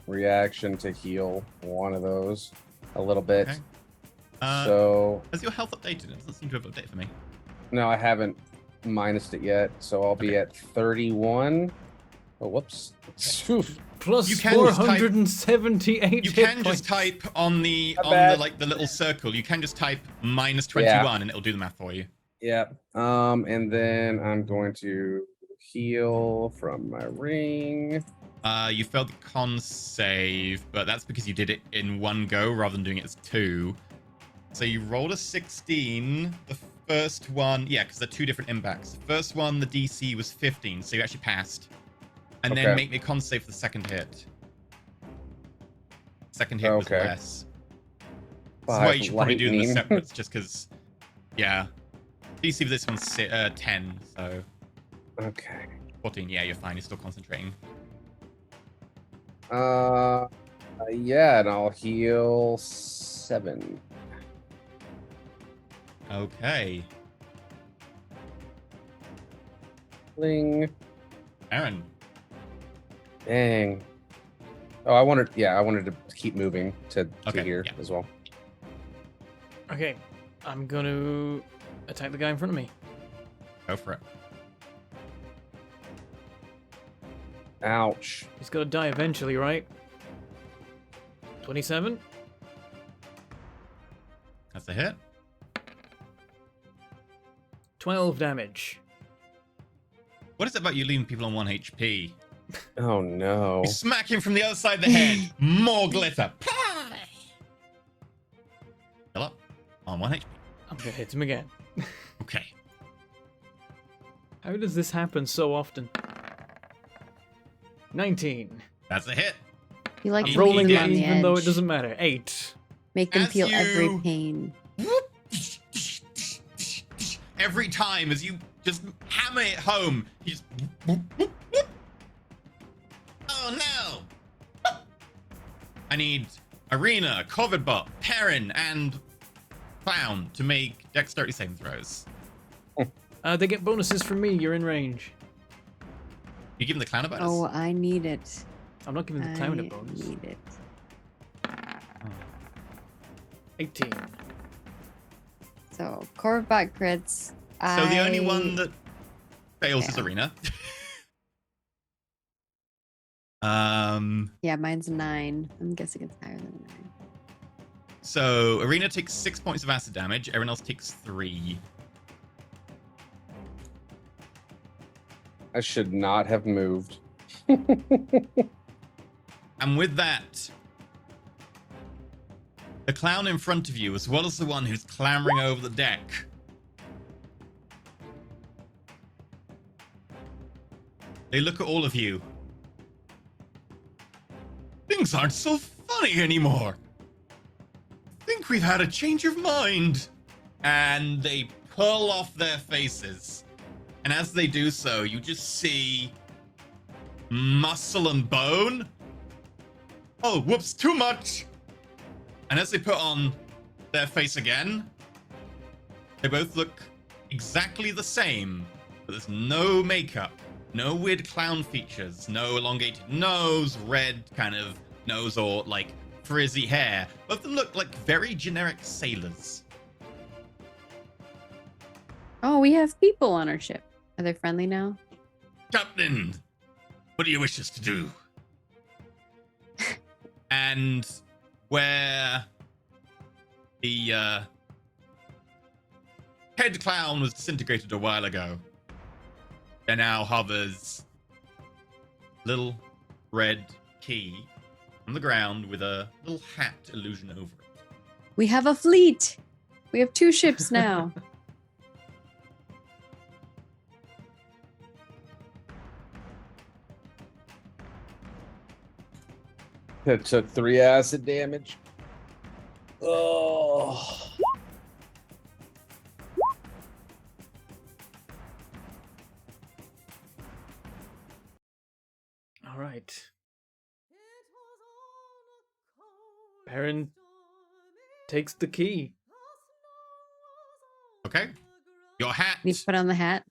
reaction to heal one of those a little bit. Okay. So Has your health updated? It doesn't seem to have updated for me. no, I haven't minused it yet, so I'll be Okay. at 31. Oh, whoops. Plus You can just type- 478 You hit can points. just type on the Not on the bad. like the little circle. You can just type -21 and it'll do the math for you. Yeah. And then I'm going to heal from my ring. You failed the con save, but that's because you did it in one go rather than doing it as two. So you rolled a 16. The first one, yeah, because they're two different impacts. The first one, the DC was 15, so you actually passed. And then Okay. make me a con save for the second hit. Second hit was Okay. less. That's why you should probably do them as lightning. separates, just because, yeah. DC for this one's 10, so Okay. 14. Yeah, you're fine. You're still concentrating. Yeah, and I'll heal 7. Okay. Bling. Aaron. Dang. Oh, I wanted to keep moving to Okay, here yeah. as well. Okay, I'm gonna attack the guy in front of me. Go for it. Ouch. He's gotta die eventually, right? 27? That's a hit. 12 damage. What is it about you leaving people on 1 HP? Oh no. You smack him from the other side of the head. More glitter. Still up. On 1 HP. I'm gonna hit him again. Okay. How does this happen so often? 19. That's a hit. You like I'm to Rolling leave it them on the even though it edge. doesn't matter. 8. Make them As feel every you- pain. Every time as you just hammer it home, you just. Oh no! I need Arena, Covidbot, Perrin, and Clown to make dexterity saving throws. They get bonuses from me. You're in range. You give him the Clown a bonus? Oh, I need it. I'm not giving the clown a I bonus. need it. 18. So, Corvette crits. So the only one that fails is Yeah. Arena. Yeah, mine's 9. I'm guessing it's higher than 9. So Arena takes 6 points of acid damage. Everyone else takes 3. I should not have moved. And with that, the clown in front of you, as well as the one who's clambering over the deck, they look at all of you. Things aren't so funny anymore. I think we've had a change of mind. And they pull off their faces And as they do so, you just see muscle and bone. Oh, whoops, too much. And as they put on their face again, they both look exactly the same, but there's no makeup, no weird clown features, no elongated nose, red kind of nose, or like frizzy hair. Both of them look like very generic sailors. Oh, we have people on our ship. Are they friendly now? Captain, what do you wish us to do? And where the head clown was disintegrated a while ago, there now hovers a little red key on the ground with a little hat illusion over it. We have a fleet. We have 2 ships now. It took 3 acid damage. Oh. All right. Baron takes the key. Okay? Your hat You put on the hat.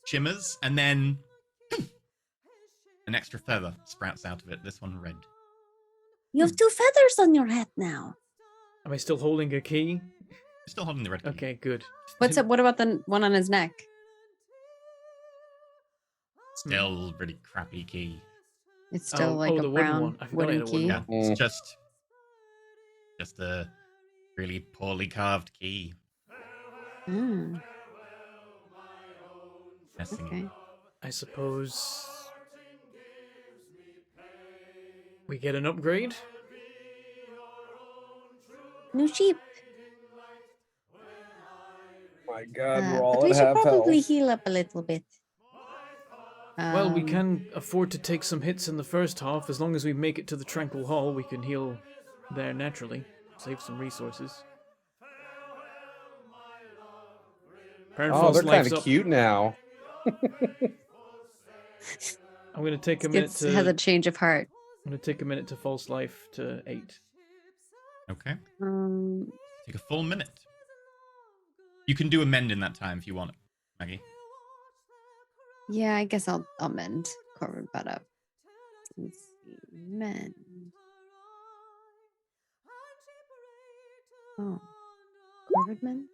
shimmers, and then an extra feather sprouts out of it. This one red. You have 2 feathers on your hat now. Am I still holding a key? Still holding the red key. Okay, good. What's up? What about the one on his neck? Still really crappy key. It's still like the a wooden brown one. I forgot I wooden had a wooden key. Yeah, one. it's just a really poorly carved key. Mm, Messing okay. I suppose we get an upgrade. New sheep. My God, we're all But we at should half probably health. heal up a little bit. Well, we Um, can afford to take some hits in the first half. As long as we make it to the Tranquil Hall, we can heal there naturally. Save some resources. Baron Oh, False they're kind Life's of up. cute now. I'm going to take a minute Skits has a to... change of heart. I'm going to take a minute to False Life to 8. Okay. Um, Take a full minute. You can do a mend in that time if you want it, Maggie. yeah, I guess I'll mend Corbin butt up. Let's see. Mend. Oh. Corbin mend?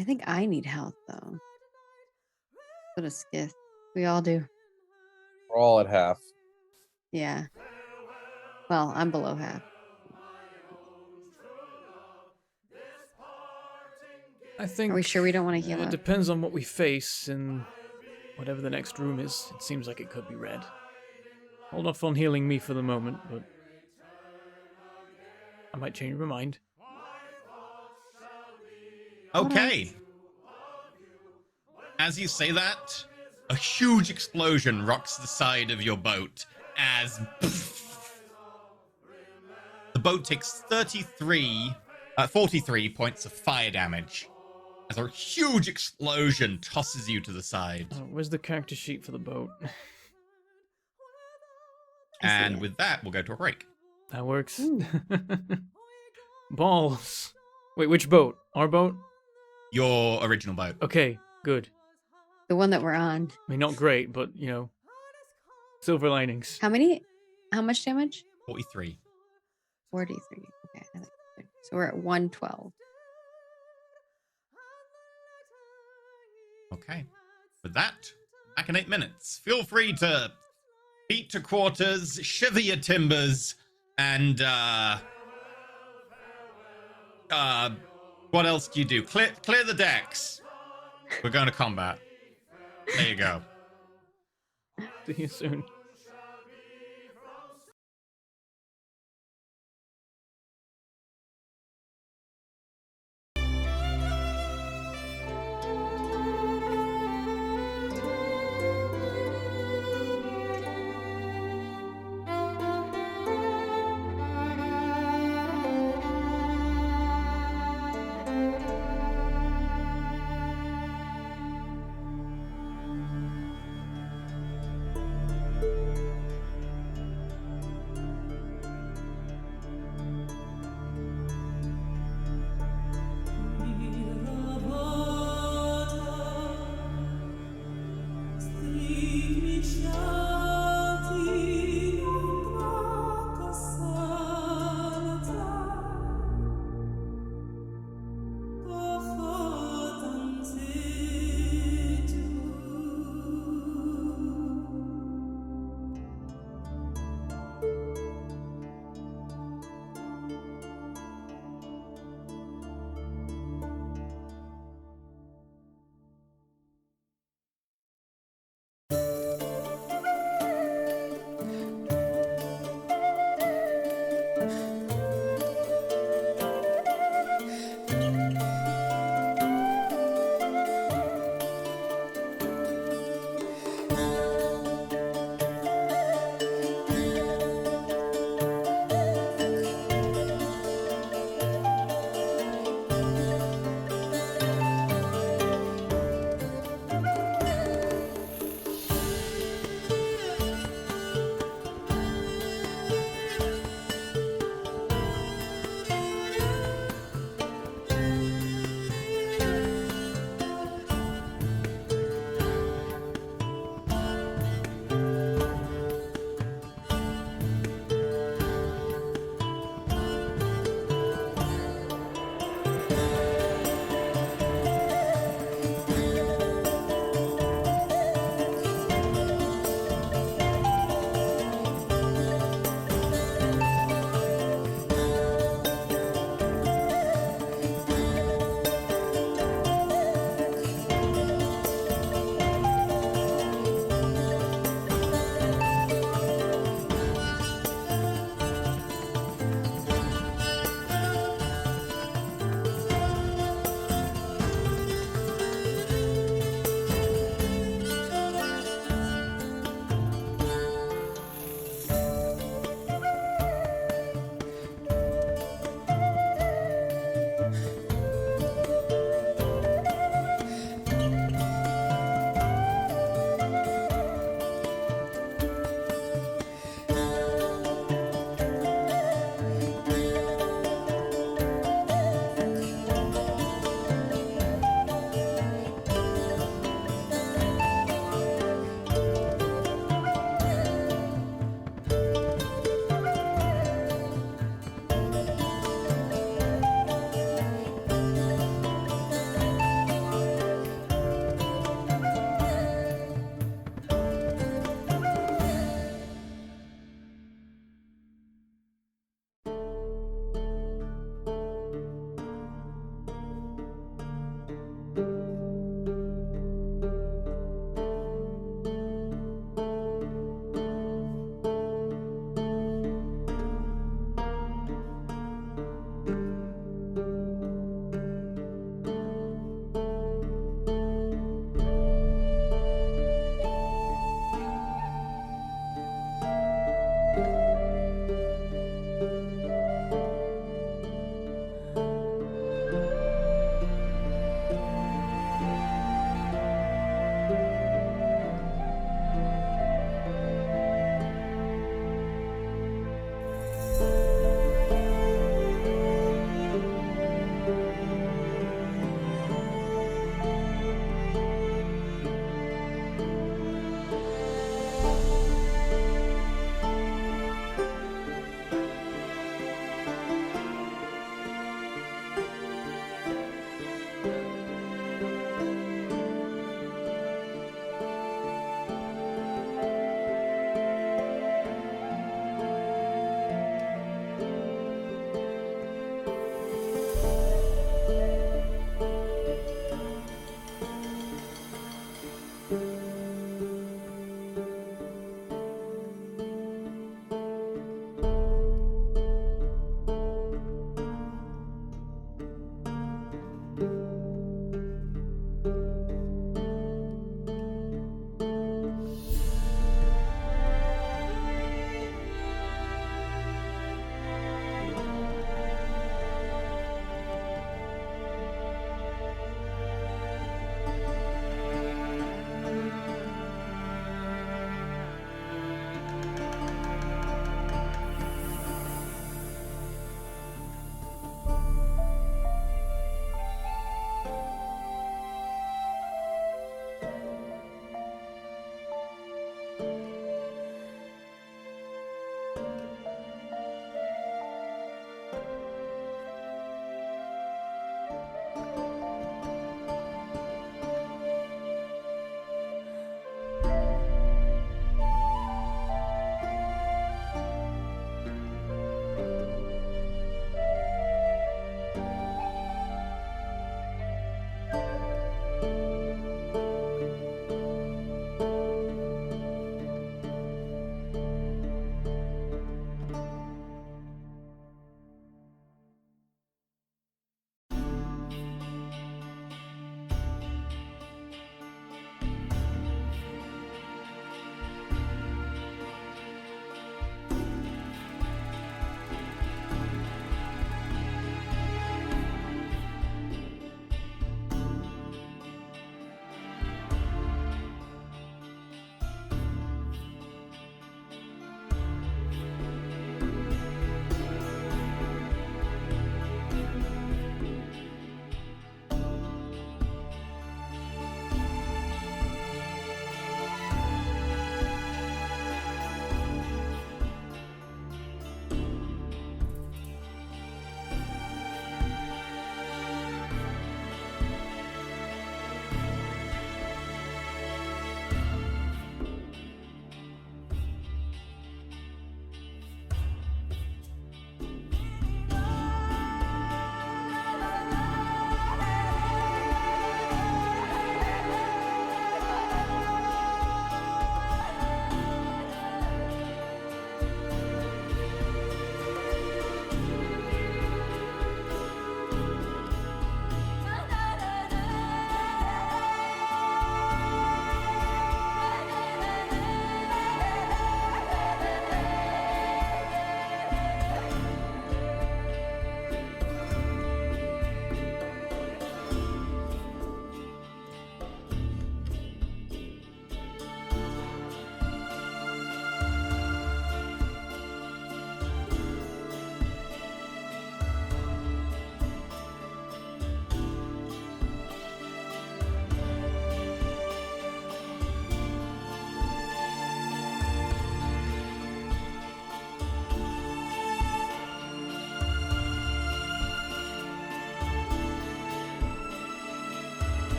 I think I need health though. What a skith. We all do. We're all at half. Yeah. Well, I'm below half. I think... Are we sure we don't want to heal It up? depends on what we face in whatever the next room is. It seems like it could be red. Hold off on healing me for the moment, but I might change my mind. Okay. As you say that, a huge explosion rocks the side of your boat as the boat takes 43 43 points of fire damage as a huge explosion tosses you to the side. Where's the character sheet for the boat? And with that, we'll go to a break. That works. Ooh. Balls. Wait, which boat? Our boat? Your original boat. Okay, good. The one that we're on. I mean, not great, but, you know, silver linings. How much damage? 43. 43. Okay. So we're at 112. Okay. With that, back in 8 minutes. Feel free to beat to quarters, shiver your timbers, and what else do you do? Clear the decks. We're going to combat. There you go. See you soon.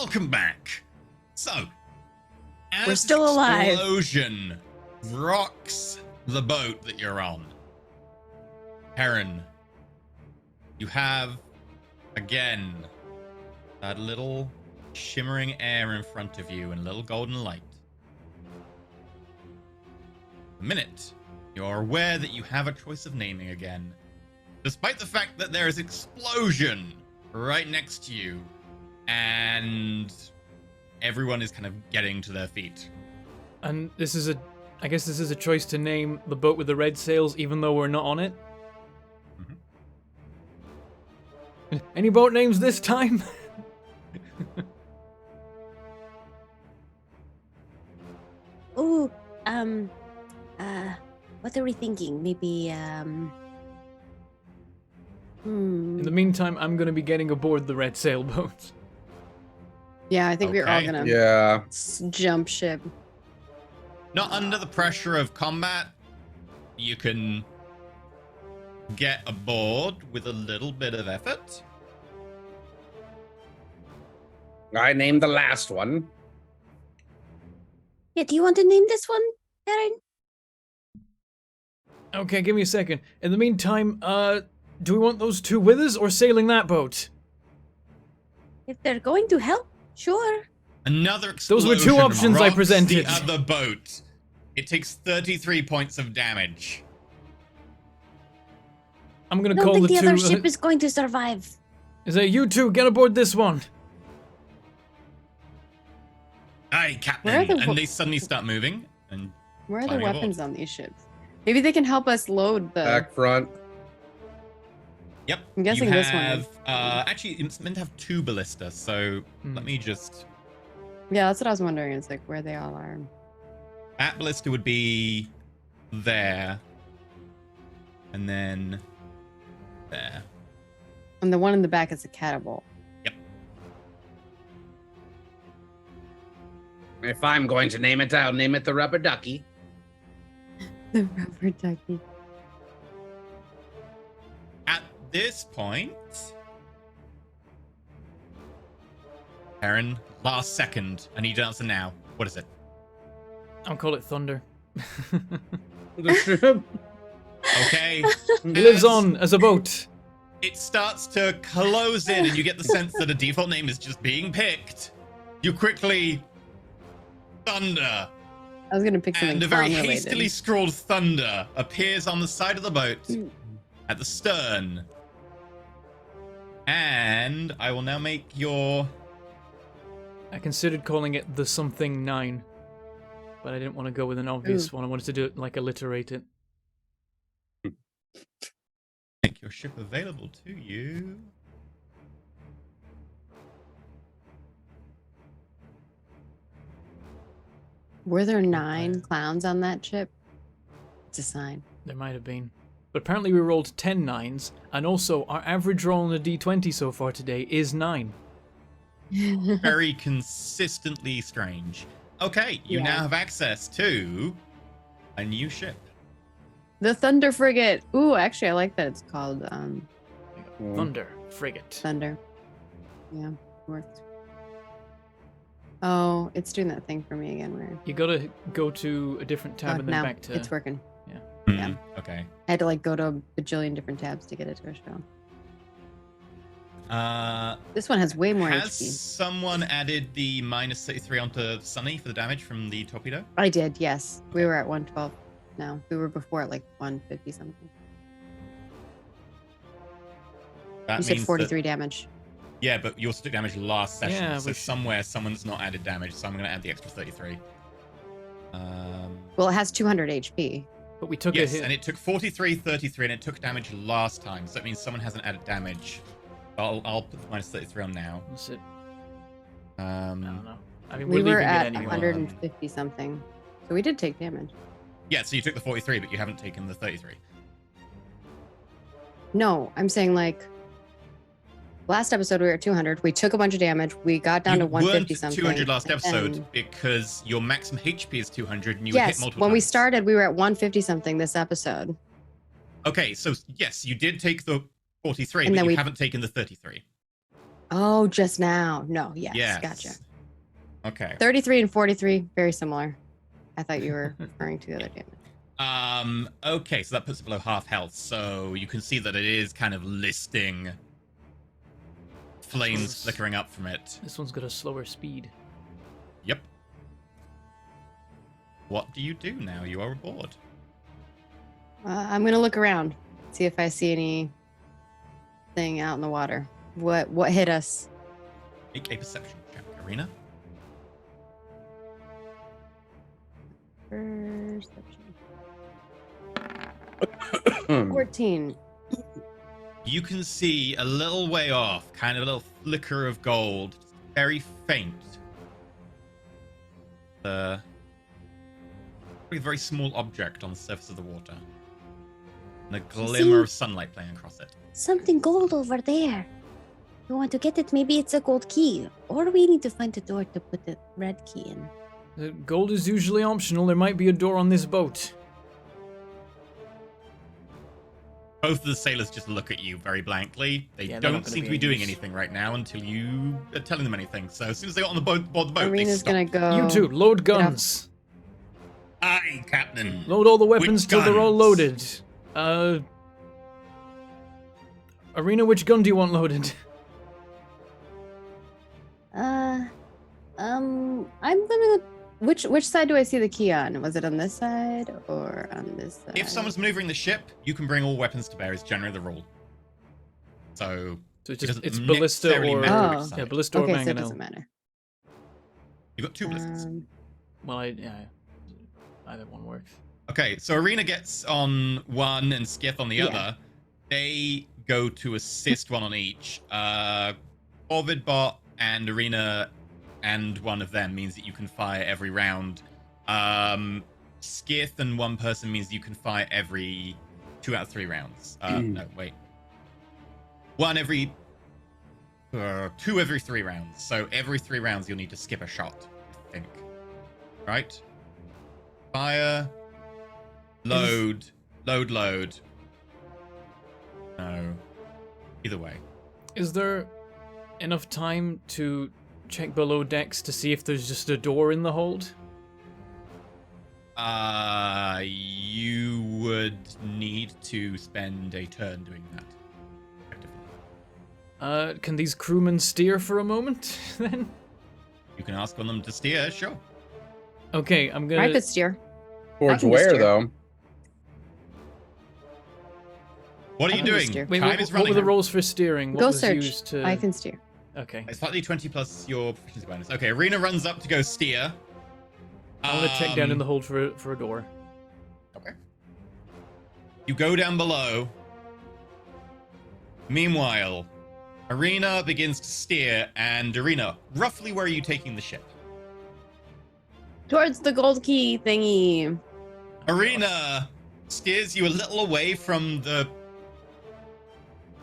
welcome back. So, as We're still alive. explosion rocks the boat that you're on, Heron, you have again that little shimmering air in front of you and a little golden light. The minute you're aware that you have a choice of naming again, despite the fact that there is explosion right next to you and everyone is kind of getting to their feet. And I guess this is a choice to name the boat with the red sails, even though we're not on it. Mm-hmm. Any boat names this time? Ooh, what are we thinking? Maybe, In the meantime, I'm going to be getting aboard the red sailboat. Yeah, I think we're all Okay. gonna Yeah. jump ship. Not under the pressure of combat, you can get aboard with a little bit of effort. I named the last one. yeah, do you want to name this one, Aaron? Okay, give me a second. In the meantime, do we want those two with us or sailing that boat? If they're going to help, sure. Another Those were explosion two options I rocks presented. the other boat. It takes 33 points of damage. I'm I going to don't call think the the two... other ship is going to survive. Is that you two? Get aboard this one. Aye, Captain. Where are the And they suddenly start moving. And Where are the Climbing aboard. weapons on these ships? Maybe they can help us load the. Back front. yep, I'm guessing you this one have, is. actually, it's meant to have 2 ballistas, so let me just... Yeah, that's what I was wondering. It's like where they all are. That ballista would be there. And then there. And the one in the back is a catapult. If I'm going to name it, I'll name it the Rubber Ducky. The rubber ducky. At this point, Aaron, last second. I need an answer now. What is it? I'll call it Thunder. The ship. Okay. Lives on as a boat. It starts to close in, and you get the sense that a default name is just being picked. You quickly Thunder, I was gonna pick something and a very clown hastily related. scrawled Thunder appears on the side of the boat at the stern. And I will now make your... I considered calling it the something 9, but I didn't want to go with an obvious Ooh. one. I wanted to do it like alliterate it. Make your ship available to you. Were there 9 clowns on that ship? It's a sign. There might have been. But apparently we rolled 10 9s, and also our average roll on a d20 so far today is 9. Very consistently strange. Okay, you Yeah. now have access to a new ship. The Thunder Frigate. Ooh, actually, I like that it's called Thunder Frigate. Thunder. Yeah, worked. Oh, it's doing that thing for me again. Where You gotta go to a different tab and then now back to... it's working. Yeah. Okay. I had to like go to a bajillion different tabs to get it to show. This one has way more Has HP. someone added the minus 33 onto Sunny for the damage from the torpedo? I did, yes. We were at 112 now. We were before at like 150 something. That You said means 43 damage. That, yeah, but you also took damage last session, Yeah, so we should- somewhere someone's not added damage, so I'm going to add the extra 33. Well, it has 200 HP. But we took Yes, a hit. and it took 43, 33, and it took damage last time, so that means someone hasn't added damage. I'll put the minus 33 on now. That's it. I don't know. I mean, We we're were leaving at it anyway. 150 something. So we did take damage. Yeah, so you took the 43, but you haven't taken the 33. No, I'm saying like last episode we were at 200. We took a bunch of damage. We got down You to 150 weren't something. 200 last and episode then- because your maximum HP is 200 and you hit Yes, multiple when we times. started, we were at 150 something this episode. Okay, so yes, you did take the 43, And but then you we- haven't taken the 33. Oh, just now. No, yes, Yes. gotcha. Okay. 33 and 43, very similar. I thought you were referring to the other damage. Okay, so that puts it below half health, so you can see that it is kind of listing flames flickering up from it. This one's got a slower speed. Yep. What do you do now? You are aboard. I'm gonna look around, see if I see anything out in the water. What hit us? Make a perception check, Arena. Perception. Hmm. 14. You can see a little way off, kind of a little flicker of gold, very faint. A very small object on the surface of the water. And a glimmer of sunlight playing across it. Something gold over there. You want to get it? Maybe it's a gold key. Or we need to find a door to put the red key in. The gold is usually optional. There might be a door on this boat. Both of the sailors just look at you very blankly. They Yeah, they're not don't gonna seem be to be any doing use. anything right now until you are telling them anything. So as soon as they got on the board the boat, they Arena's stop. gonna go. You two, load get up. guns. Aye, Captain. Load all the weapons Which till they're all guns? loaded. Arena, which gun do you want loaded? I'm gonna. Which side do I see the key on? Was it on this side or on this side? If someone's maneuvering the ship, you can bring all weapons to bear. Is generally the rule. So So it's it just doesn't it's ballista necessarily or matter Oh. which side. yeah, ballista or Okay, so it mangonel. doesn't matter. You've got two ballistas. Well, either one works. Okay, so Arena gets on one and Skith on the Yeah. other. They go to assist one on each. Ovidbot and Arena and one of them means that you can fire every round. Skith and one person means you can fire every 2 out of 3 rounds. No, wait. 2 every 3 rounds. So every 3 rounds you'll need to skip a shot, I think. Right? Fire. Load. Load. No. Either way. Is there enough time to check below decks to see if there's just a door in the hold? You would need to spend a turn doing that. Effectively. Can these crewmen steer for a moment then? You can ask on them to steer, sure. Okay, I'm gonna. I could steer. Towards can just where, steer. though? What are I you can doing? steer. Wait, Time what is were running. the rolls for steering? What Go was search. used to? I can steer. Okay. It's slightly 20 plus your proficiency bonus. Okay, Arena runs up to go steer. I want to check down in the hold for a door. Okay. You go down below. Meanwhile, Arena begins to steer, and Arena, roughly where are you taking the ship? Towards the gold key thingy. Arena steers you a little away from the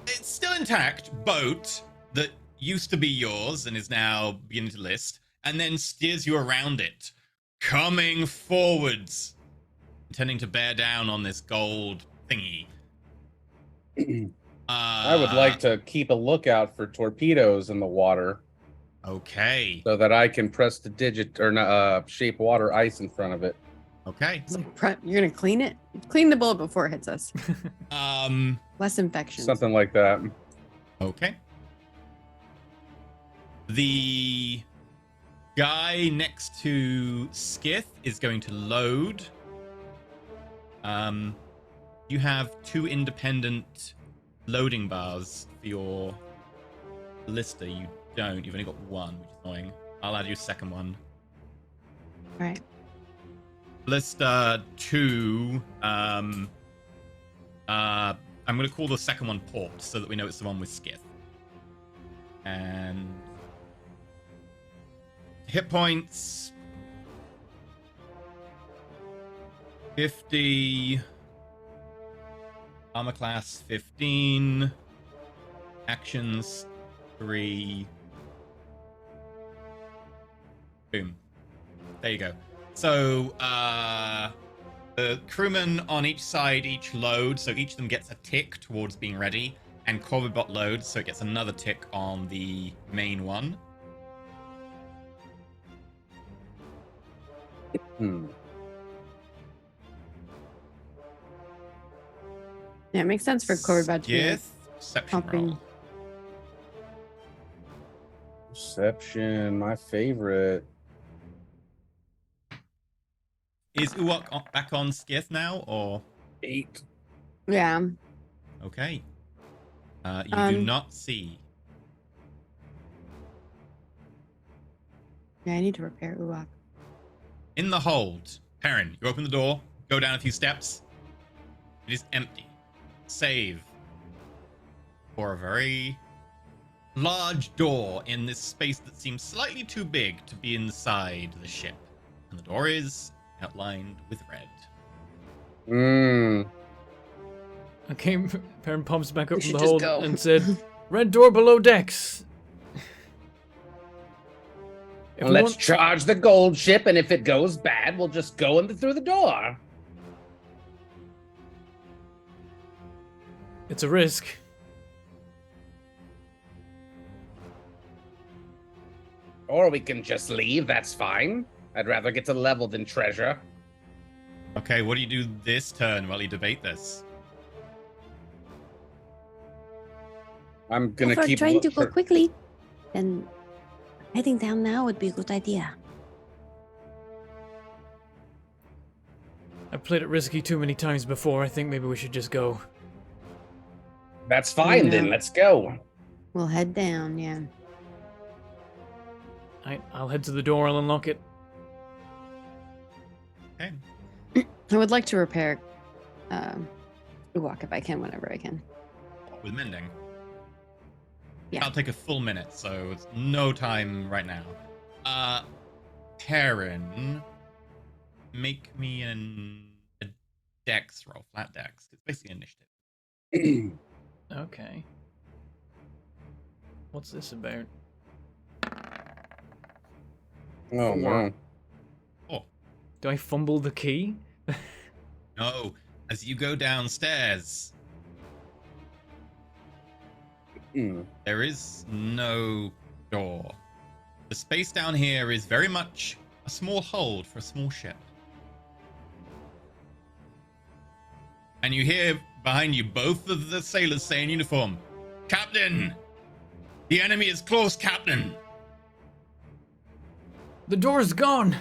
it's still intact boat that used to be yours and is now beginning to list, and then steers you around it, coming forwards, intending to bear down on this gold thingy. I would like to keep a lookout for torpedoes in the water Okay. so that I can press the digit or shape water ice in front of it. Okay. It's like, you're gonna clean it? Clean the bullet before it hits us. Um. Less infections. Something like that. Okay. The guy next to Skith is going to load. You have 2 independent loading bars for your ballista. You don't. You've only got 1, which is annoying. I'll add you a second one. All right. Ballista 2. I'm going to call the second one port so that we know it's the one with Skith. And hit points 50, armor class 15, actions 3. Boom. There you go. So the crewmen on each side each load, so each of them gets a tick towards being ready, and Corvidbot loads, so it gets another tick on the main one. Yeah, it makes sense for Corvidbot to be like, Perception pumping. roll. Perception, my favorite. Is Uwak back on Skith now, or 8. Yeah. okay? You do not see. Yeah, I need to repair Uwak. In the hold, Perrin, you open the door, go down a few steps. It is empty. Save for a very large door in this space that seems slightly too big to be inside the ship. And the door is outlined with red. Okay, Perrin pumps back up We from should the just hold go. and said, "Red door below decks." If we Let's want- charge the gold ship, and if it goes bad, we'll just go through the door. It's a risk. Or we can just leave, that's fine. I'd rather get to level than treasure. Okay, what do you do this turn while you debate this? I'm gonna If we're keep trying to go for- quickly, then heading down now would be a good idea. I've played it risky too many times before. I think maybe we should just go. That's fine then, Yeah. let's go. We'll head down, yeah. I'll head to the door. I'll unlock it. Okay. I would like to repair Uwak if I can, whenever I can. With mending. Yeah. That'll take a full minute, so it's no time right now. Perrin, make me a dex roll, flat dex. It's basically initiative. Okay. What's this about? Oh no. Oh, Do I fumble the key? no. As you go downstairs, there is no door. The space down here is very much a small hold for a small ship. And you hear behind you both of the sailors say in uniform, "Captain! The enemy is close, Captain!" The door's gone.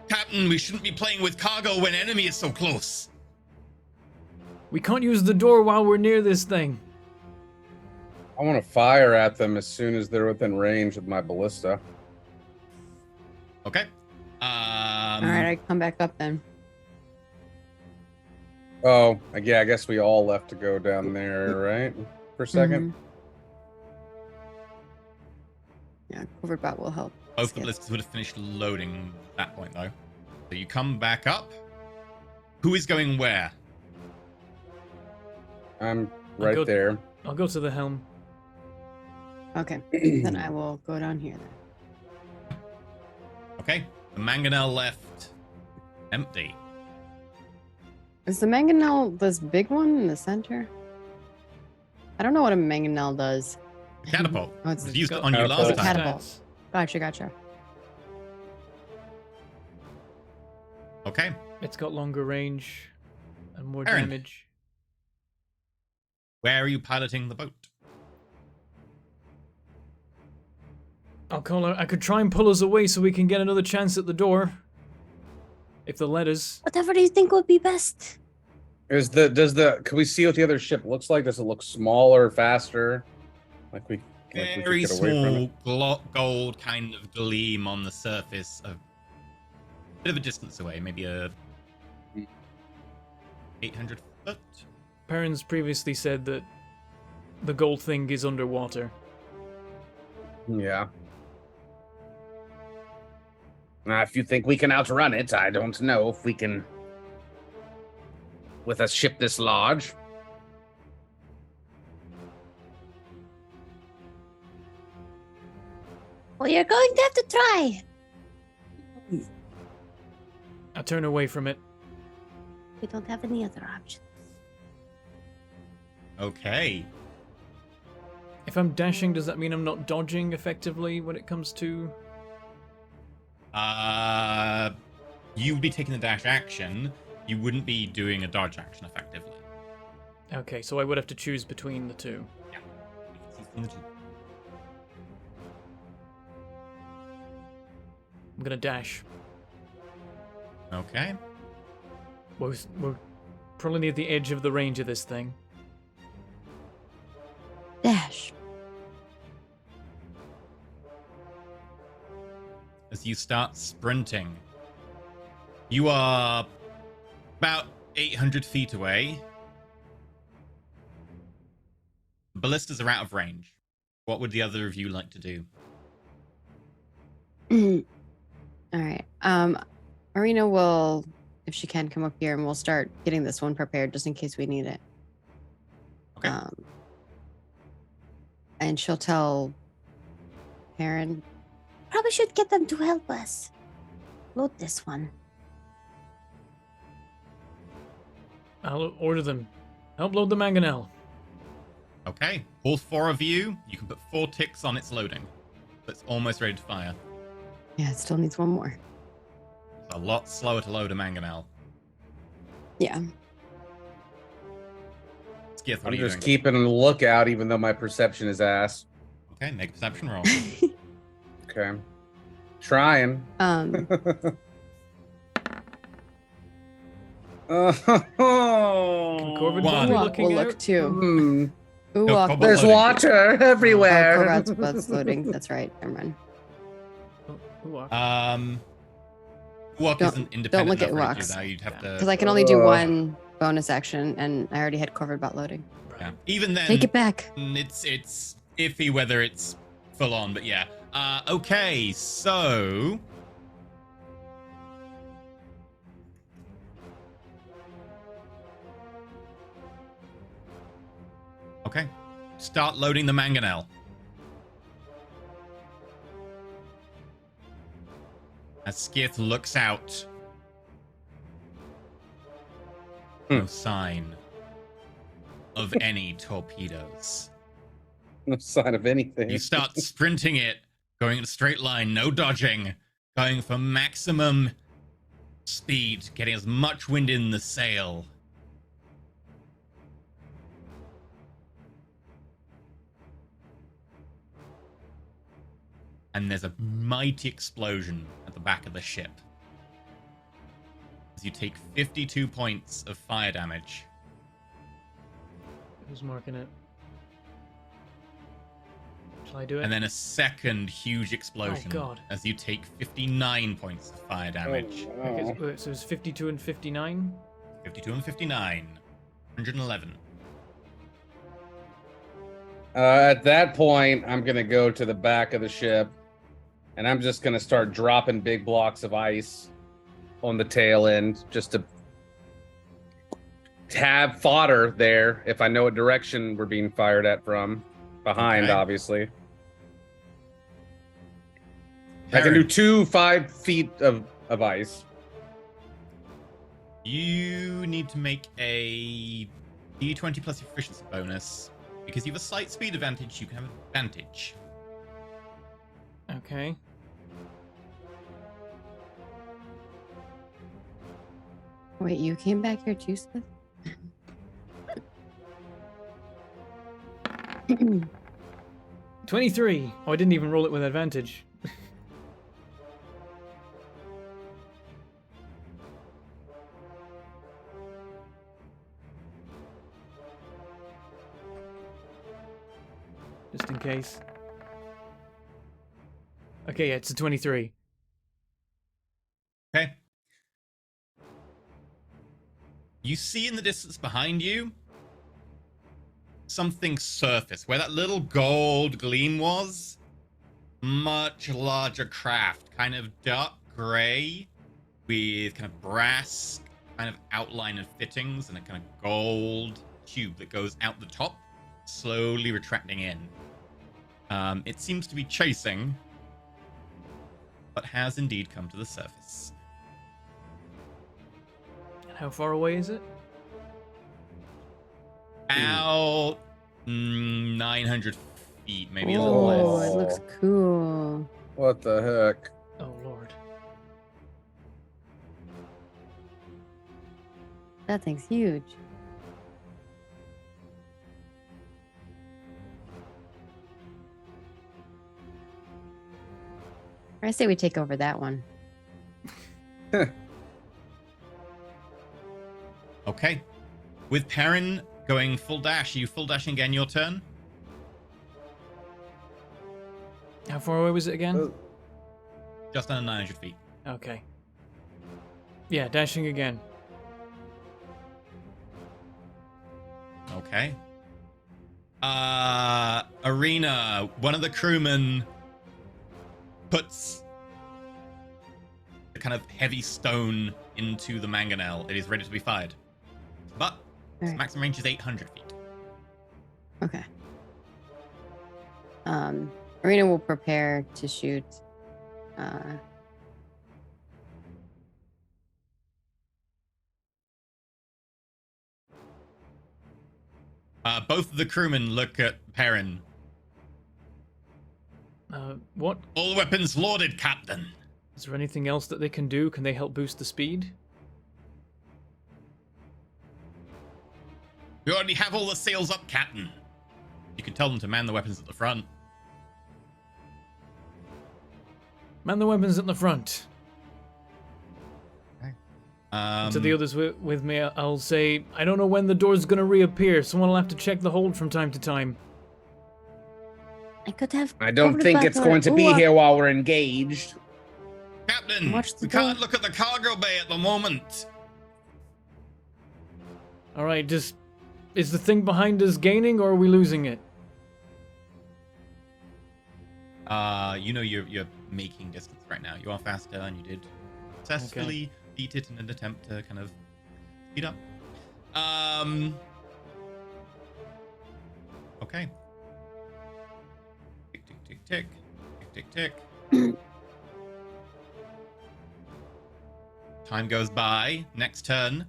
Captain, we shouldn't be playing with cargo when enemy is so close. We can't use the door while we're near this thing. I want to fire at them as soon as they're within range with my ballista. Okay. All right, I come back up then. Oh, yeah, I guess we all left to go down there, right? For a second. Mhm. Yeah, Corvidbot will help. Both the Skip. ballistas would have finished loading at that point, though. So you come back up. Who is going where? I'm I'll right go- there. I'll go to the helm. Okay, then I will go down here then. Okay. The mangonel left empty. Is the mangonel this big one in the center? I don't know what a mangonel does. Catapult. Oh, it's It was used got- on you Catapult. last time. Catapult. Stats. Gotcha. Okay. It's got longer range and more Aaron. damage. Where are you piloting the boat? I'll call her. I could try and pull us away so we can get another chance at the door. If they'll let us. Whatever you think would be best. Can we see what the other ship looks like? Does it look smaller, faster? Like we could Very get away from it? small gold kind of gleam on the surface of a bit of a distance away, maybe a 800 foot. Perrin's previously said that the gold thing is underwater. Yeah. Now, if you think we can outrun it, I don't know if we can. With a ship this large. Well, you're going to have to try. I turn away from it. We don't have any other option. Okay. If I'm dashing, does that mean I'm not dodging effectively when it comes to... You would be taking the dash action. You wouldn't be doing a dodge action effectively. Okay, so I would have to choose between the two. Yeah. You can choose from the two. I'm gonna dash. Okay. We're probably near the edge of the range of this thing. Dash. As you start sprinting, you are about 800 feet away. Ballistas are out of range. What would the other of you like to do? All right. Arena will, if she can, come up here and we'll start getting this one prepared just in case we need it. Okay. And she'll tell Perrin. Probably should get them to help us. Load this one. I'll order them. Help load the mangonel. Okay. All 4 of you, you can put 4 ticks on its loading. It's almost ready to fire. Yeah, it still needs one more. It's a lot slower to load a mangonel. Yeah. Skiff, what I'm are you just doing? keeping a lookout, even though my perception is ass. Okay, make a perception roll. Okay. Trying. Corbin One. be Uwok looking will out? look too. Hmm. Uwok. Cobalt There's loading. water Oh, everywhere. Corbat's loading. That's right. Never mind. Uwok. Uwok Don't- isn't independent don't look at enough to do Uwok's. that. You'd have to... Because I can only do Ugh. one bonus action, and I already had Corvat loading. Yeah. Even then, Take it back. it's iffy whether it's full on, but yeah. Okay, so... Okay. Start loading the mangonel. As Skith looks out. No sign of any torpedoes. No sign of anything. You start sprinting it, going in a straight line, no dodging, going for maximum speed, getting as much wind in the sail. And there's a mighty explosion at the back of the ship. As you take 52 points of fire damage. Who's marking it? Shall I do it? And then a second huge explosion. God. As you take 59 points of fire damage. Oh, Okay, no. so it's 52 and 59. 52 and 59. 111. At that point, I'm going to go to the back of the ship, and I'm just going to start dropping big blocks of ice on the tail end just to have fodder there if I know what direction we're being fired at from. Behind, Okay. obviously. I can do 2 5 feet of ice. You need to make a D20 plus your efficiency bonus. Because you have a slight speed advantage, you can have advantage. Okay. Wait, you came back here too, Smith? 23. Oh, I didn't even roll it with advantage. Just in case. Okay, yeah, it's a 23. Okay. You see in the distance behind you something surface where that little gold gleam was. Much larger craft, kind of dark gray with kind of brass kind of outline and fittings and a kind of gold tube that goes out the top, slowly retracting in. It seems to be chasing, but has indeed come to the surface. How far away is it? About 900 feet, maybe a little Oh, less. it looks cool. What the heck? Oh lord. That thing's huge. I say we take over that one. Okay. With Perrin going full dash, are you full dashing again your turn? How far away was it again? Just under 900 feet. Okay. Yeah, dashing again. Okay. Arena, one of the crewmen puts the kind of heavy stone into the mangonel. It is ready to be fired. But its Alright. maximum range is 800 feet. Okay. Arena will prepare to shoot. Both of the crewmen look at Perrin. What? All weapons loaded, Captain. Is there anything else that they can do? Can they help boost the speed? We already have all the sails up, Captain. You can tell them to man the weapons at the front. Man the weapons at the front. To the others with me, I'll say, I don't know when the door's gonna reappear. Someone will have to check the hold from time to time. I could have. I don't covered think back it's or- going to be Ooh, here while we're engaged. Captain, Watch the we can't door. look at the cargo bay at the moment. Alright, just... Is the thing behind us gaining, or are we losing it? You know you're making distance right now. You are faster, and you did successfully beat it in an attempt to kind of speed up. Okay. Tick, tick, tick, tick. Tick, tick, tick. Time goes by. Next turn.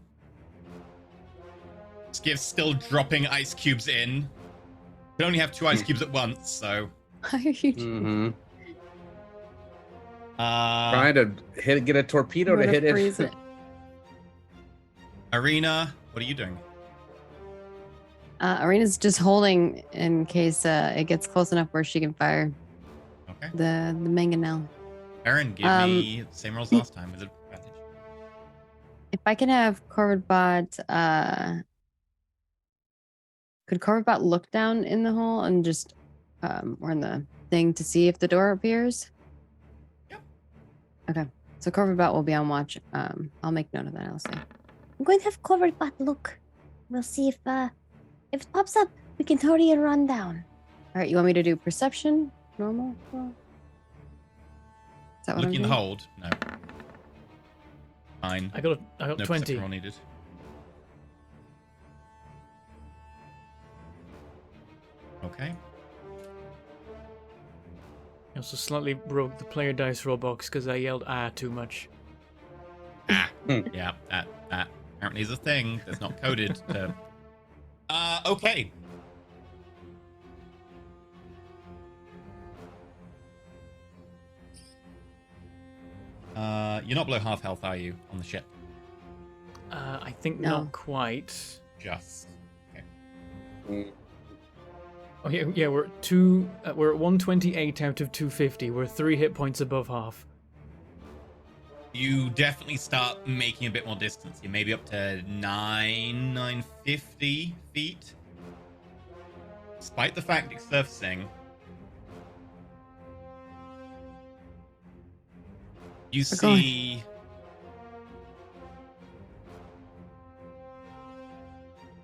Skiv's still dropping ice cubes in. Can only have 2 ice cubes at once, so... Why are you Mm-hmm. Uh, Trying to get a torpedo to hit freeze it. it? Arena, what are you doing? Arena's just holding in case it gets close enough where she can fire Okay. the mangonel. Aaron, give me the same rolls last time with advantage. If I can have Corvidbot, could Corvidbot look down in the hole and just, or in the thing to see if the door appears? Yep. Okay. So Corvidbot will be on watch. I'll make note of that, I'll say. I'm going to have covered but look. We'll see if it pops up, we can hurry and run down. All right, you want me to do perception? Normal? Roll? Is that what Looking in I'm the doing? hold. No. Fine. I got No 20. perception roll needed. Okay. I also slightly broke the player dice roll box because I yelled too much. Yeah, that apparently is a thing that's not coded to... okay. You're not below half health, are you, on the ship? I think No. not quite. Just. Okay. Oh yeah, we're at we're at 128 out of 250. We're 3 hit points above half. You definitely start making a bit more distance. You're maybe up to 950 feet. Despite the fact it's surfacing, you We're going. see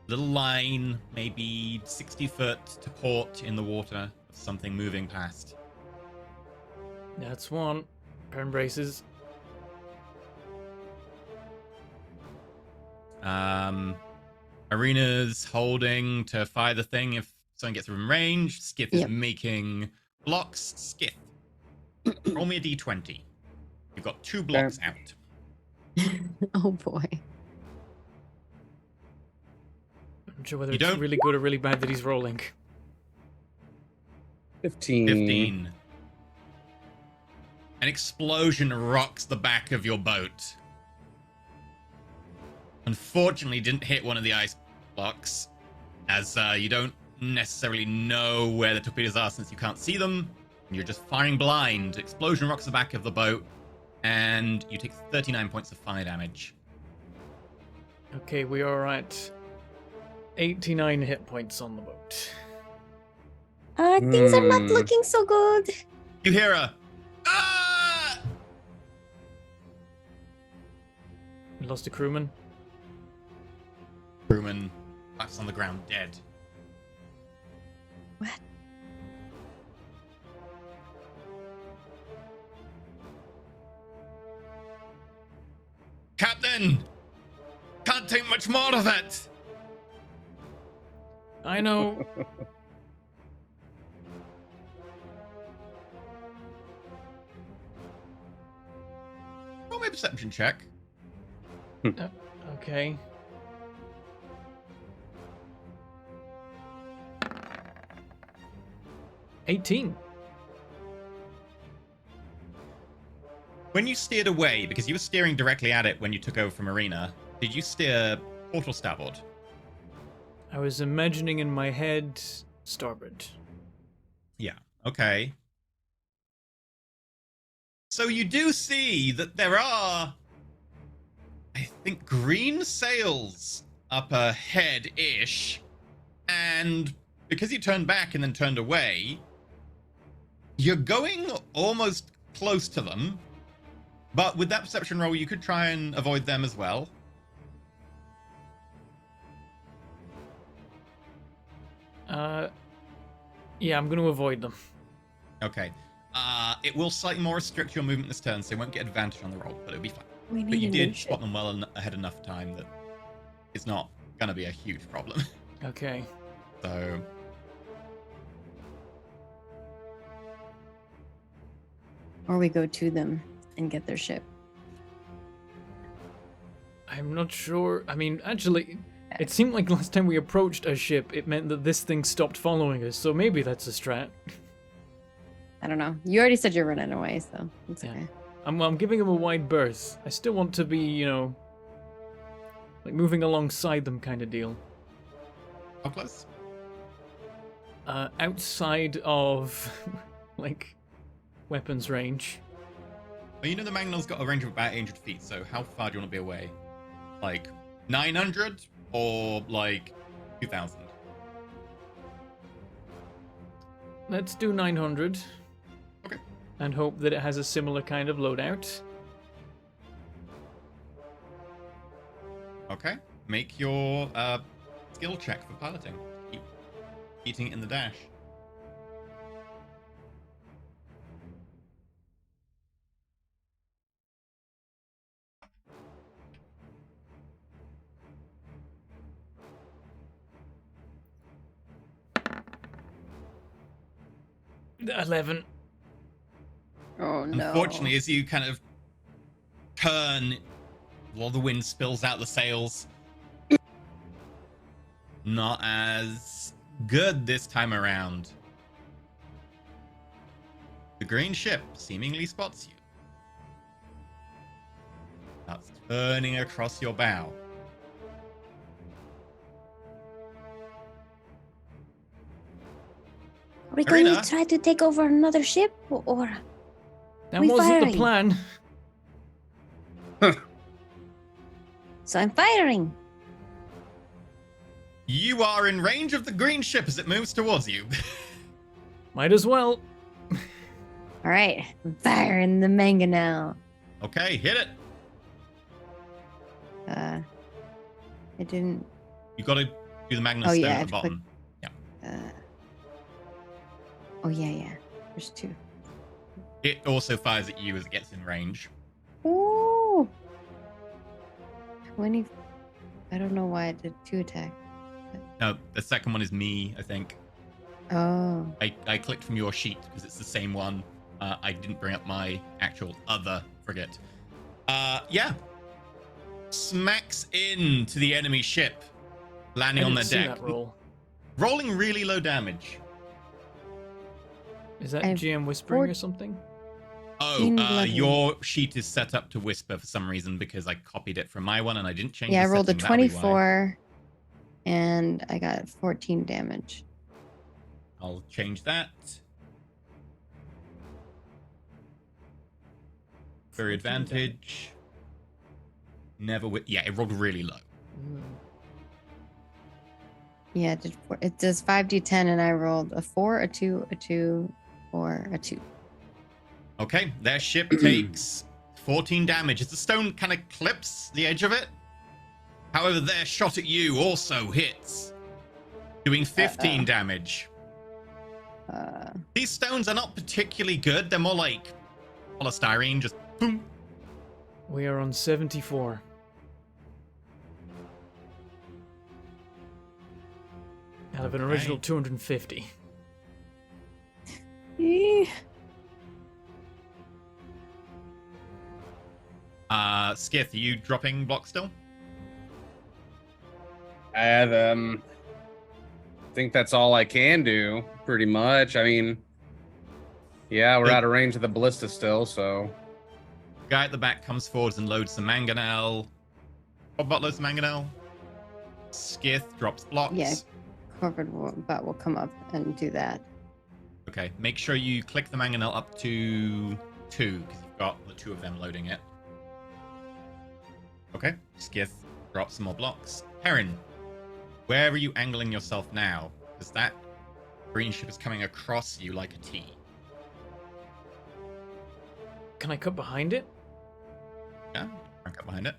little line, maybe 60 foot to port in the water of something moving past. That's one. Turn braces. Arena's holding to fire the thing if someone gets within range. Skiff is Yep. making blocks. Skiff, roll me a d20. You've got 2 blocks out. Oh boy. Not sure whether You it's don't- really good or really bad that he's rolling. 15. 15. An explosion rocks the back of your boat. Unfortunately, didn't hit one of the ice blocks, as you don't necessarily know where the torpedoes are since you can't see them. You're just firing blind. Explosion rocks the back of the boat, and you take 39 points of fire damage. Okay, we are at 89 hit points on the boat. Things are not Hmm. looking so good. You hear a ah! We lost a crewman. Crewman collapsed on the ground, dead. What? Captain! Can't take much more of it! I know. Roll me a perception check. Okay. $18. When you steered away, because you were steering directly at it when you took over from Arena, did you steer port or starboard? I was imagining in my head starboard. Yeah. Okay. So you do see that there are, I think, green sails up ahead-ish, and because you turned back and then turned away, you're going almost close to them, but with that perception roll, you could try and avoid them as well. Yeah, I'm going to avoid them. Okay. It will slightly more restrict your movement this turn, so you won't get advantage on the roll, but it'll be fine. We But need you a did new ship. spot them well ahead enough time that it's not going to be a huge problem. Okay. So, Or we go to them and get their ship. I'm not sure. I mean, actually, it seemed like last time we approached a ship, it meant that this thing stopped following us, so maybe that's a strat. I don't know. You already said you're running away, so it's Yeah. okay. I'm giving them a wide berth. I still want to be, you know, like moving alongside them kind of deal. how close? Outside of, like, weapons range. Well, you know the Magnol's got a range of about 800 feet, so how far do you want to be away? Like 900 or like 2,000? Let's do 900. Okay. And hope that it has a similar kind of loadout. Okay. Make your skill check for piloting. Keep beating it in the dash. The 11. Oh no. Unfortunately, as you kind of turn, while the wind spills out the sails, not as good this time around. The green ship seemingly spots you. That's turning across your bow. Are we going Arena? to try to take over another ship or That We wasn't the firing? plan. so I'm firing. You are in range of the green ship as it moves towards you. Might as well. All right, I'm firing the mangonel. Okay, hit it. It didn't. You got to do the Magnus Oh, stone yeah, I at have the to click- bottom. Oh yeah. There's two. It also fires at you as it gets in range. Ooh. 20. I don't know why it did 2 attack. No, the second one is me, I think. Oh. I clicked from your sheet because it's the same one. I didn't bring up my actual other frigate. Yeah. Smacks into the enemy ship. landing I on didn't their see deck. that roll. Rolling really low damage. Is that I have GM whispering or something? Oh, 14 blood your sheet is set up to whisper for some reason because I copied it from my one and I didn't change Yeah, I the rolled a setting. That'll be why. 24 and I got 14 damage. I'll change that. For advantage. Never yeah, it rolled really low. Yeah, it does 5d10 and I rolled a 4, a 2, a 2, or a 2. Okay, their ship takes 14 damage as the stone kind of clips the edge of it. However, their shot at you also hits, doing 15 damage. These stones are not particularly good. They're more like polystyrene, just boom. We are on 74. Out of an original 250. Skith, are you dropping blocks still? I think that's all I can do, pretty much. I mean, yeah, we're out of range of the ballista still, so. Guy at the back comes forwards and loads some mangonel. Bobbot loads some mangonel. Skith drops blocks. Yeah, covered butt will come up and do that. Okay, make sure you click the mangonel up to 2 because you've got the 2 of them loading it. Okay, Skith drops some more blocks. Heron, where are you angling yourself now? Because that green ship is coming across you like a T. Can I cut behind it? Yeah, rank up behind it.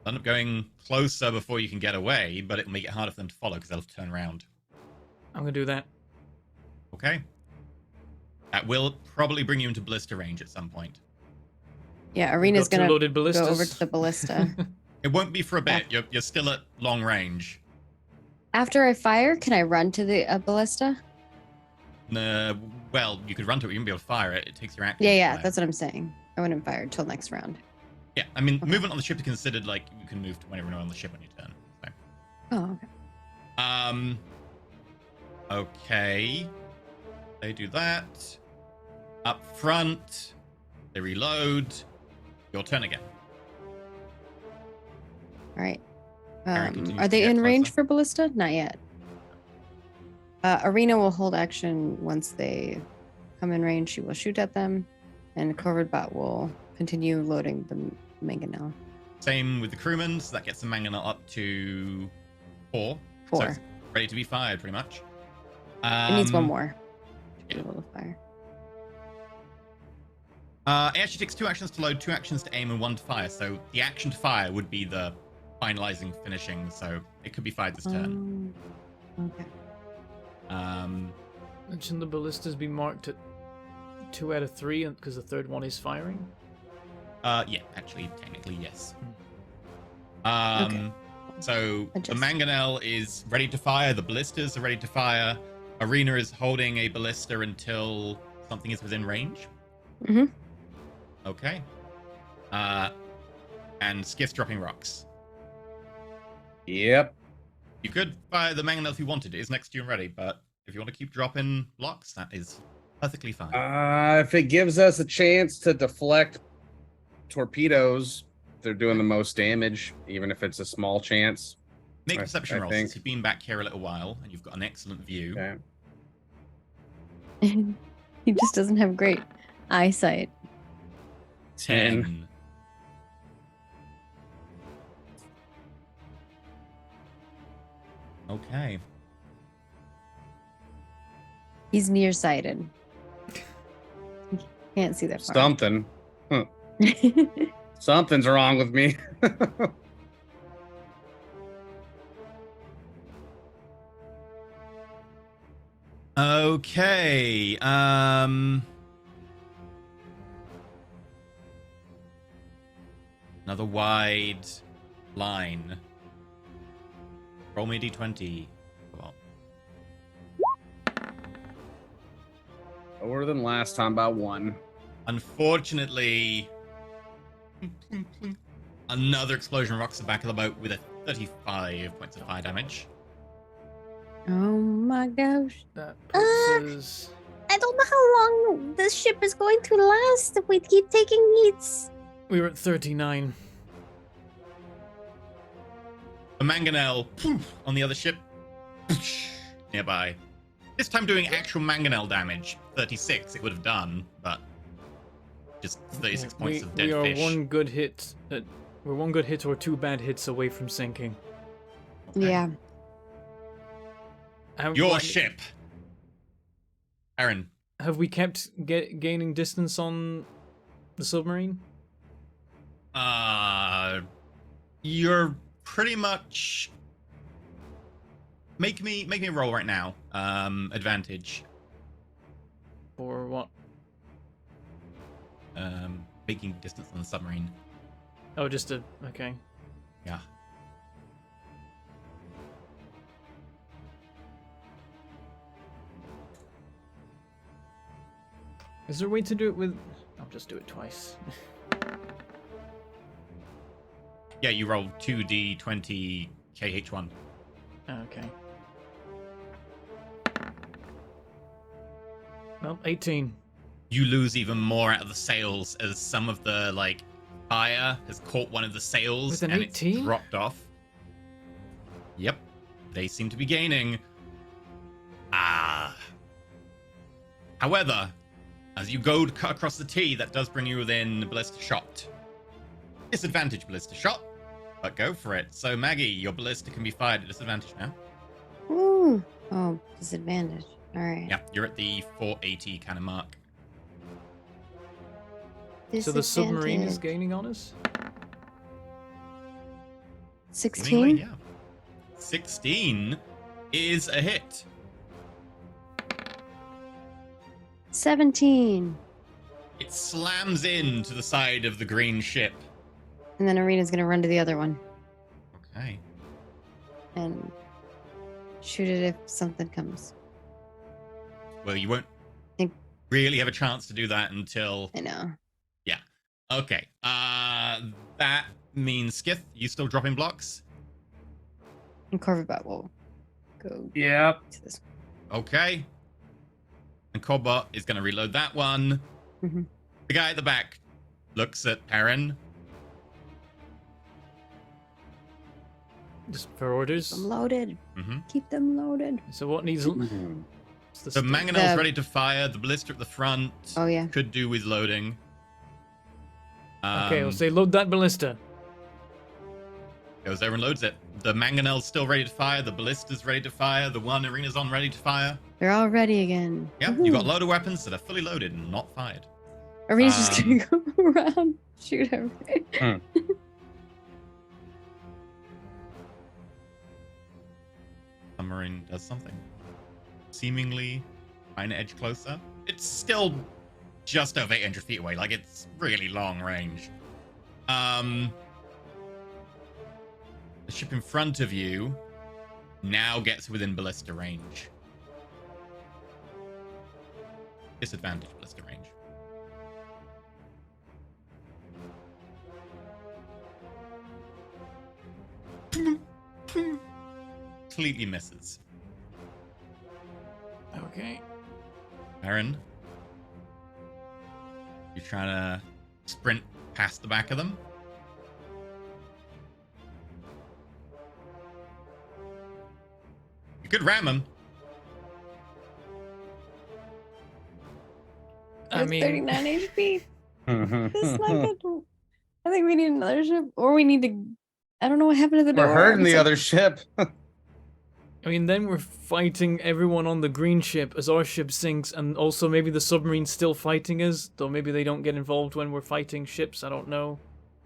They'll end up going closer before you can get away, but it'll make it harder for them to follow because they'll turn around. I'm gonna do that. Okay. That will probably bring you into ballista range at some point. Yeah, Arena's Got two gonna loaded go ballistas. over to the ballista. It won't be for a bit. You're still at long range. After I fire, can I run to the ballista? Well, you could run to it. You wouldn't be able to fire it. It takes your action. Yeah, to that's what I'm saying. I wouldn't fire until next round. Yeah, I mean, movement on the ship is considered like you can move to whenever you're on the ship on your turn. So. Oh, okay. Okay. They do that. Up front. They reload. Your turn again. All right. Aaron continues Are to they get in range closer. for ballista? Not yet. Arena will hold action once they come in range. She will shoot at them, and covered bot will continue loading the mangonel. Same with the crewmen, so that gets the mangonel up to 4. 4. So it's ready to be fired, pretty much. It needs one more to be yeah. able to fire. It actually takes 2 actions to load, 2 actions to aim, and 1 to fire. So the action to fire would be the finalizing, finishing. So it could be fired this turn. Okay. Mention the ballistas be marked at 2 out of 3 because the third one is firing. Yeah, actually, technically, yes. Okay. So the Adjust. mangonel is ready to fire. The ballistas are ready to fire. Arena is holding a ballista until something is within range. Mm-hmm. Okay. And Skiff's dropping rocks. Yep. You could fire the mangonel if you wanted. It is next to you and ready, but if you want to keep dropping blocks, that is perfectly fine. If it gives us a chance to deflect torpedoes, they're doing the most damage, even if it's a small chance. Make perception I rolls think. since you've been back here a little while and you've got an excellent view. Okay. He just doesn't have great eyesight. 10. Okay. He's nearsighted. Can't see that far. Something. Huh. Something's wrong with me. Okay. Another wide line. Roll me a d20. Come on. Lower than last time by 1. Unfortunately, another explosion rocks the back of the boat with a 35 points of fire damage. Oh my gosh. That puts us. I don't know how long this ship is going to last if we keep taking hits. We were at 39. A mangonel poof, on the other ship nearby. This time doing actual mangonel damage. 36 it would have done, but just 36 points of dead we are fish. one good hit. We're one good hit or 2 bad hits away from sinking. Okay. Yeah. Your ship. Aaron. Have we kept gaining distance on the submarine? You're pretty much. Make me roll right now. Advantage. Or what? Making distance on the submarine. Oh, just a. Okay. Yeah. Is there a way to do it with? I'll just do it twice. Yeah, you roll 2d20 KH1. Okay. Well, 18. You lose even more out of the sails as some of the fire has caught one of the sails With an and 18? it's dropped off. Yep, they seem to be gaining. However, as you go to cut across the T, that does bring you within ballista shot. Disadvantage ballista shot, but go for it. So Maggie, your ballista can be fired at disadvantage now. Ooh. Oh, disadvantage. All right. Yeah, you're at the 480 kind of mark. So the submarine is Disadvantage. gaining on us? 16. Anyway, yeah. 16 is a hit. 17. It slams into the side of the green ship. And then Arena's going to run to the other one Okay. and shoot it if something comes. Well, you won't Think- really have a chance to do that until. I know. Yeah. Okay. That means Skith, you still dropping blocks? And Corvabot will go Yep. to this. Okay. And Corbot is going to reload that one. Mhm. The guy at the back looks at Perrin. Just for orders. I'm loaded. Mm-hmm. Keep them loaded. So what needs? Mhm. What's the The st- mangonel's The- ready to fire. The ballista at the front Oh, yeah. could do with loading. Okay, we'll say load that ballista. Goes over and loads it. The mangonel's still ready to fire. The ballista's ready to fire. The one Arena's on ready to fire. They're all ready again. Yep, you got loader weapons that are fully loaded and not fired. Arena's just going to go around, shoot everything. Submarine does something. Seemingly trying to edge closer. It's still just over 800 feet away. Like, it's really long range. The ship in front of you now gets within ballista range. Disadvantage ballista range. Completely misses. Okay. Aaron, you trying to sprint past the back of them? You could ram them. I That's mean, 39 HP. Mhm. That's not good. I think we need another ship, or we need to. I don't know what happened to the door. We're hurting I'm the so- other ship. I mean, then we're fighting everyone on the green ship as our ship sinks, and also maybe the submarine's still fighting us, though maybe they don't get involved when we're fighting ships. I don't know.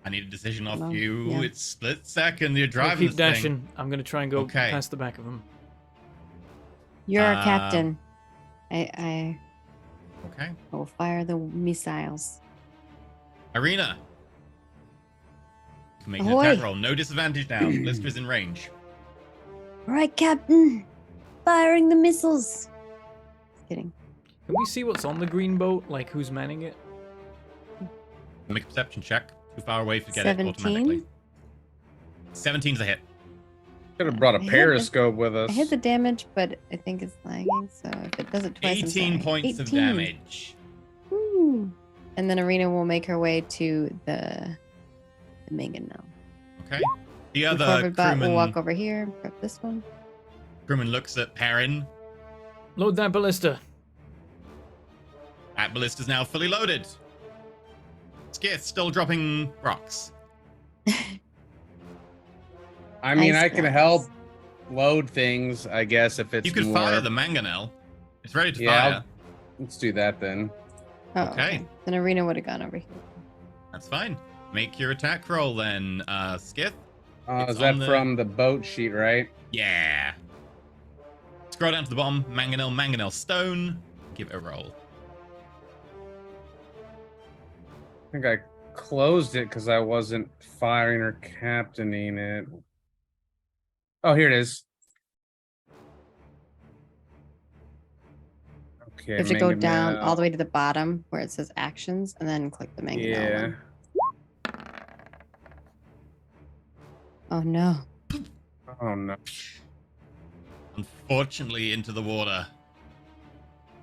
I need a decision off Well, you. yeah. It's split second. You're I'll driving keep this thing. dashing. I'm gonna try and go Okay. past the back of them. You're our Uh, captain. I Okay. will fire the missiles. Arena. You can make an Ahoy. attack roll. No disadvantage now. Blister is in range. All right, Captain. Firing the missiles. Just kidding. Can we see what's on the green boat? Like who's manning it? Make a perception check. Too far away to get 17? it automatically. 17's a hit. Could have brought a I hit periscope with us. I hit the damage, but I think it's lagging. So if it does it twice, 18 I'm sorry. points of 18. damage. Woo. And then Arena will make her way to the mangonel. Okay. The The other Corvid bot will walk crewman, over here, prep this one. crewman looks at Perrin. Load that ballista. That ballista's now fully loaded. Skith still dropping rocks. I mean, Ice I can blocks. help load things, I guess, if it's You could more. fire the mangonel. It's ready to Yeah, fire. Let's do that then. Oh, Okay. Then Arena would have gone over here. That's fine. Make your attack roll then, Skith. It's Is that on the- from the boat sheet, right? Yeah. Scroll down to the bottom. Mangonel, stone. Give it a roll. I think I closed it because I wasn't firing or captaining it. Oh, here it is. Okay. You have to go down mangonel. all the way to the bottom where it says actions and then click the mangonel Yeah. one. Oh no. Oh no. Unfortunately, into the water.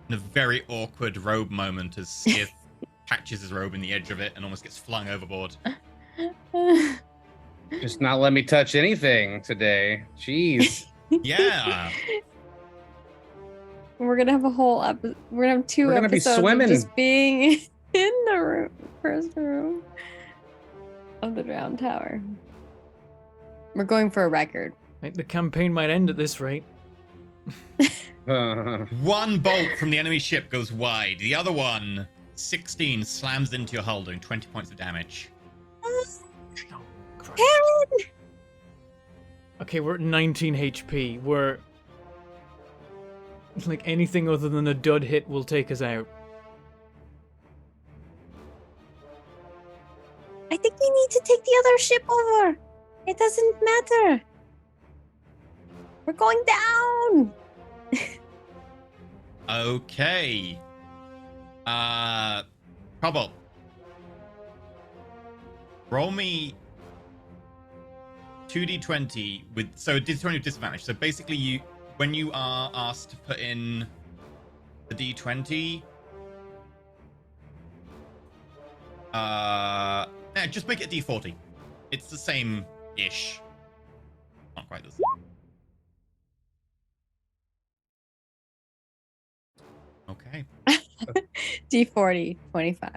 In a very awkward robe moment as Skith catches his robe in the edge of it and almost gets flung overboard. Just not let me touch anything today. Jeez. Yeah. We're gonna have a whole we're gonna have 2 We're gonna be episodes swimming. of just being in the room, first room of the drowned tower. We're going for a record. Like, the campaign might end at this rate. One bolt from the enemy ship goes wide. The other one, 16, slams into your hull, doing 20 points of damage. Oh, Christ. Okay, we're at 19 HP. We're... Like, anything other than a dud hit will take us out. I think we need to take the other ship over. It doesn't matter. We're going down. Okay. Cobalt. Roll me 2d20 with, so d20 with disadvantage. So basically when you are asked to put in the d20, just make it a d40. It's the same-ish. Not quite the same. Okay. D40, 25.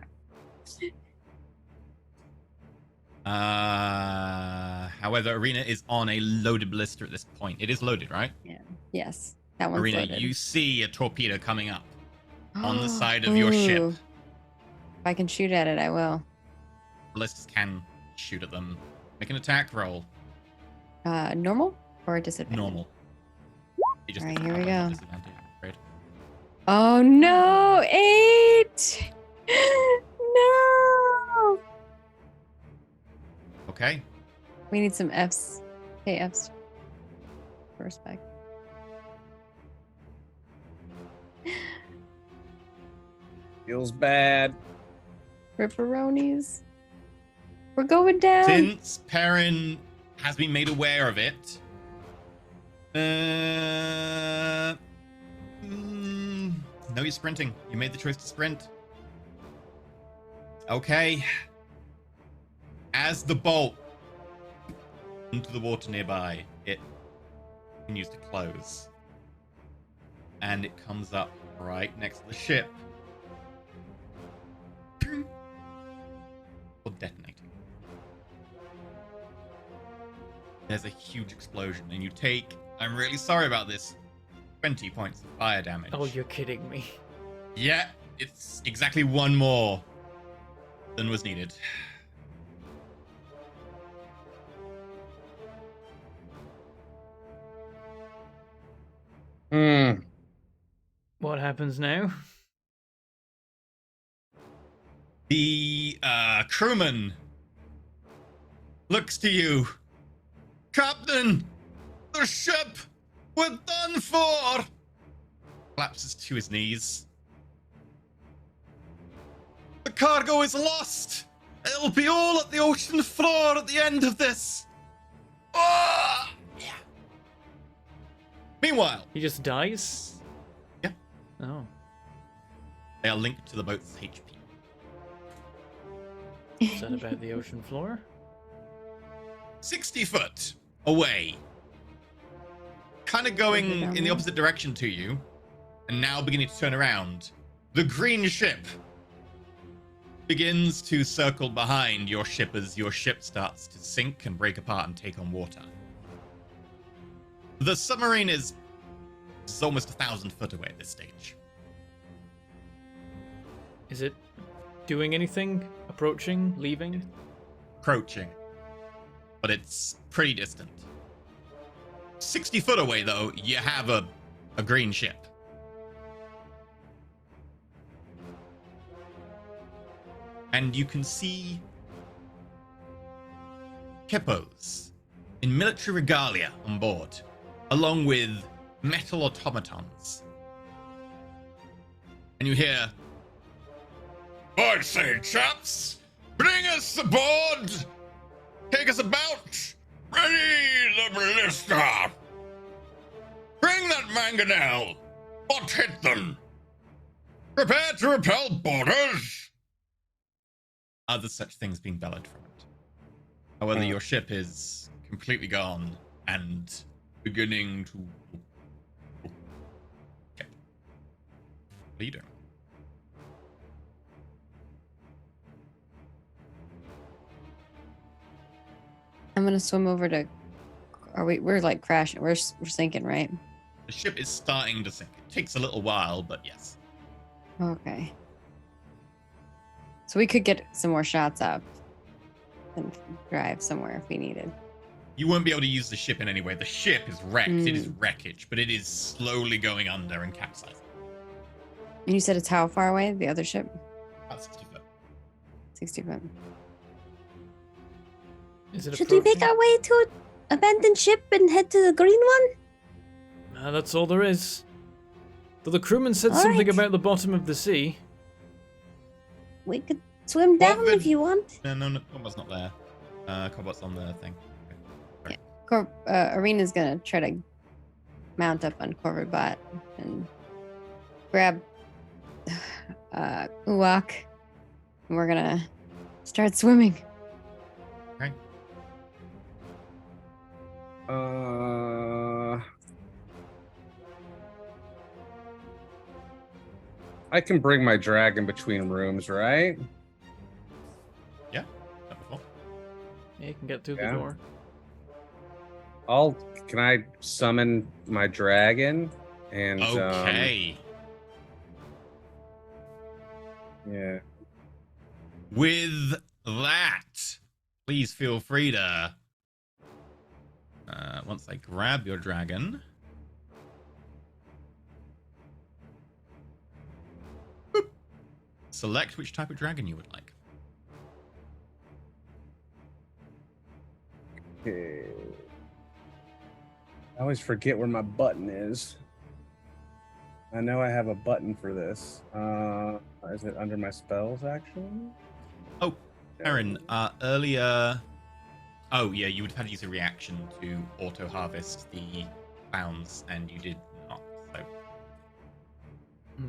However, Arena is on a loaded ballista at this point. It is loaded, right? Yes, that one's Arena, loaded. you see a torpedo coming up on the side of your ship. Ooh. If I can shoot at it, I will. Ballistas can shoot at them. Make an attack roll. Normal or disadvantage? Normal. You just Alright, here we have go. disadvantage, I'm afraid. Oh no! 8! No! Okay. We need some Fs. Hey, Fs. For respect. Feels bad. Ripperonis. We're going down. Since Perrin has been made aware of it, no, you're sprinting. You made the choice to sprint. Okay. As the bolt into the water nearby, it continues to close. And it comes up right next to the ship. Or detonating. There's a huge explosion, and you take, I'm really sorry about this, 20 points of fire damage. Oh, you're kidding me. Yeah, it's exactly one more than was needed. What happens now? The crewman looks to you. Captain, the ship, we're done for. Collapses to his knees. The cargo is lost. It'll be all at the ocean floor at the end of this. Oh! Yeah. Meanwhile, He just dies? Yeah. Oh. they are linked to the boat's HP. Is that about the ocean floor? 60 foot away. Kind of going Further down in the there? opposite direction to you, and now beginning to turn around. The green ship begins to circle behind your ship as your ship starts to sink and break apart and take on water. The submarine is almost 1,000 foot away at this stage. Is it doing anything? Approaching? Leaving? Approaching. But it's pretty distant. 60 foot away, though, you have a green ship. And you can see hippos in military regalia on board, along with metal automatons. And you hear, I say, chaps, bring us aboard! Take us about! Ready the ballista! Bring that mangonel! What hit them? Prepare to repel boarders! Other such things being bellowed from it. However, your ship is completely gone and beginning to... Okay. What are you doing? I'm gonna swim over to. We're like crashing. We're sinking, right? The ship is starting to sink. It takes a little while, but yes. Okay. So we could get some more shots up and drive somewhere if we needed. You won't be able to use the ship in any way. The ship is wrecked. It is Mm. wreckage, but it is slowly going under and capsizing. And you said it's how far away? The other ship? About 60 foot. 60 foot. Is it Should we make approaching? our way to an abandoned ship and head to the green one? Nah, that's all there is. Though the crewman said All something right. about the bottom of the sea. We could swim down Well, if you want. No, Cobbot's not there. Cobbot's on the thing. Arena's gonna try to mount up on Corvobot and grab Uwak, and we're gonna start swimming. Okay. I can bring my dragon between rooms, right? Yeah. Not before. Yeah, you can get through Yeah. the door. Can I summon my dragon? And Okay. yeah. With that, please feel free to, once I grab your dragon, boop, select which type of dragon you would like. Okay. I always forget where my button is. I know I have a button for this. Is it under my spells, actually? Oh, Aaron, earlier... Oh, yeah, you would have had to use a reaction to auto-harvest the bounds, and you did not, so...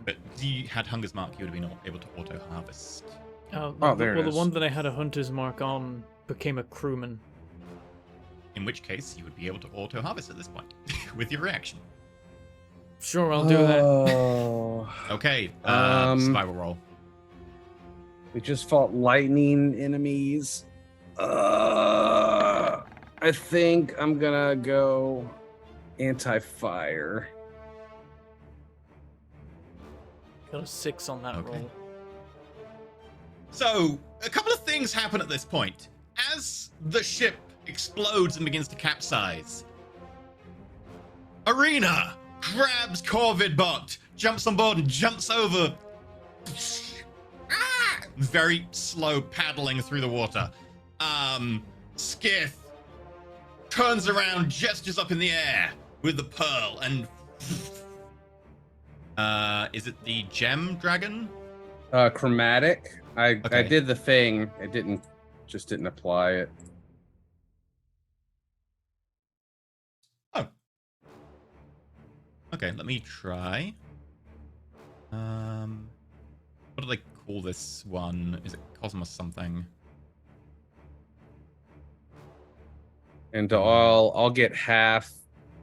But because you had Hunger's Mark, you would have been able to auto-harvest. Oh, there it well, is. the one that I had a hunter's mark on became a crewman. In which case, you would be able to auto-harvest at this point, with your reaction. Sure, I'll do that. Oh. Okay, spiral roll. We just fought lightning enemies. I think I'm gonna go anti-fire. Got a 6 on that Okay. roll. So, a couple of things happen at this point. As the ship explodes and begins to capsize, Arena grabs Corvidbot, jumps on board and jumps over. Ah! Very slow paddling through the water. Skith turns around, gestures up in the air with the pearl, and is it the gem dragon? Chromatic. I Okay. did the thing. It just didn't apply it. Okay, let me try. What do they call this one? Is it Cosmos something? And I'll get half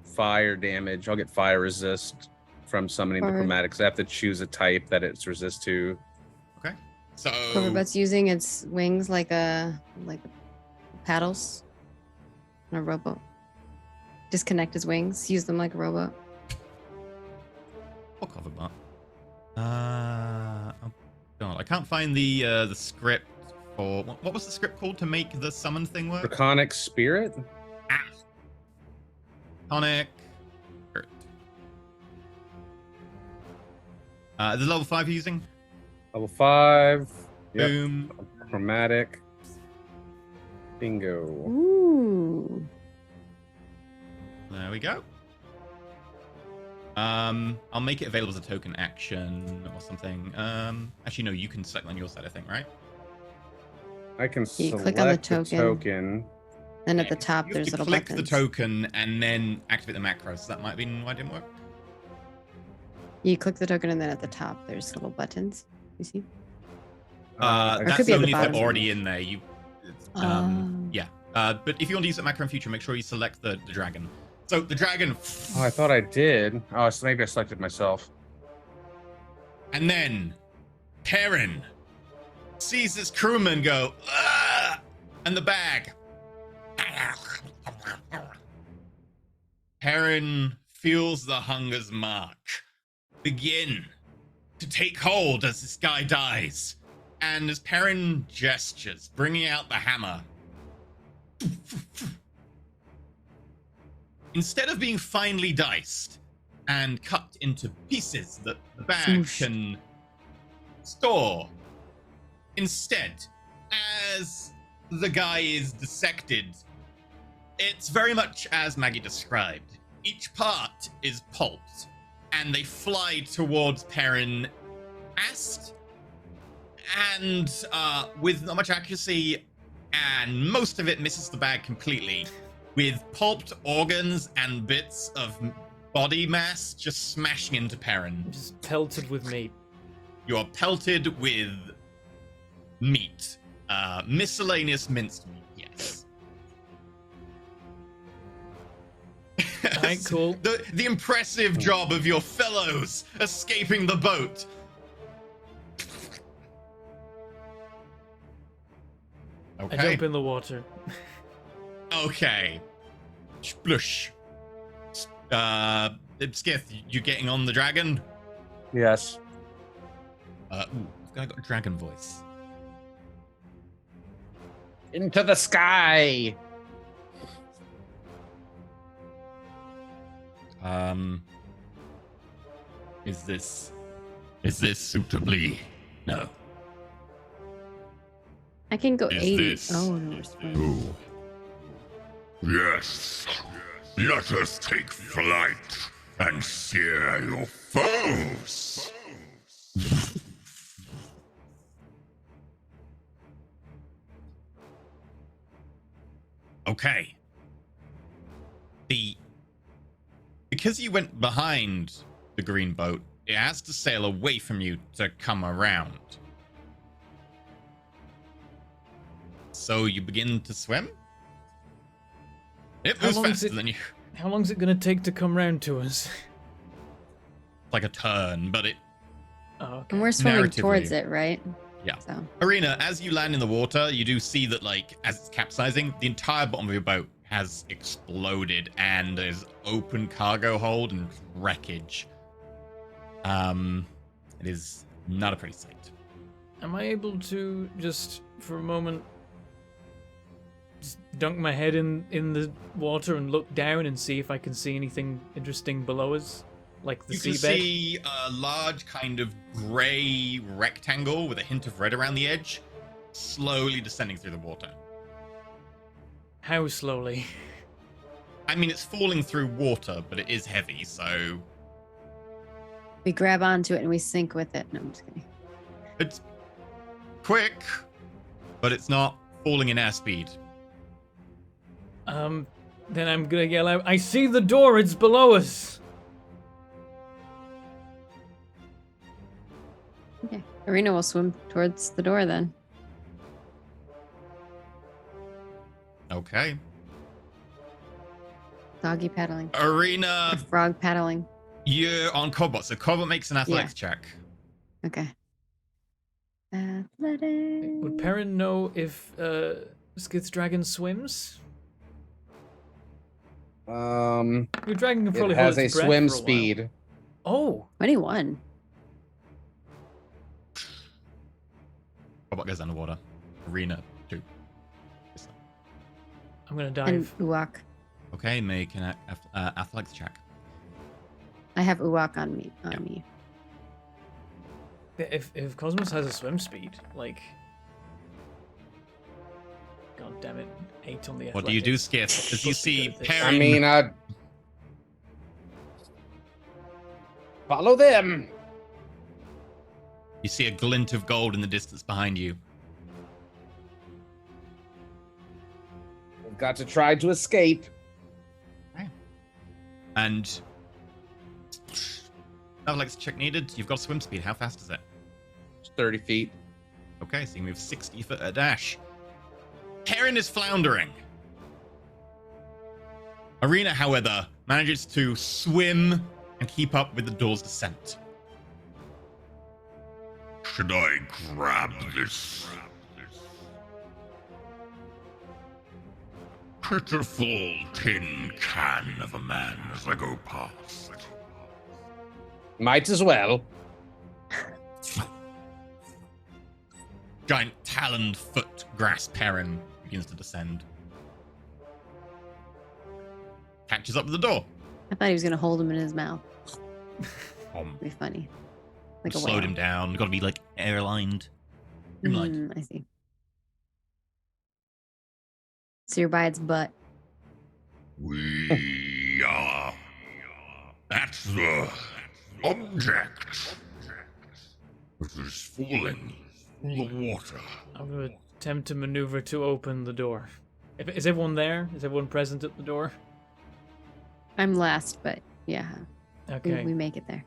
fire damage. I'll get fire resist from summoning the Or- chromatics. I have to choose a type that it's resist to. Okay. So Cloverbut's using its wings like paddles on a rowboat. Disconnect his wings, use them like a rowboat. I'll cover that. Oh God, I can't find the script for what was the script called to make the summon thing work? Draconic Spirit? Tonic. The level 5 you're using? Level 5. Yep. Boom. Chromatic. Bingo. Ooh. There we go. I'll make it available as a token action or something. Actually, no, you can select on your side, I think, right? I can You select click on the the token. Then at the top, You have there's to little click buttons. the token and then activate the macro. So that might be why it didn't work. You click the token, and then at the top, there's little buttons. You see? I Or it That's could be at the only if they're bottom. already in there. Oh. Yeah. But if you want to use that macro in future, make sure you select the dragon. So the dragon, Oh, I thought I did. Oh, so maybe I selected myself. and then Perrin sees this crewman go, "Ah!" and the bag. Perrin feels the hunger's mark begin to take hold as this guy dies. And as Perrin gestures, bringing out the hammer, instead of being finely diced and cut into pieces that the bag Swoosh. can store, instead, as the guy is dissected, it's very much as Maggie described. Each part is pulped, and they fly towards Perrin Ast, and with not much accuracy, and most of it misses the bag completely, with pulped organs and bits of body mass just smashing into Perrin. Just pelted with meat. You are pelted with meat. Miscellaneous minced meat, yes. Alright, cool. The impressive job of your fellows escaping the boat. I Okay. jump in the water. Okay. Splush. Skith, you getting on the dragon? Yes. I got a dragon voice. Into the sky. Is this suitably? No. I can go Is 80. this- Oh, no, it's fine. Yes. Let us take flight and sear your foes. Okay. Because you went behind the green boat, it has to sail away from you to come around. So you begin to swim? It How moves long is faster it- than you. How long's it gonna take to come round to us? Like a turn, but it. Oh, okay. And we're swimming Narratively. towards it, right? Yeah. So Arena, as you land in the water, you do see that, like, as it's capsizing, the entire bottom of your boat has exploded and there's open cargo hold and wreckage. It is not a pretty sight. Am I able to just for a moment just dunk my head in the water and look down and see if I can see anything interesting below us, like the You can seabed? see a large kind of grey rectangle with a hint of red around the edge, slowly descending through the water. How slowly? I mean, it's falling through water, but it is heavy, so we grab onto it and we sink with it. No, I'm just kidding. it's quick, but it's not falling in airspeed. Then I'm gonna yell out, "I see the door! It's below us!" Arena will swim towards the door then. Okay. Doggy paddling. Arena, Or frog paddling. you're on Cobot. So Cobot makes an athletics check. Okay. Athletics. Would Perrin know if Skith's dragon swims? Your dragon can It probably has hold a its breath swim for a while. speed. Oh, 21. Cobot goes underwater. Arena, 2. I'm gonna And dive. Uwak. Okay, make an athletics check. I have Uwak on me. Yeah. Me. If Cosmos has a swim speed, like, god damn it, 8 on the. What do you do, athletics. Skith? As you Supposed to be see good at this. Perrin. I mean, follow them. You see a glint of gold in the distance behind you. We've got to try to escape. And athletics check needed. You've got swim speed. How fast is it? It's 30 feet. Okay, so you move 60 foot a dash. Perrin is floundering. Arena, however, manages to swim and keep up with the door's descent. Should I grab this pitiful tin can of a man as I go past? Might as well. Giant taloned foot grasp Perrin begins to descend. Catches up with the door. I thought he was going to hold him in his mouth. Um, It'd be funny. Like a slowed whale. him down. Got to be like airlined. Streamlined. I see. So you're by its butt. We are at the object that is falling through the water. I'm gonna attempt to maneuver to open the door. Is everyone there? Is everyone present at the door? I'm last, but yeah. Okay. We make it there.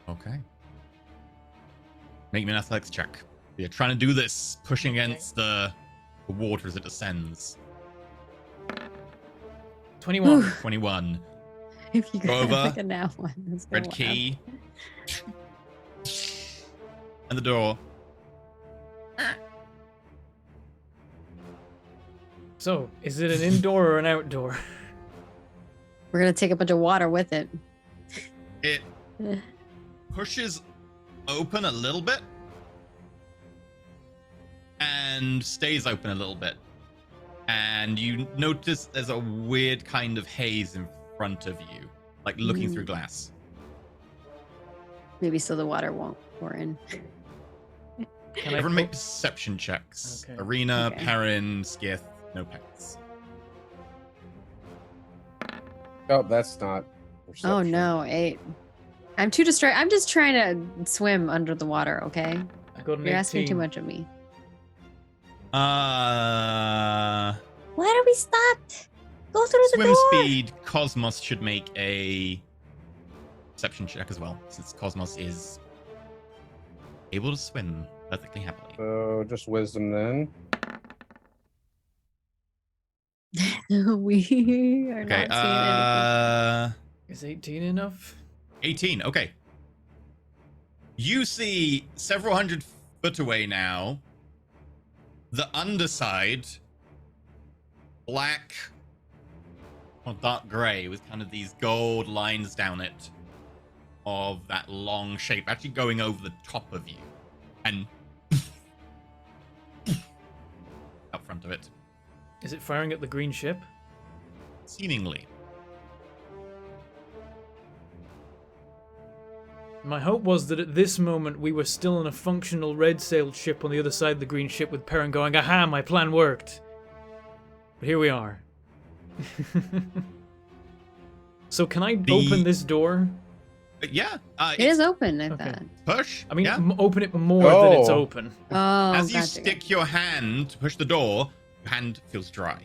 Okay. Make me an athletics check. You're trying to do this, pushing against the water as it descends. 21. 21. If you Go got over. like a now one. That's Red gonna key. And the door. So, is it an indoor or an outdoor? We're gonna take a bunch of water with it. It pushes open a little bit and stays open a little bit. And you notice there's a weird kind of haze in front of you, like looking through glass. Maybe so the water won't pour in. Can I Everyone pull- make perception checks. Okay. Arena, Okay. Perrin, Skith, no pets. Oh, that's not. Oh perception. no, 8. I'm too distracted. I'm just trying to swim under the water, okay? I got an You're asking 18. too much of me. Why are we stopped? Go through the Swim door. speed, Cosmos should make a perception check as well, since Cosmos is able to swim perfectly happily. So just wisdom then. We are Okay, not seeing Is 18 enough? 18, okay. You see several hundred foot away now, the underside, black or dark gray with kind of these gold lines down it of that long shape actually going over the top of you and out front of it, Is it firing at the green ship? seemingly. My hope was that at this moment we were still in a functional red-sailed ship on the other side of the green ship with Perrin going, aha, my plan worked. But here we are. So can I open this door? Yeah, It is open, I Okay. thought. push. I mean, yeah. Open it more than it's Oh. open. Oh, As you gotcha, stick your hand to push the door, your hand feels dry.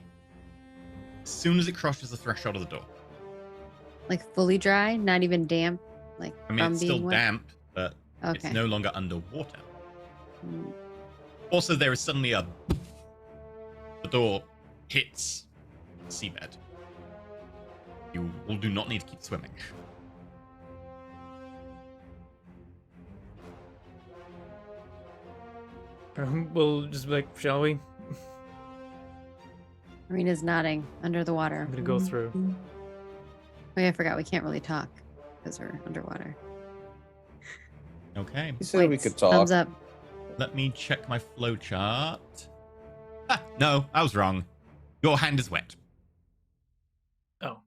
As soon as it crosses the threshold of the door. like fully dry, not even damp, like I mean, from it's being still wet. damp, but It's Okay. no longer underwater. Mm. Also, there is suddenly the door hits the seabed. You will do not need to keep swimming. We'll just be like, shall we? Marina's nodding under the water. I'm gonna go through. Wait, I forgot we can't really talk because we're underwater. Okay. You said we Points. could talk. Thumbs up. Let me check my flowchart. Ah, no, I was wrong. Your hand is wet. Oh.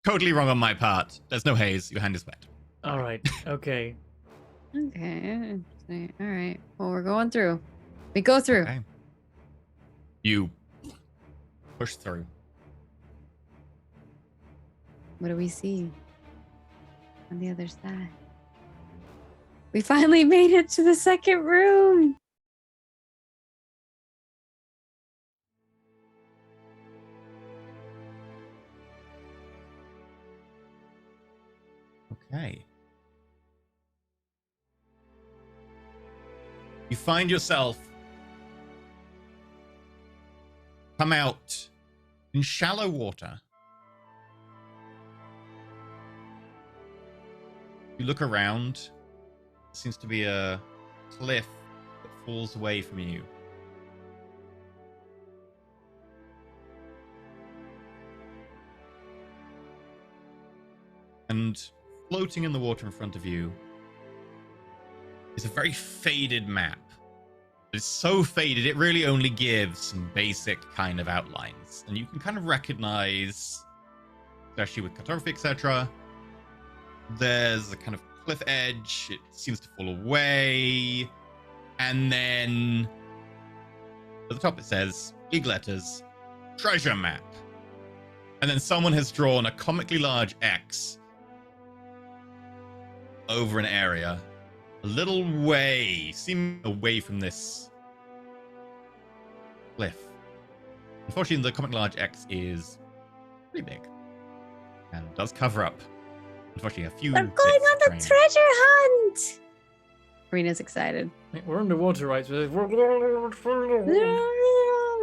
Totally wrong on my part. There's no haze. Your hand is wet. All right. Okay. Okay. Interesting. All right. Well, we're going through. We go through. Okay. You push through. What do we see on the other side? We finally made it to the second room. Okay. You find yourself come out in shallow water. You look around. There seems to be a cliff that falls away from you. And floating in the water in front of you is a very faded map. It's so faded, it really only gives some basic kind of outlines. And you can kind of recognize, especially with cartography, etc., there's a kind of cliff edge. It seems to fall away. And then at the top it says, big letters, treasure map. And then someone has drawn a comically large X over an area a little way, seeming away from this cliff. Unfortunately, the comic large X is pretty big and does cover up, unfortunately, a few. We're going bits on of the terrain. treasure hunt. Marina's excited. We're underwater, right? So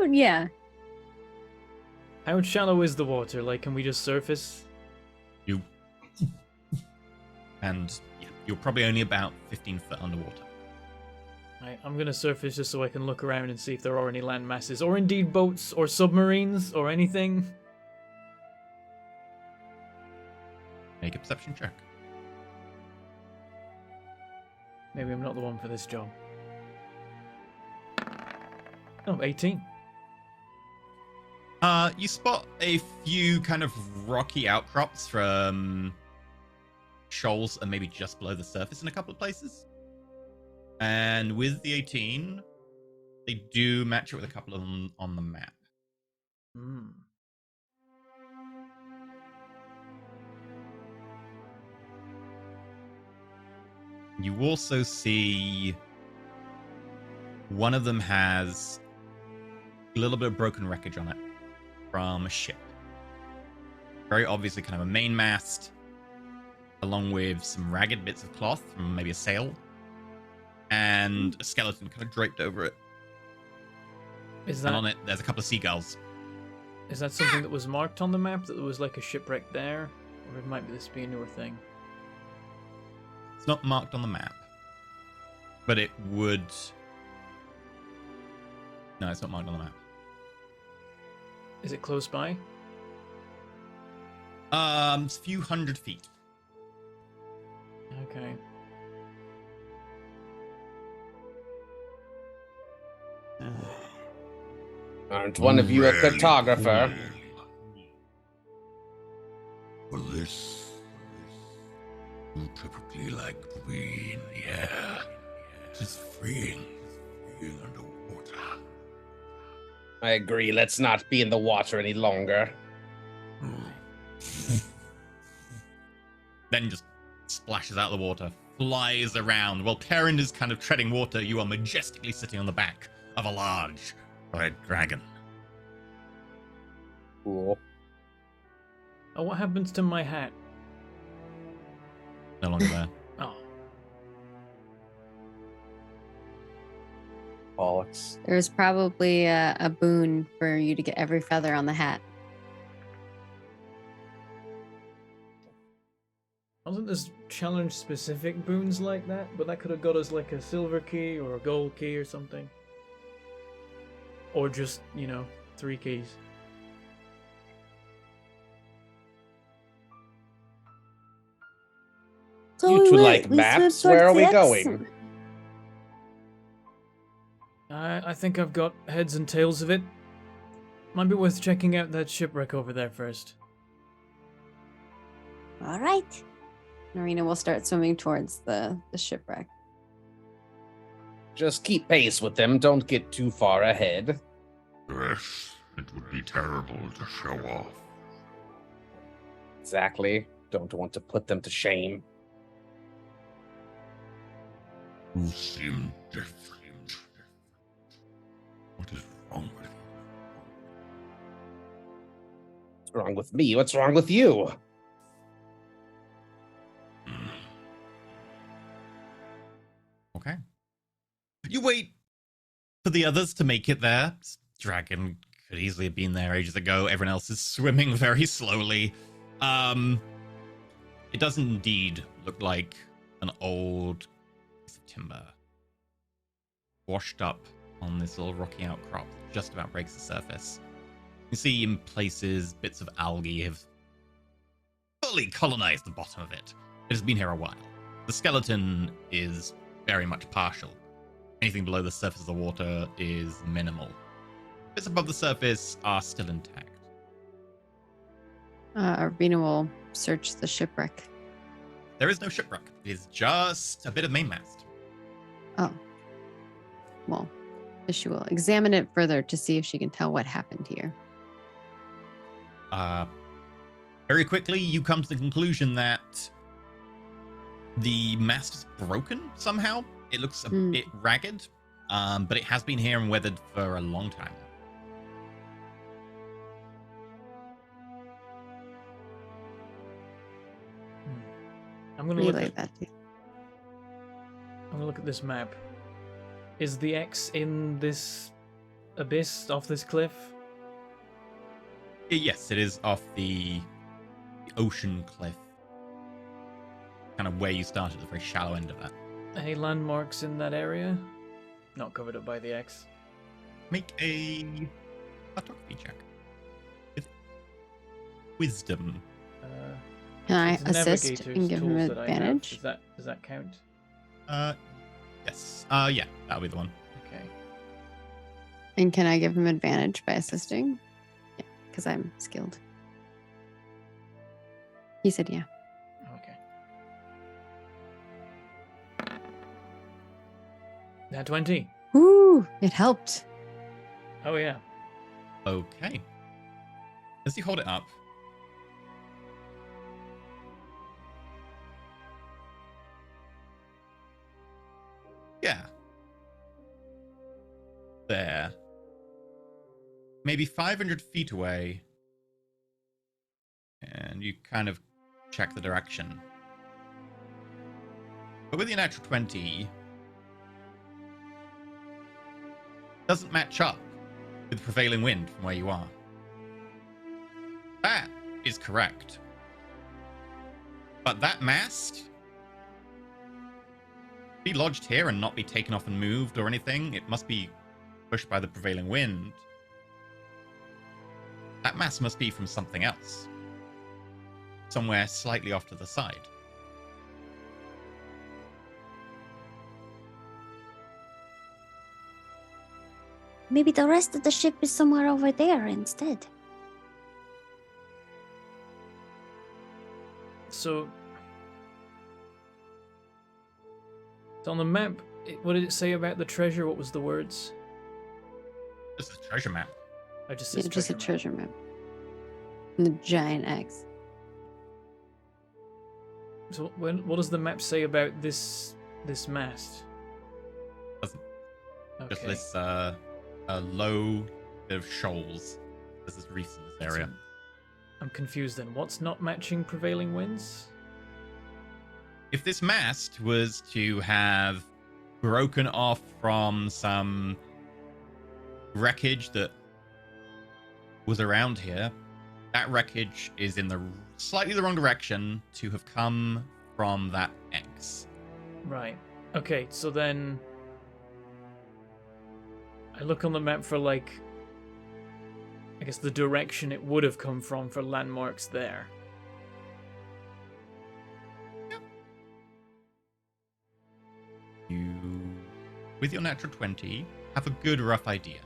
Yeah. how shallow is the water? Like, can we just surface? And yeah, you're probably only about 15 foot underwater. Right, I'm gonna surface just so I can look around and see if there are any land masses, or indeed boats, or submarines, or anything. Make a perception check. Maybe I'm not the one for this job. Oh, 18. You spot a few kind of rocky outcrops from shoals and maybe just below the surface in a couple of places. And with the 18, they do match it with a couple of them on the map. Hmm. You also see one of them has a little bit of broken wreckage on it from a ship. Very obviously kind of a mainmast, along with some ragged bits of cloth from maybe a sail, and a skeleton kind of draped over it. Is And that on it, there's a couple of seagulls. is that something that was marked on the map, that there was like a shipwreck there? Or it might be this be a newer thing? It's not marked on the map, but it would... No, it's not marked on the map. Is it close by? It's a few hundred feet. Okay. Aren't one of you a Really? cartographer? Well, this. You typically like green, yeah. It's freeing. Being underwater. I agree. Let's not be in the water any longer. Then just splashes out of the water, flies around. While Karen is kind of treading water, you are majestically sitting on the back of a large red dragon. Cool. Oh, what happens to my hat? No longer there. Oh, Bollocks. There's probably a boon for you to get every feather on the hat. Wasn't there's challenge-specific boons like that? But that could have got us like a silver key or a gold key or something. Or just, 3 keys. So You we two went- like we maps? swim Where are we towards X. going? I think I've got heads and tails of it. Might be worth checking out that shipwreck over there first. All right. Narina will start swimming towards the shipwreck. Just keep pace with them. Don't get too far ahead. Yes, it would be terrible to show off. Exactly. Don't want to put them to shame. You seem different. What is wrong with you? What's wrong with me? What's wrong with you? Okay. You wait for the others to make it there. Dragon could easily have been there ages ago. Everyone else is swimming very slowly. It does indeed look like an old piece of timber washed up on this little rocky outcrop that just about breaks the surface. You see in places bits of algae have fully colonized the bottom of it. It has been here a while. The skeleton is very much partial. Anything below the surface of the water is minimal. Bits above the surface are still intact. Arvina will search the shipwreck. There is no shipwreck. It is just a bit of mainmast. Oh. Well, she will examine it further to see if she can tell what happened here. Very quickly, you come to the conclusion that the mast is broken somehow. It looks a bit ragged, but it has been here and weathered for a long time. I'm gonna look Relay at that to you. I'm gonna look at this map. Is the X in this abyss off this cliff? Yes, it is off the ocean cliff. Kind of where you started, the very shallow end of that. Any landmarks in that area? Not covered up by the X. Make a cartography check. With wisdom. Can I It's assist navigator's and give him tools that I have. advantage? Does that count? Yes. Yeah, that'll be the one. Okay. And can I give him advantage by assisting? Yeah, because I'm skilled. He said yeah. Okay. Now 20. Woo! It helped. Oh yeah. Okay. As you hold it up, yeah. There. Maybe 500 feet away. And you kind of check the direction. But with your natural 20, doesn't match up with the prevailing wind from where you are. That is correct. But that mast be lodged here and not be taken off and moved or anything. It must be pushed by the prevailing wind. That mast must be from something else. Somewhere slightly off to the side. Maybe the rest of the ship is somewhere over there instead. So on the map, what did it say about the treasure? What was the words? This is a treasure map. I just Yeah, said just a treasure map. And the giant X. So what does the map say about this mast? Doesn't. Okay. Just lists a low bit of shoals. This is reefs in this area. I'm confused then. What's not matching prevailing winds? If this mast was to have broken off from some wreckage that was around here. That wreckage is in the slightly the wrong direction to have come from that X. Right. Okay, so then I look on the map for, like, I guess the direction it would have come from for landmarks there. You, with your natural 20, have a good rough idea.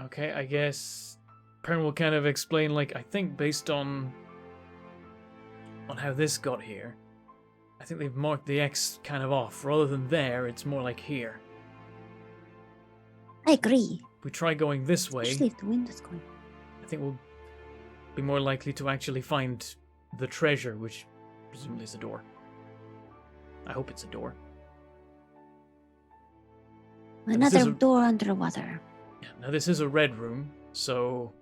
Okay, I guess Perrin will kind of explain, like, I think based on how this got here, I think they've marked the X kind of off. Rather than there, it's more like here. I agree. If we try going this way, Especially if the wind is going. I think we'll be more likely to actually find the treasure, which presumably is a door. I hope it's a door. Another door underwater. Yeah, now this is a red room, so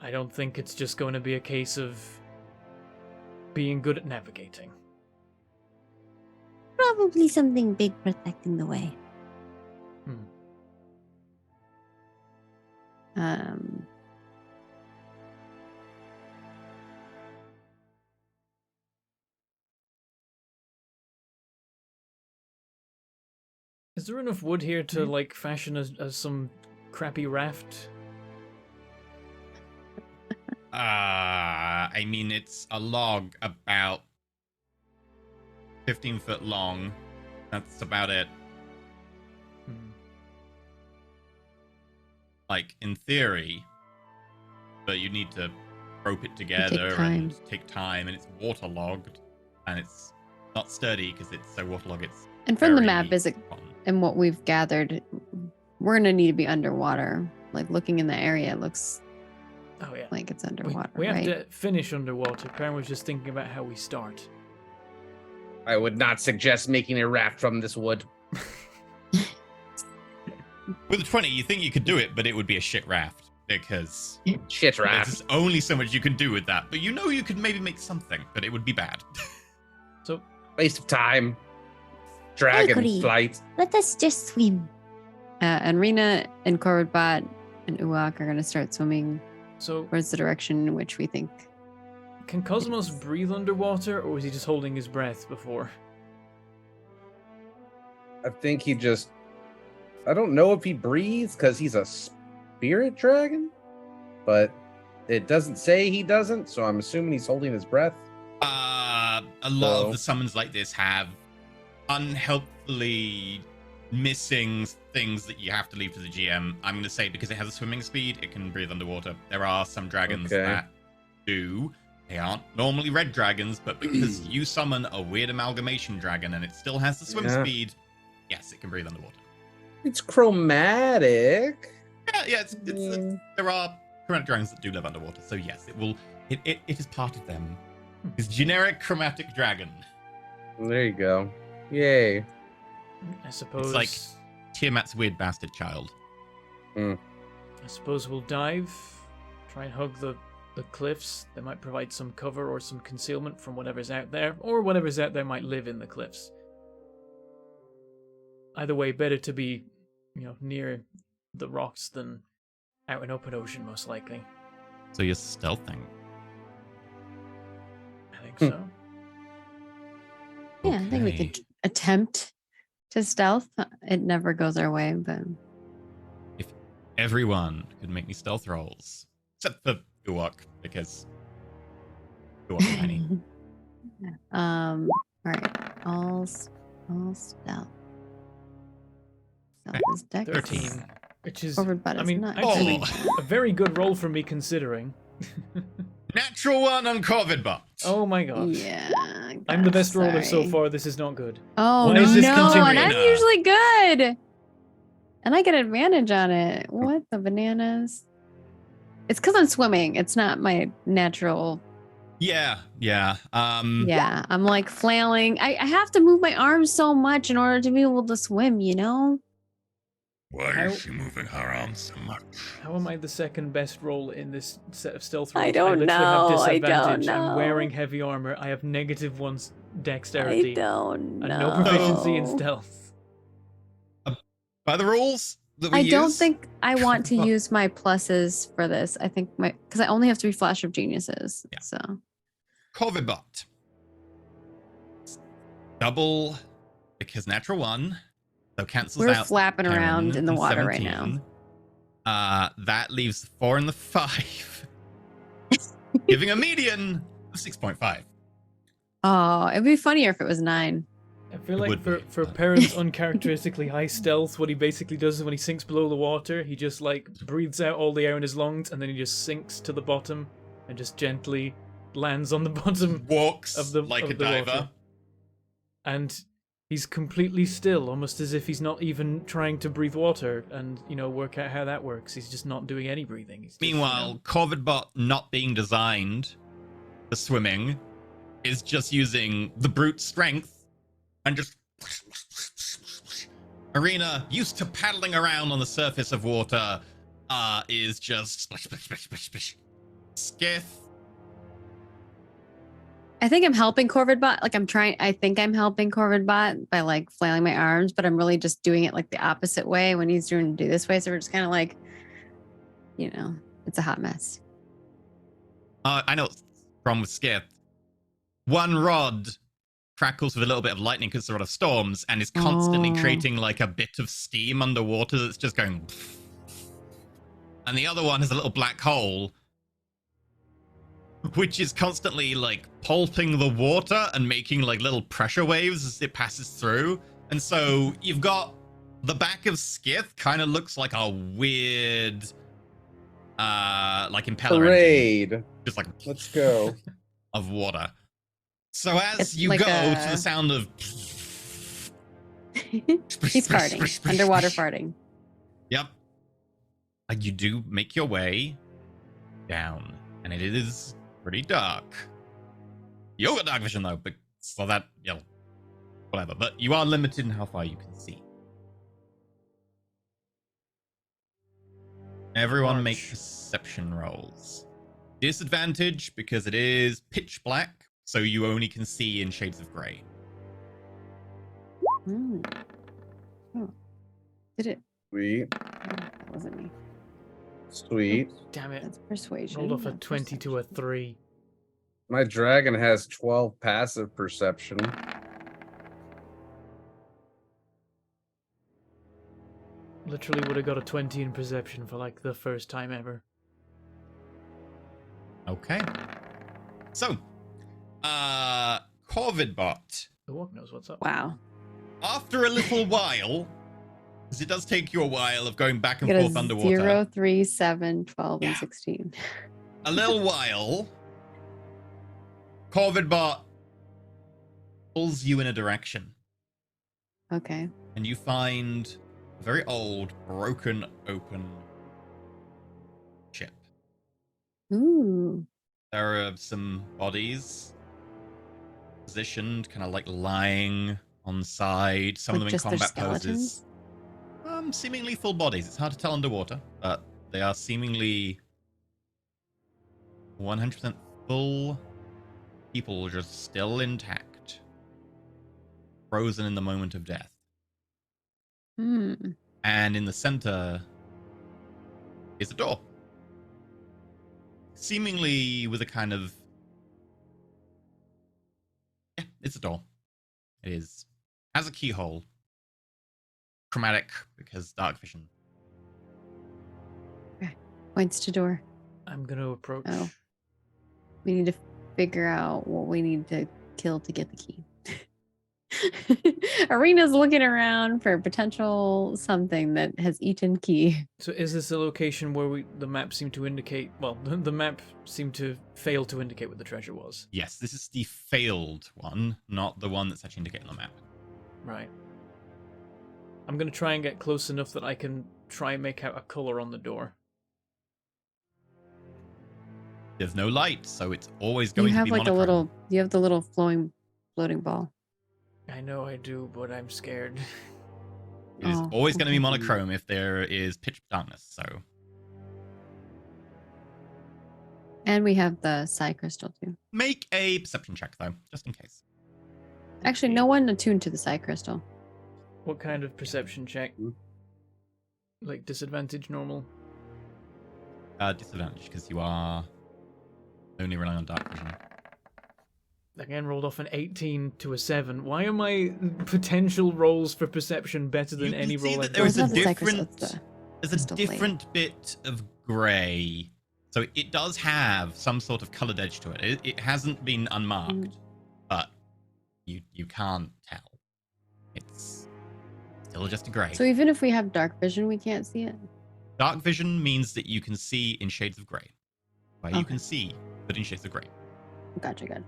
I don't think it's just going to be a case of being good at navigating. Probably something big protecting the way. Is there enough wood here to, like, fashion as some crappy raft? I mean, it's a log about 15 foot long. That's about it. Like, in theory, but you need to rope it together and take time, and it's waterlogged, and it's not sturdy because it's so waterlogged. It's And from the very map, and what we've gathered, we're gonna need to be underwater. Like, looking in the area, it looks like it's underwater. We have right? to finish underwater. Perrin was just thinking about how we start. I would not suggest making a raft from this wood. With a 20, you think you could do it, but it would be a shit raft because Shit raft. there's only so much you can do with that. But you know you could maybe make something, but it would be bad. So, Waste of time. Dragon agree. flight. Let us just swim. And Rena and Korvodbot and Uwak are gonna start swimming so towards the direction in which we think. can Cosmos breathe underwater, or was he just holding his breath before? I think he just... I don't know if he breathes because he's a spirit dragon, but it doesn't say he doesn't, so I'm assuming he's holding his breath. A lot of the summons like this have unhelpfully missing things that you have to leave to the GM. I'm going to say because it has a swimming speed, it can breathe underwater. There are some dragons that do. They aren't normally red dragons, but because you summon a weird amalgamation dragon and it still has the swim speed, yes, it can breathe underwater. It's chromatic. Yeah, there are chromatic dragons that do live underwater, so yes, it will. It is part of them. It's generic chromatic dragon. There you go. Yay. I suppose. It's like Tiamat's weird bastard child. I suppose we'll dive, try and hug the cliffs. They might provide some cover or some concealment from whatever's out there, or whatever's out there might live in the cliffs. Either way, better to be, near the rocks than out in open ocean, most likely. So you're stealthing. I think so. Yeah, I think we could attempt to stealth. It never goes our way, but If everyone could make me stealth rolls, except for Uwak, because Uwak's tiny. all right, all stealth. Stealth is dex. 13, which is, Korvodbot is not. actually a very good roll for me considering. Natural 1 on Korvodbot. Oh my gosh. Yeah, I'm the best roller so sorry. far. This is not good. Oh Why is this no, continuing? and I'm usually good. And I get advantage on it. What the bananas? It's because I'm swimming. It's not my natural. Yeah. Yeah, I'm like flailing. I have to move my arms so much in order to be able to swim, Why How- is she moving her arms so much? How am I the second best roll in this set of stealth I rolls? don't literally know, have I don't disadvantage. I'm know. wearing heavy armor. I have -1 I dexterity. don't know. And no proficiency in stealth. By the rules that we I use, don't think I want to use my pluses for this. I think because I only have 3 Flash of Geniuses. Yeah. So Corvidbot. Double because natural 1. So cancels we're out flapping 10 around in the and water right now. 17. That leaves the 4 and the 5. Giving a median of 6.5. Oh, it'd be funnier if it was 9. I feel It like would be, for but- Perrin's uncharacteristically high stealth, what he basically does is when he sinks below the water, he just like breathes out all the air in his lungs and then he just sinks to the bottom and just gently lands on the bottom Walks of the like of a the diver. water. And he's completely still, almost as if he's not even trying to breathe water and, work out how that works. He's just not doing any breathing. He's just, Meanwhile, Corvidbot not being designed for swimming is just using the brute strength and just Arena, used to paddling around on the surface of water, is just splish, splish, splish, splish, splish. Skiff. I think I'm helping Corvidbot. I think I'm helping Corvidbot by like flailing my arms, but I'm really just doing it like the opposite way when he's doing do this way. So we're just kind of like, it's a hot mess. I know what's wrong with Skiff. One rod crackles with a little bit of lightning because it's a rod of storms and is constantly creating like a bit of steam underwater that's just going. And the other one has a little black hole, which is constantly like pulping the water and making like little pressure waves as it passes through. And so you've got the back of Skiff kind of looks like a weird, like impeller engine, Parade. just like Let's go. of water. So as It's you like go a- to the sound of He's farting, underwater farting. Yep. And you do make your way down, and it is pretty dark. You got dark vision though, but so that whatever. But you are limited in how far you can see. Everyone make March. perception rolls. Disadvantage because it is pitch black, so you only can see in shades of grey. Oh. Did it? Sweet. Oh, that wasn't me. Sweet. Damn it. That's persuasion. Rolled off a not 20 to a perception. 3. My dragon has 12 passive perception. Literally would have got a 20 in perception for like the first time ever. Okay. So, Corvidbot, The walk knows what's up. Wow. after a little while, because it does take you a while of going back and Got a forth underwater, 0, 3, 7, 12, and Yeah. 16. a little while, Corvidbot pulls you in a direction, Okay. and you find a very old, broken, open ship. Ooh. There are some bodies positioned, kind of like lying on the side, some of them Like in just their combat skeletons? poses. Seemingly full bodies. It's hard to tell underwater, but they are seemingly 100% full people, just still intact, frozen in the moment of death. Hmm. And in the center is a door, seemingly with a kind of it's a door. It is has a keyhole, chromatic because dark vision. Points to door. I'm going to approach. Oh. We need to figure out what we need to kill to get the key. Arena's looking around for potential something that has eaten key. So is this a location where the map seemed to indicate, well, the map seemed to fail to indicate what the treasure was? Yes, this is the failed one, not the one that's actually indicated on the map. Right. I'm going to try and get close enough that I can try and make out a color on the door. There's no light, so it's always going You to have be like monochrome. you have the little floating ball. I know I do, but I'm scared. It is Oh, always going to be okay. monochrome if there is pitch darkness. So And we have the psi crystal too. make a perception check though, just in case. Actually, no one attuned to the psi crystal. What kind of perception check? Hmm. Like disadvantage, normal? Disadvantage because you are only relying on dark vision. Again, rolled off an 18 to a 7. Why are my potential rolls for perception better than You can any see roll that I've there done? is a Well, it's not the psi crystal, different. it's the There's a crystal plate. different bit of grey, so it does have some sort of coloured edge to it. It hasn't been unmarked, but you can't tell. It's still just a grey. So even if we have dark vision, we can't see it. Dark vision means that you can see in shades of grey. Where you Okay. can see, but in shades of grey. Gotcha, good.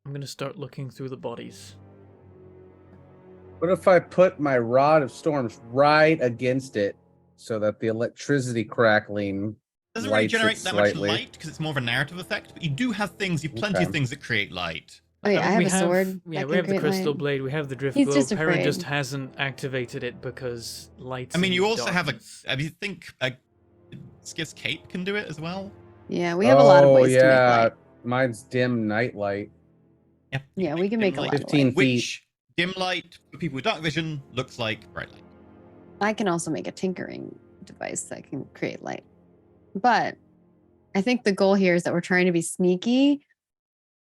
I'm going to start looking through the bodies. What if I put my rod of storms right against it so that the electricity crackling Doesn't really lights it generate that much slightly? light because it's more of a narrative effect, but you do have things, you've plenty Okay. of things that create light. Wait, I have we a sword. Yeah, that we can have the create crystal light. blade, we have the drift He's globe. just Perrin just afraid. hasn't activated it because lights. I mean, you also have darkness. I think Skiff's cape can do it as well. Yeah, we have a lot of ways to make yeah. light. Mine's dim night light. Yeah, Yeah, we can make a dim lot light, of 15 light. feet. which dim light for people with dark vision looks like bright light. I can also make a tinkering device that can create light. But I think the goal here is that we're trying to be sneaky.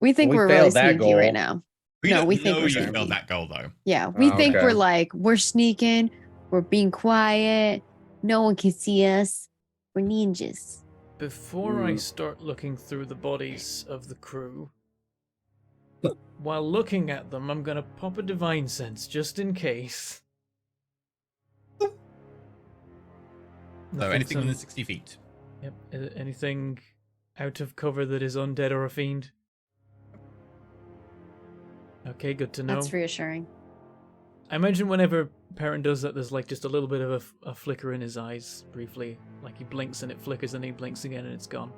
We think We we're really failed that sneaky goal. right now. We No, don't we think know we're you sneaky. failed that goal though. Yeah, we Oh, think okay. we're like, we're sneaking, we're being quiet, no one can see us. We're ninjas. Before I start looking through the bodies of the crew, while looking at them, I'm gonna pop a divine sense just in case. So Nothing anything some- within 60 feet. Yep. Anything out of cover that is undead or a fiend? Okay, good to know. That's reassuring. I imagine whenever Perrin does that, there's like just a little bit of a flicker in his eyes, briefly. Like he blinks and it flickers, and he blinks again and it's gone.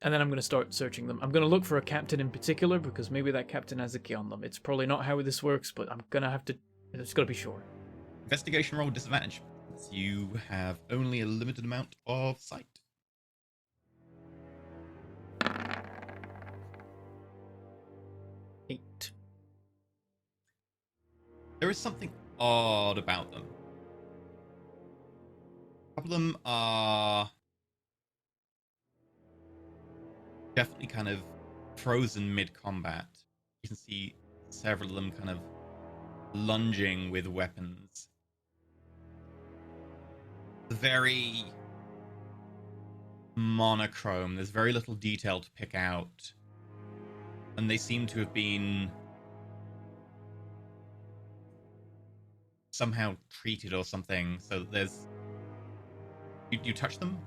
And then I'm going to start searching them. I'm going to look for a captain in particular, because maybe that captain has a key on them. It's probably not how this works, but I'm going to have to... It's got to be sure. Investigation roll disadvantage. You have only a limited amount of sight. Eight. There is something odd about them. A couple of them are definitely kind of frozen mid-combat. You can see several of them kind of lunging with weapons. Very monochrome. There's very little detail to pick out. And they seem to have been somehow treated or something. So there's... You touch them?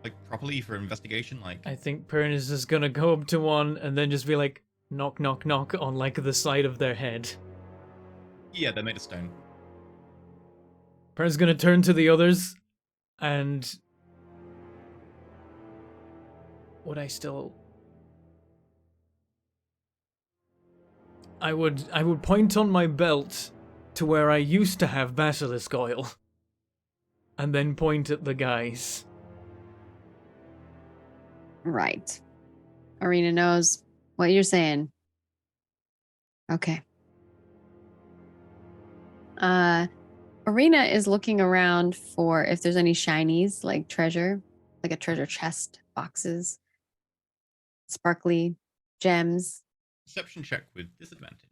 Like, properly for investigation? Like... I think Perrin is just going to go up to one and then just be like, knock, knock, knock on like the side of their head. Yeah, they're made of stone. Perrin's going to turn to the others and... Would I still... I would point on my belt to where I used to have basilisk oil, and then point at the guys. Right. Arena knows what you're saying. Okay. Arena is looking around for if there's any shinies, like treasure, like a treasure chest, boxes, sparkly gems. Perception check with disadvantage.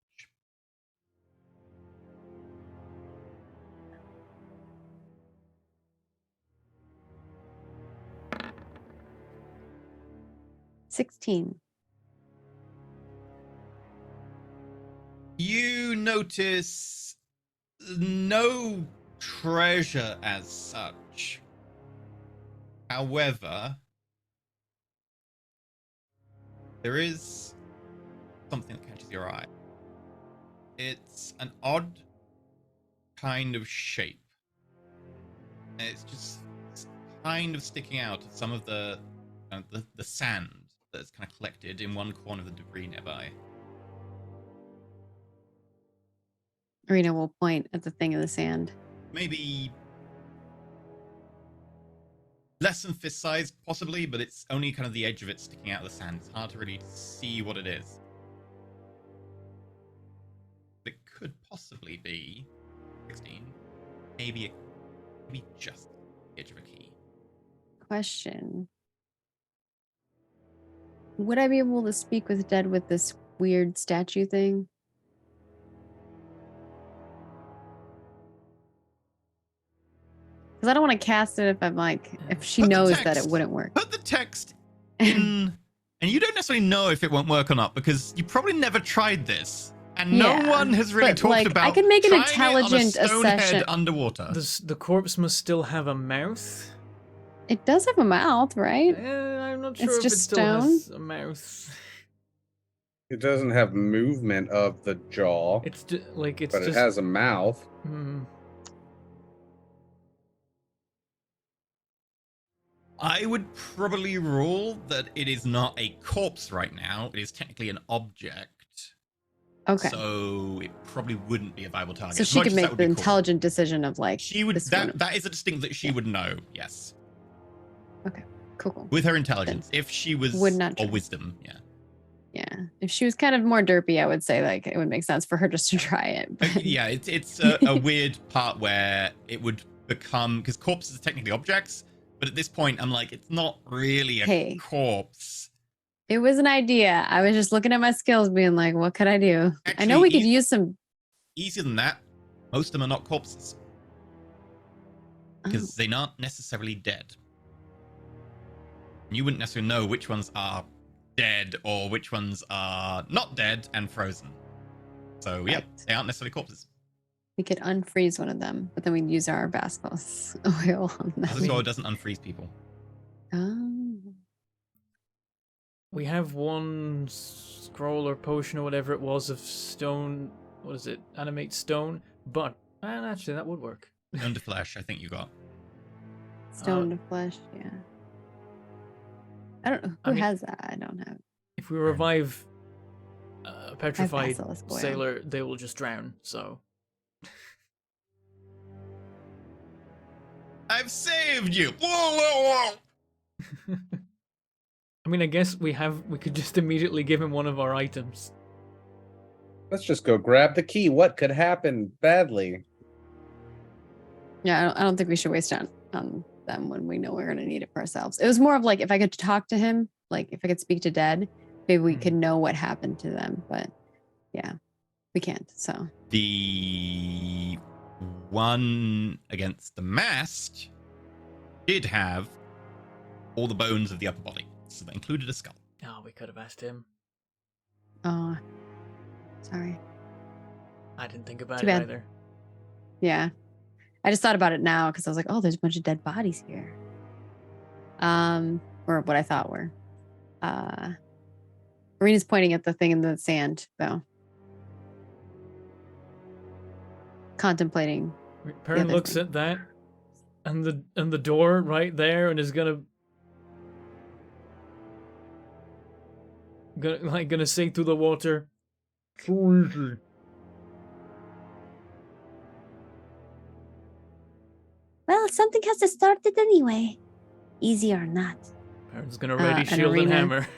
$16. You notice no treasure as such. However, there is something that catches your eye. It's an odd kind of shape. It's just kind of sticking out of some of the sand that's kind of collected in one corner of the debris nearby. Arena will point at the thing in the sand. Maybe less than fist size, possibly, but it's only kind of the edge of it sticking out of the sand. It's hard to really see what it is. It could possibly be 16. Maybe just the edge of a key. Question. Would I be able to speak with dead with this weird statue thing? Because I don't want to cast it if she Put the knows that it text- wouldn't work. Put the text in, and you don't necessarily know if it won't work or not because you probably never tried this, and no Yeah, one has really but, talked like, about. I can make an trying it on a intelligent stone head assessment. underwater. The corpse must still have a mouth. It does have a mouth, right? I'm not It's sure if it just still has a mouth. It doesn't have movement of the jaw, It's just like it's but just. it has a mouth. I would probably rule that it is not a corpse right now. It is technically an object. Okay. So it probably wouldn't be a viable target. So as she much could as that make would the be cool. intelligent decision of like She would. this one. That is a distinct that she would know. Yes. Cool. With her intelligence, if she was Would not or try. wisdom, yeah. Yeah. If she was kind of more derpy, I would say like it would make sense for her just to try it. but- Yeah, it's a weird part where it would become because corpses are technically objects, but at this point I'm like, it's not really a Hey. corpse. It was an idea. I was just looking at my skills, being like, what could I do? I know Actually, we could use some. Easier than that. Most of them are not corpses Oh, because they're not necessarily dead. You wouldn't necessarily know which ones are dead or which ones are not dead and frozen. So yeah, Right. they aren't necessarily corpses. we could unfreeze one of them, but then we'd use our Bascos oil on that. This oil doesn't unfreeze people. Oh. We have one scroll or potion or whatever it was of stone. What is it? Animate stone. But actually, that would work. Under flesh, I think you got. Stone to flesh, yeah. I don't know. Who has that? I don't have. If we revive a petrified basilisk oil. sailor, they will just drown. So I've saved you. Whoa. I mean, I guess we could just immediately give him one of our items. Let's just go grab the key. What could happen badly? Yeah, I don't think we should waste on them when we know we're gonna need it for ourselves. It was more of like if I could talk to him, like if I could speak to dead, maybe we could know what happened to them. But yeah, we can't. So The one against the mast did have all the bones of the upper body, so that included a skull. Oh, we could have asked him. oh, sorry. I didn't think about Too it bad. either. Yeah. I just thought about it now because I was like, oh, there's a bunch of dead bodies here. Or what I thought were. Arena's pointing at the thing in the sand, though. Contemplating. Perrin other looks thing. at that and the door right there and is gonna say through the water. Well, something has to start it anyway. Easy or not. Perrin's gonna ready and shield and Arena. hammer.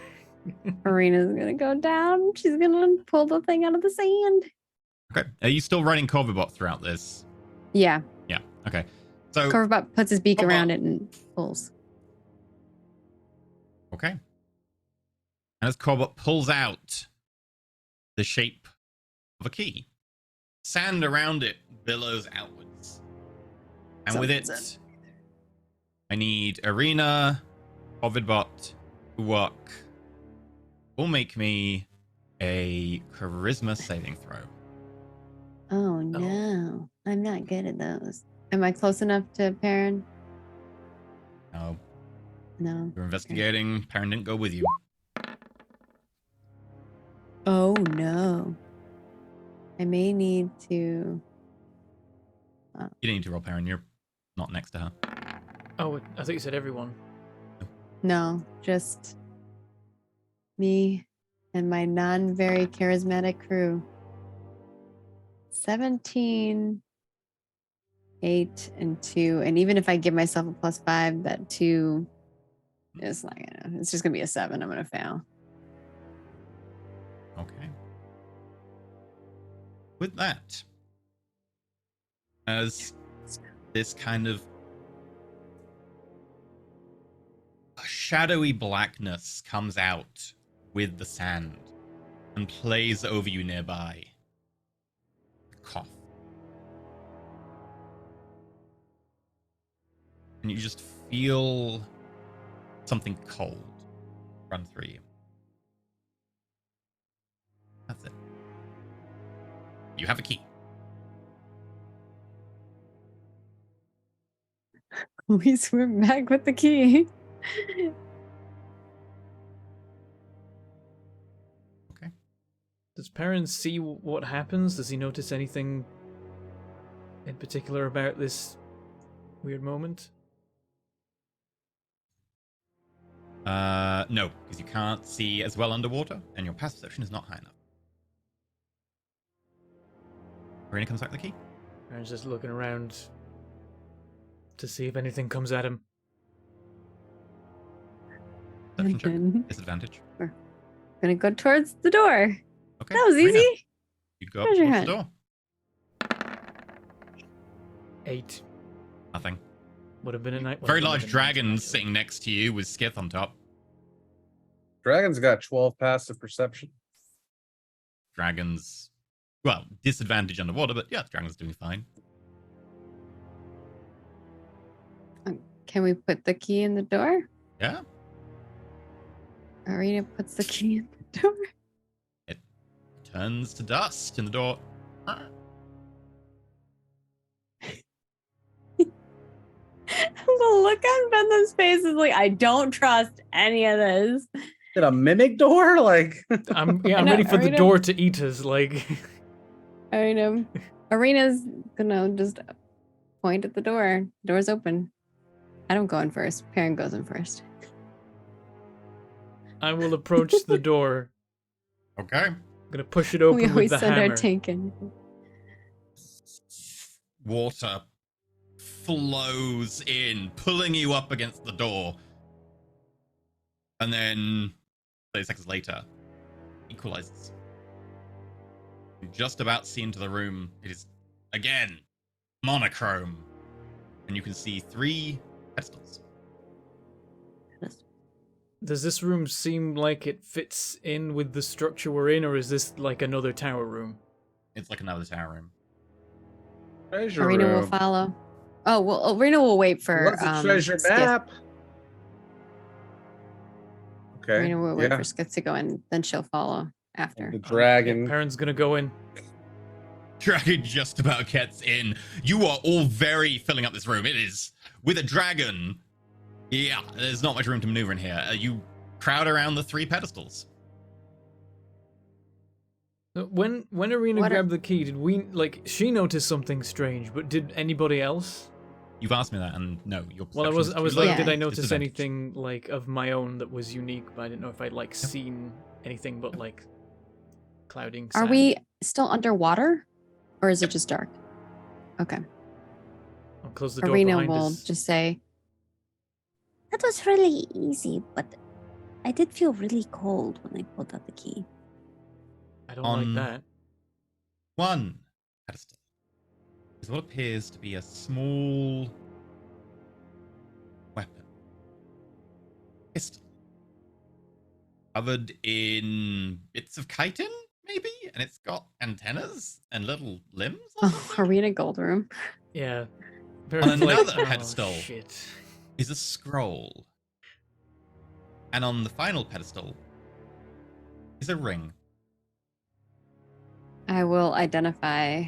Arena's gonna go down. She's gonna pull the thing out of the sand. Okay. Are you still running Corvibot throughout this? Yeah. Yeah. Okay. So Corvabot puts his beak Corvabot- around it and pulls. okay. And as Corvibot pulls out the shape of a key, sand around it billows outwards, and with it, Something's I need Arena, Corvibot, Uwok. Will make me a charisma saving throw. Oh no. I'm not good at those. Am I close enough to Perrin? No, No. you're investigating. Perrin didn't go with you. Oh no. I may need to. You didn't need to roll, Perrin. You're not next to her. Oh, I thought you said everyone. No, just me and my non very charismatic crew. 17, 8, and 2. And even if I give myself a +5, that 2 is not gonna, it's just gonna be a 7. I'm gonna fail. Okay. With that, as this kind of a shadowy blackness comes out with the sand and plays over you nearby. Cough. And you just feel something cold run through you. That's it. You have a key. We swim back with the key. Okay. Does Perrin see what happens? Does he notice anything in particular about this weird moment? No, because you can't see as well underwater, and your passive perception is not high enough. Marina comes back with the key. Perrin's just looking around to see if anything comes at him. Perception check. then- Disadvantage. I'm gonna go towards the door. Okay. That was Marina, easy. you go up Treasure towards the hunt. door. 8. Nothing. Would have been a night. Very large dragon sitting next to you with Skith on top. Dragon's got 12 passive perception. Dragons, well, disadvantage underwater, but yeah, the dragon's doing fine. Can we put the key in the door? Yeah. Arena puts the key in the door. It turns to dust in the door. The look on Bentham's face is like, I don't trust any of this. Did a mimic door? Like, I'm No, ready for the Arena- door to eat us. Like, Arena's gonna just point at the door. Door's open. I don't go in first. Perrin goes in first. I will approach the door. Okay. I'm gonna push it open We with always the send hammer. our tank in. Water flows in, pulling you up against the door. And then 30 seconds later, equalizes. You just about see into the room. It is, again, monochrome. And you can see 3 pedestals. Does this room seem like it fits in with the structure we're in, or is this like another tower room? It's like another tower room. treasure Arena will room. follow. Oh, well, Arena will wait for What's a treasure Skith. map? Okay. Arena will wait yeah. for Skith to go in, then she'll follow after. The dragon. Perrin's gonna go in. Dragon just about gets in. You are all very filling up this room. It is with a dragon. Yeah, there's not much room to maneuver in here. You crowd around the 3 pedestals. When Arena What a- grabbed the key, did we she noticed something strange? But did anybody else? You've asked me that, and no, your Well, I perception was is I was too like, low. did I Yeah. notice Disadvantage. anything like of my own that was unique? But I didn't know if I'd like seen anything but like clouding. Are sand. we still underwater? Or is it just dark? Okay. I'll close the door Arena behind will us. just say, That was really easy, but I did feel really cold when I pulled out the key. I don't on- like that. 1 pedestal is what appears to be a small weapon. Pistol. Covered in bits of chitin, maybe? And it's got antennas and little limbs on oh, it? Arena Gold Room. Yeah. On Perrin's like, another "Oh, pedestal. Shit. Is a scroll. And on the final pedestal is a ring. I will identify.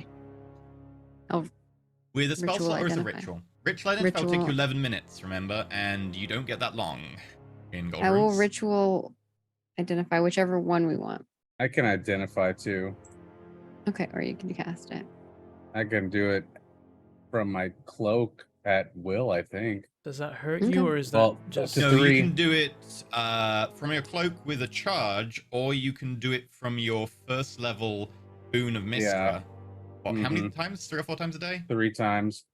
With a spell Ritual slot or is it identify. ritual? Ritual identify will take you Ritual. 11 minutes, remember? And you don't get that long in Gold I will Rooms. ritual identify whichever one we want. I can identify too. Okay, or you can cast it. I can do it from my cloak at will, I think. Does that hurt Okay. you, or is that Well, just? to No, 3. you can do it from your cloak with a charge, or you can do it from your first level boon of Mistra. What, how many times? 3 or 4 times a day? 3 times.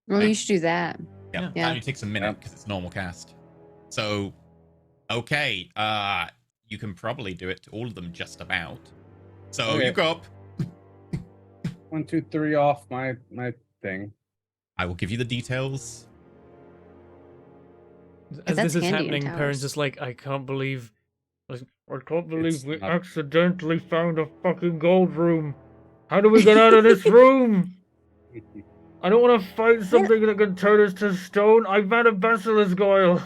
Well, you should do that. Yeah. Yeah. That only takes a minute because it's normal cast. So, okay. You can probably do it to all of them just about. So Okay. you go up. 1, 2, 3 off my thing. I will give you the details. As that's this is handy in happening, towers. Perrin's just like, I can't believe It's we not- accidentally found a fucking gold room. How do we get out of this room? I don't want to fight something that can turn us to stone. I've had a basilisk oil.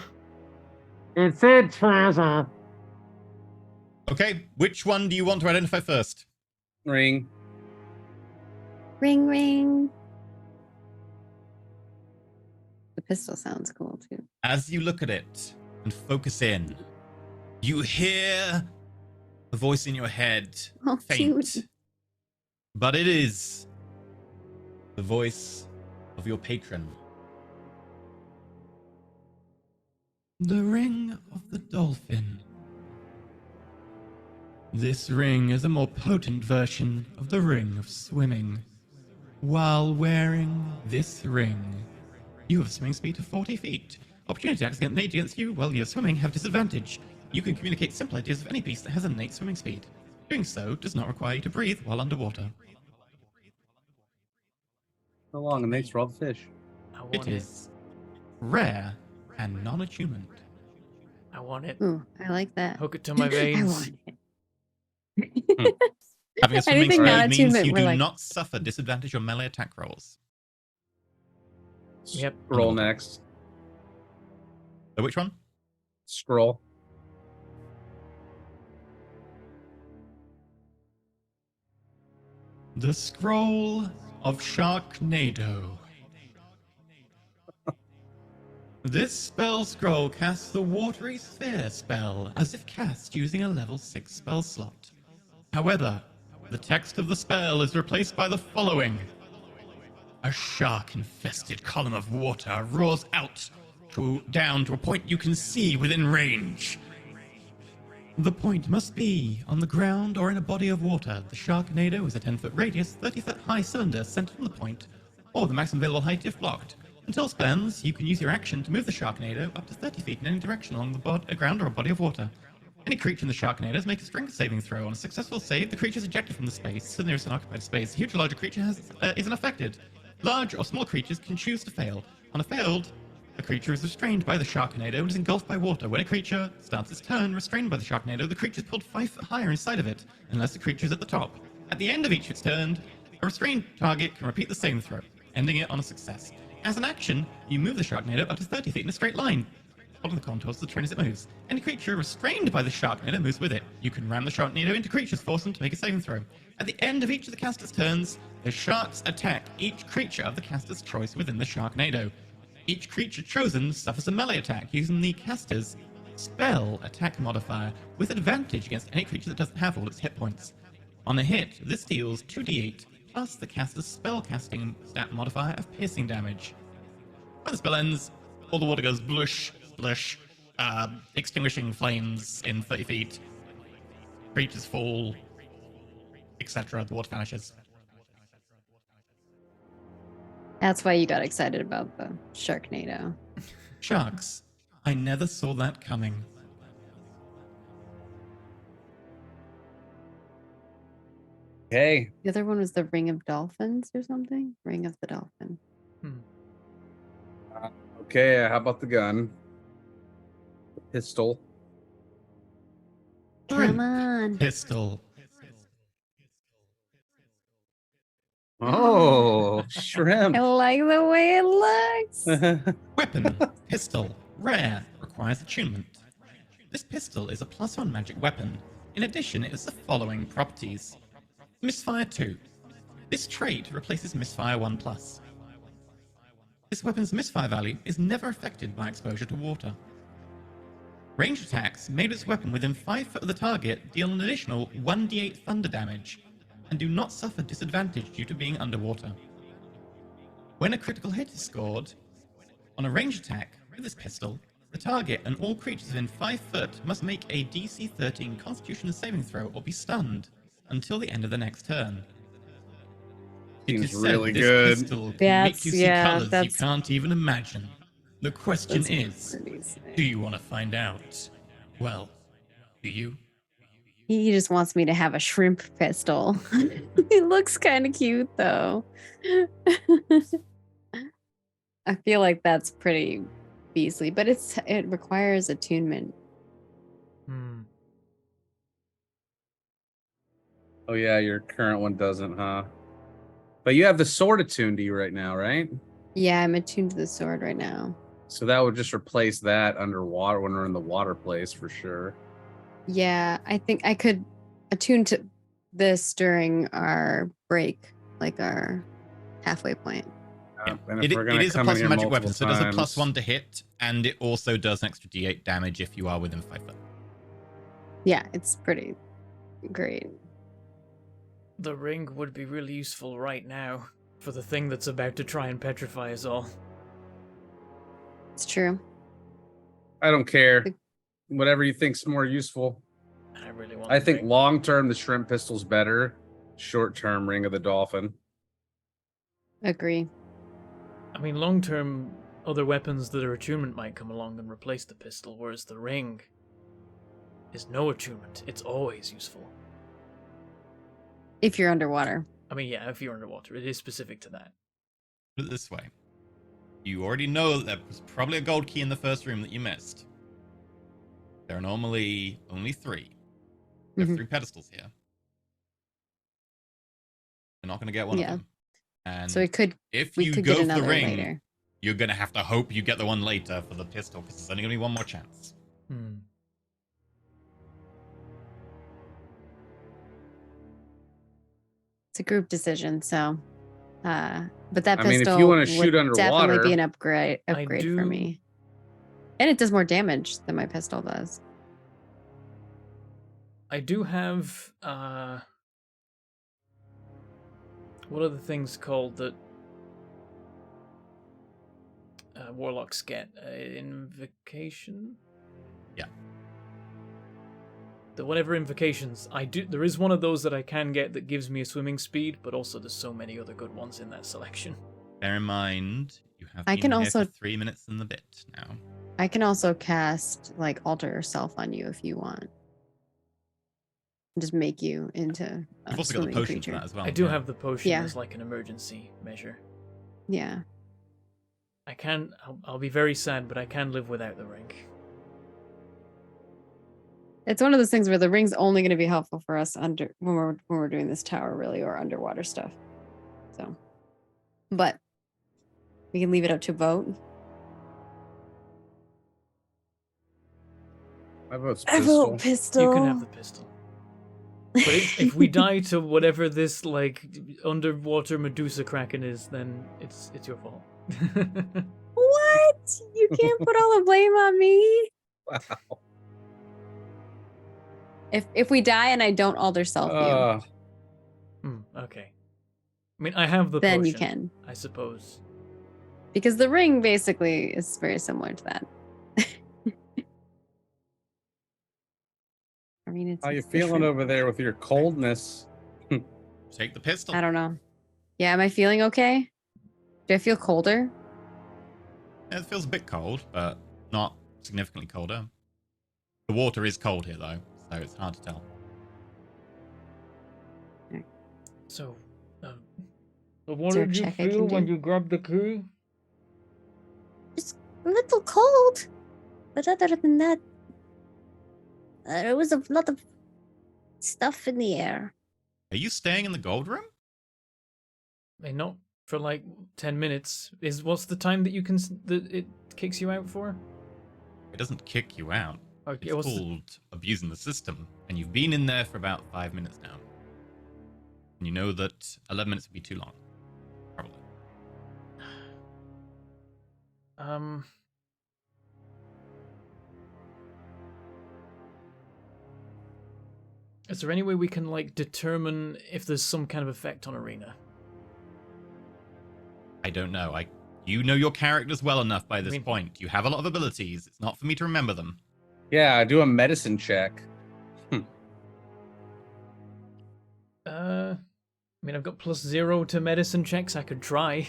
It's a treasure. Okay, which one do you want to identify first? Ring. Ring, ring. The pistol sounds cool too. As you look at it and focus in, you hear a voice in your head, Oh, faint, cute. but it is the voice of your patron. The Ring of the Dolphin. This ring is a more potent version of the Ring of Swimming. While wearing this ring, you have swimming speed of 40 feet. Opportunity attacks made against you while you're swimming have disadvantage. You can communicate simple ideas with any beast that has innate swimming speed. Doing so does not require you to breathe while underwater. How long? And thanks for all the fish. I want It is rare and non-attunement. I want it. Ooh, I like that. Hook it to my I veins. want it. Having a swimming Anything speed not means attunement, you we're do like- not suffer disadvantage on melee attack rolls. Yep. Scroll next. So which one? Scroll. The Scroll of Sharknado. This spell scroll casts the Watery Sphere spell as if cast using a level 6 spell slot. However, the text of the spell is replaced by the following. A shark-infested column of water roars out down to a point you can see within range. The point must be on the ground or in a body of water. The Sharknado is a 10-foot radius, 30-foot high cylinder centered on the point, or the maximum available height if blocked. Until spends, you can use your action to move the Sharknado up to 30 feet in any direction along the ground or a body of water. Any creature in the Sharknado makes a strength saving throw. On a successful save, the creature is ejected from the space to the nearest unoccupied space. A huge or larger creature isn't affected. Large or small creatures can choose to fail. On a failed, the creature is restrained by the Sharknado and is engulfed by water. When a creature starts its turn restrained by the Sharknado, the creature is pulled 5 foot higher inside of it, unless the creature is at the top. At the end of each of its turn, a restrained target can repeat the same throw, ending it on a success. As an action, you move the Sharknado up to 30 feet in a straight line, following the contours of the terrain as it moves. Any creature restrained by the Sharknado moves with it. You can ram the Sharknado into creatures, force them to make a saving throw. At the end of each of the caster's turns, the sharks attack each creature of the caster's choice within the Sharknado. Each creature chosen suffers a melee attack using the caster's spell attack modifier with advantage against any creature that doesn't have all its hit points. On a hit, this deals 2d8 plus the caster's spell casting stat modifier of piercing damage. When the spell ends, all the water goes blush, splish, extinguishing flames in 30 feet. Creatures fall, etc. The water vanishes. That's why you got excited about the Sharknado. Sharks. I never saw that coming. Okay. The other one was the Ring of Dolphins or something? Ring of the Dolphin. Okay, how about the gun? The pistol. Come on. Pistol. Oh, shrimp. I like the way it looks. Weapon. Pistol. Rare. Requires attunement. This pistol is a +1 magic weapon. In addition, it has the following properties. Misfire 2. This trait replaces Misfire 1+. This weapon's misfire value is never affected by exposure to water. Ranged attacks made its weapon within 5 foot of the target deal an additional 1d8 thunder damage, and do not suffer disadvantage due to being underwater. When a critical hit is scored, on a ranged attack with this pistol, the target and all creatures within 5 foot must make a DC 13 Constitution saving throw or be stunned until the end of the next turn. seems It is really said good. This pistol can That's- make you see yeah, colors you that's- can't even imagine. The question That's is, pretty sick. do you want to find out? Well, do you? He just wants me to have a shrimp pistol. It looks kind of cute though. I feel like that's pretty beastly, but it requires attunement. Hmm. Oh yeah, your current one doesn't, huh? But you have the sword attuned to you right now, right? Yeah, I'm attuned to the sword right now. So that would just replace that underwater when we're in the water place for sure. Yeah, I think I could attune to this during our break, like our halfway point. And It, if we're gonna it is a come in plus here magic weapon, multiple so it does a times- +1 to hit, and it also does an extra d8 damage if you are within 5 foot. Yeah, it's pretty great. The ring would be really useful right now for the thing that's about to try and petrify us all. It's true. I don't care. Whatever you think's more useful. I really want. I the think ring. long term the shrimp pistol's better. Short term Ring of the Dolphin. Agree. I mean, long term, other weapons that are attunement might come along and replace the pistol, whereas the ring is no attunement. It's always useful. If you're underwater. I mean, yeah, if you're underwater, it is specific to that. Put it this way. You already know that there was probably a gold key in the first room that you missed. There are normally only 3. There are Mhm. 3 pedestals here. You're not going to get one Yeah. of them. And So if we you could go get for the another ring, later. you're going to have to hope you get the one later for the pistol, because there's only going to be one more chance. Hmm. It's a group decision, so but that I mean, if pistol you wanna would shoot definitely underwater- be an upgrade for do- me. And it does more damage than my pistol does. I do have what are the things called that warlocks get? Invocation? Yeah. The whatever invocations I do, there is one of those that I can get that gives me a swimming speed, but also there's so many other good ones in that selection. Bear in mind, you have I been can here also- for 3 minutes and a bit now. I can also cast like alter yourself on you if you want. Just make you into a You've also got the swimming potion creature. for that as well. I do yeah. have the potion Yeah. as like an emergency measure. Yeah. I can. I'll be very sad, but I can live without the ring. It's one of those things where the ring's only going to be helpful for us when we're doing this tower really or underwater stuff. So, but we can leave it up to vote. I vote I pistol. vote pistol. You can have the pistol. But if we die to whatever this like underwater Medusa Kraken is, then it's your fault. What? You can't put all the blame on me. Wow. If we die and I don't alter self you, Okay. I mean, I have the then potion, you can. I suppose. Because the ring basically is very similar to that. I mean, it's How you it's feeling different. over there with your coldness? Take the pistol. I don't know. Yeah, am I feeling okay? Do I feel colder? It feels a bit cold, but not significantly colder. The water is cold here, though, so it's hard to tell. So, what Is there a did you check I feel can when do? you grabbed the key? Just a little cold. But other than that, there was a lot of stuff in the air. Are you staying in the gold room? I mean, not for like 10 minutes. What's the time that you can that it kicks you out for? It doesn't kick you out. Okay, It's what's the- called abusing the system, and you've been in there for about 5 minutes now. And you know that 11 minutes would be too long. Probably. Is there any way we can like determine if there's some kind of effect on Arena? I don't know. You know your characters well enough by this mean- point. You have a lot of abilities. It's not for me to remember them. Yeah, do a medicine check. I mean, I've got +0 to medicine checks. I could try.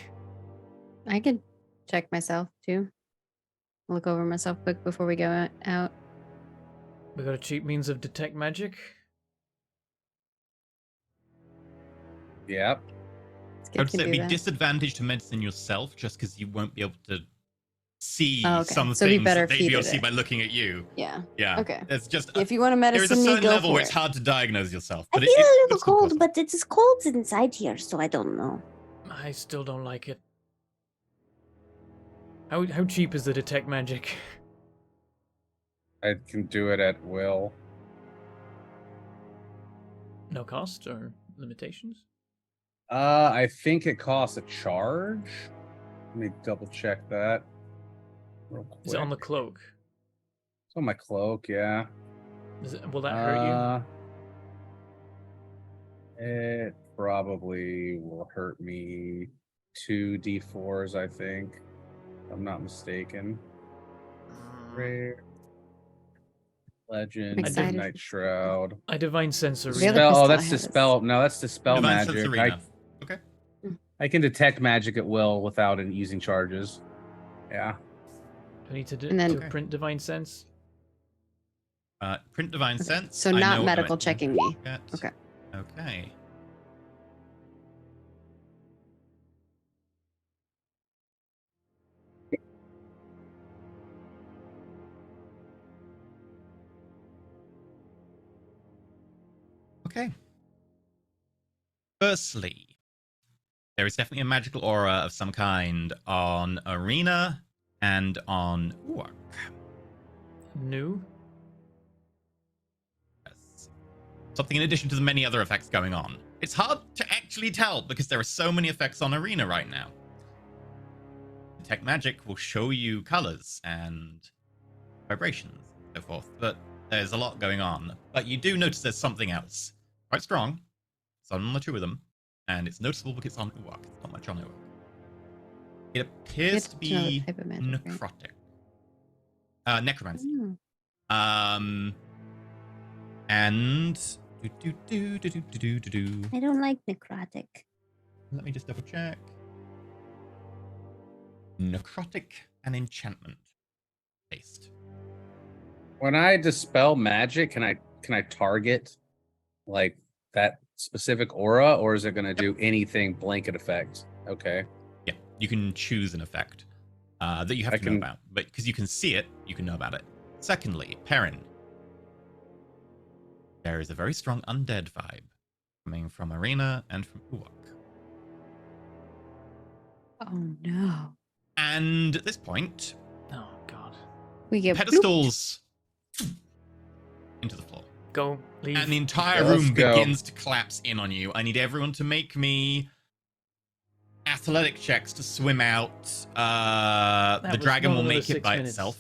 I could check myself too. Look over myself quick before we go out. We got a cheap means of detect magic. Yep. I would say it'd do be that. disadvantage to medicine yourself just because you won't be able to see Oh, okay. some So we things better that they'd be able feed to see it. by looking at you. Yeah. Yeah. Okay. It's just If you want to there is a medicine me, certain go level for where it's it. hard to diagnose yourself. I But feel a it's little still cold, possible. but it's cold inside here, so I don't know. I still don't like it. How cheap is the detect magic? I can do it at will. No cost or limitations? I think it costs a charge. Let me double check that. Real quick. Is it on the cloak? It's on my cloak, yeah. Will that hurt It probably will hurt me 2d4s, I think. If I'm not mistaken. you? Rare. Legend, Excited. Midnight Shroud. I divine sense a The other reader. pistol Oh, I that's have is- dispel. No, that's dispel Divine magic. Sense Arena. Okay. I can detect magic at will without using charges. Yeah. I need to, And then- to print divine sense. Print Divine Okay. Sense. So I know not what medical dimension checking me. get. Okay. Okay. Okay. Firstly, there is definitely a magical aura of some kind on Arena and on Uwak. New? Yes. Something in addition to the many other effects going on. It's hard to actually tell because there are so many effects on Arena right now. Detect Magic will show you colors and vibrations and so forth, but there's a lot going on. But you do notice there's something else. Quite strong. It's on the two of them, and it's noticeable because it's on Uwak. It's not much on Uwak. It appears to Good to know the be type of magic, right? necrotic. Necromancy. Mm. And I don't like necrotic. let me just double check. Necrotic and enchantment based. When I dispel magic, can I target like that specific aura, or is it going to do anything blanket effect? Okay. Yeah, you can choose an effect that you have to know about, but because you can see it, you can know about it. Secondly, Perrin. There is a very strong undead vibe coming from Arena and from Uwak. Oh no. And at this point, Oh, God. We get blooped. pedestals into the floor. Go, leave. And the entire Yeah, let's room go. begins to collapse in on you. I need everyone to make me athletic checks to swim out. That The was dragon not will another make it 6 by minutes. itself.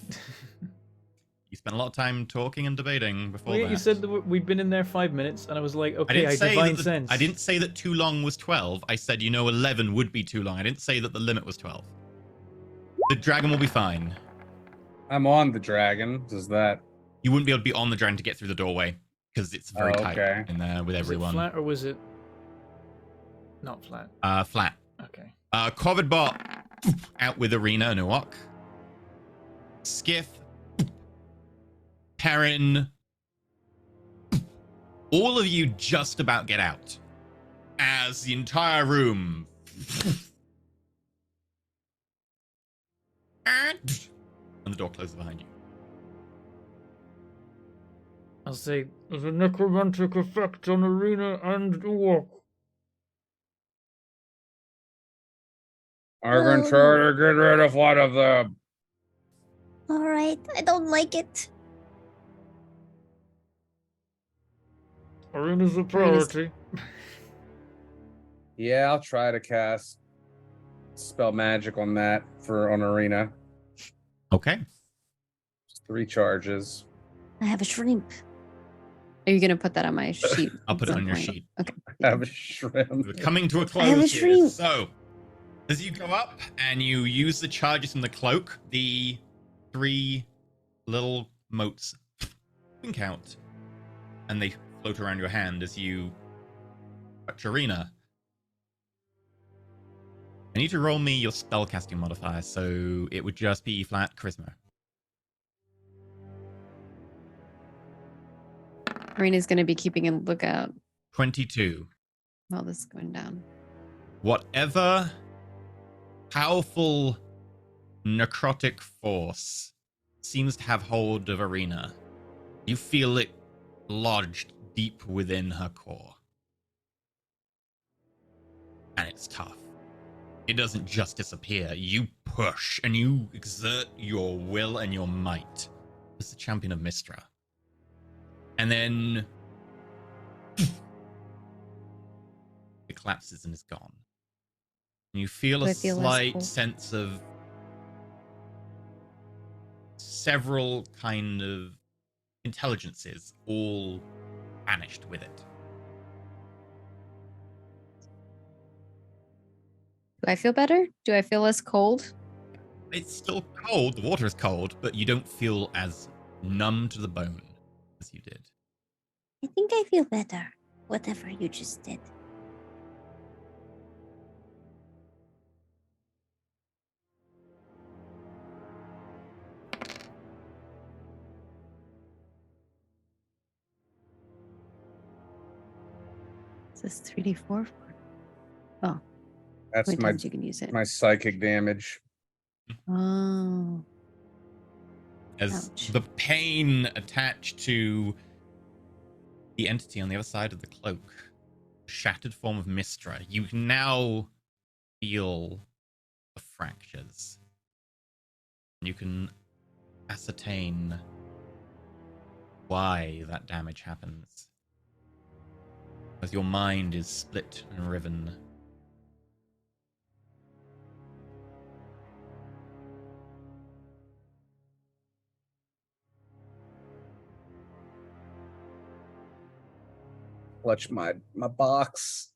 You spent a lot of time talking and debating before Well, yeah, that. you said that we'd been in there 5 minutes, and I was like, I okay, didn't I say divine that sense. I didn't say that too long was 12. I said 11 would be too long. I didn't say that the limit was 12. The dragon will be fine. I'm on the dragon. Does that? You wouldn't be able to be on the dragon to get through the doorway because it's very tight okay. in there with Was everyone. it flat or was it not flat? Flat. Okay. Covered bot out with Arena and Uwak. Skiff. Perrin. All of you just about get out as the entire room and the door closes behind you. I'll say, there's a necromantic effect on Arena and Uwak. I'm going to try to get rid of one of them. All right, I don't like it. Arena's a priority. Yeah, I'll try to cast spell magic on that on Arena. Okay. Just 3 charges. I have a shrimp. Are you gonna put that on my sheet? I'll at put it some on your point? sheet. Okay. I have a shrimp. We're coming to a I have a close here. shrimp. So, as you go up and you use the charges from the cloak, the 3 little motes blink out and they float around your hand as you touch Arena. I need to roll me your spellcasting modifier, so it would just be flat charisma. Marina's going to be keeping a lookout 22. while this is going down. Whatever powerful necrotic force seems to have hold of Arena, you feel it lodged deep within her core. And it's tough. It doesn't just disappear. You push and you exert your will and your might as the champion of Mystra. And then it collapses and is gone. And you feel Do a I feel less slight cold? sense of several kind of intelligences all vanished with it. Do I feel better? Do I feel less cold? It's still cold, the water is cold, but you don't feel as numb to the bone as you did. I think I feel better. Whatever you just did. Is this 3d4? Oh, how That's many my times you can use it? my psychic damage. Oh, As ouch. the pain attached to the entity on the other side of the cloak, shattered form of Mystra, you can now feel the fractures. You can ascertain why that damage happens. As your mind is split and riven. Clutch my box.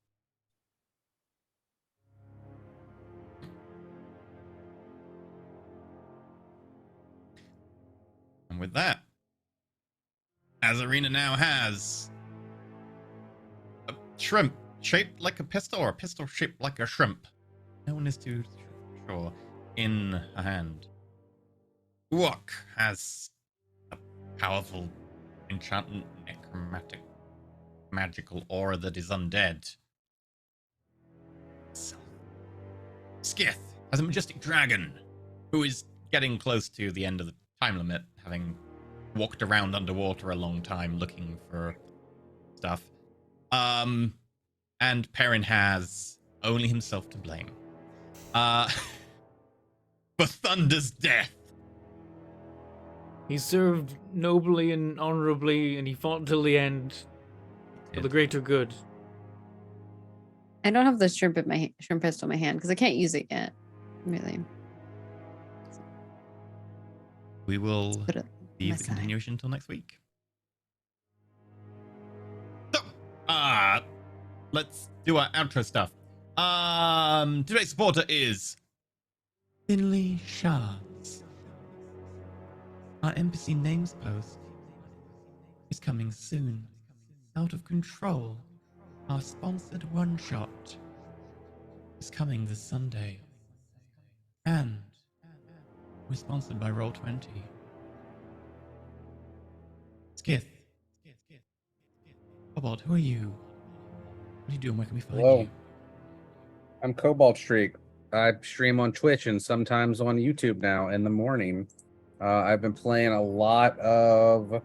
And with that, as Arena now has a shrimp shaped like a pistol, or a pistol shaped like a shrimp. No one is too sure. In her hand. Uok has a powerful enchantment, necromantic, magical aura that is undead. Skith has a majestic dragon who is getting close to the end of the time limit, having walked around underwater a long time looking for stuff. And Perrin has only himself to blame. For Thunder's death. He served nobly and honorably, and he fought till the end for the greater good. I don't have the shrimp pistol in my hand because I can't use it yet. Really. We will Put it leave my the side. continuation until next week. So, let's do our outro stuff. Today's supporter is Finley Shards. Our embassy names post is coming soon. Out of Control, our sponsored one-shot, is coming this Sunday. And we're sponsored by Roll20. Skith. Cobalt, who are you? What are you doing? Where can we find Hello. you? I'm Cobalt Streak. I stream on Twitch and sometimes on YouTube now in the morning. I've been playing a lot of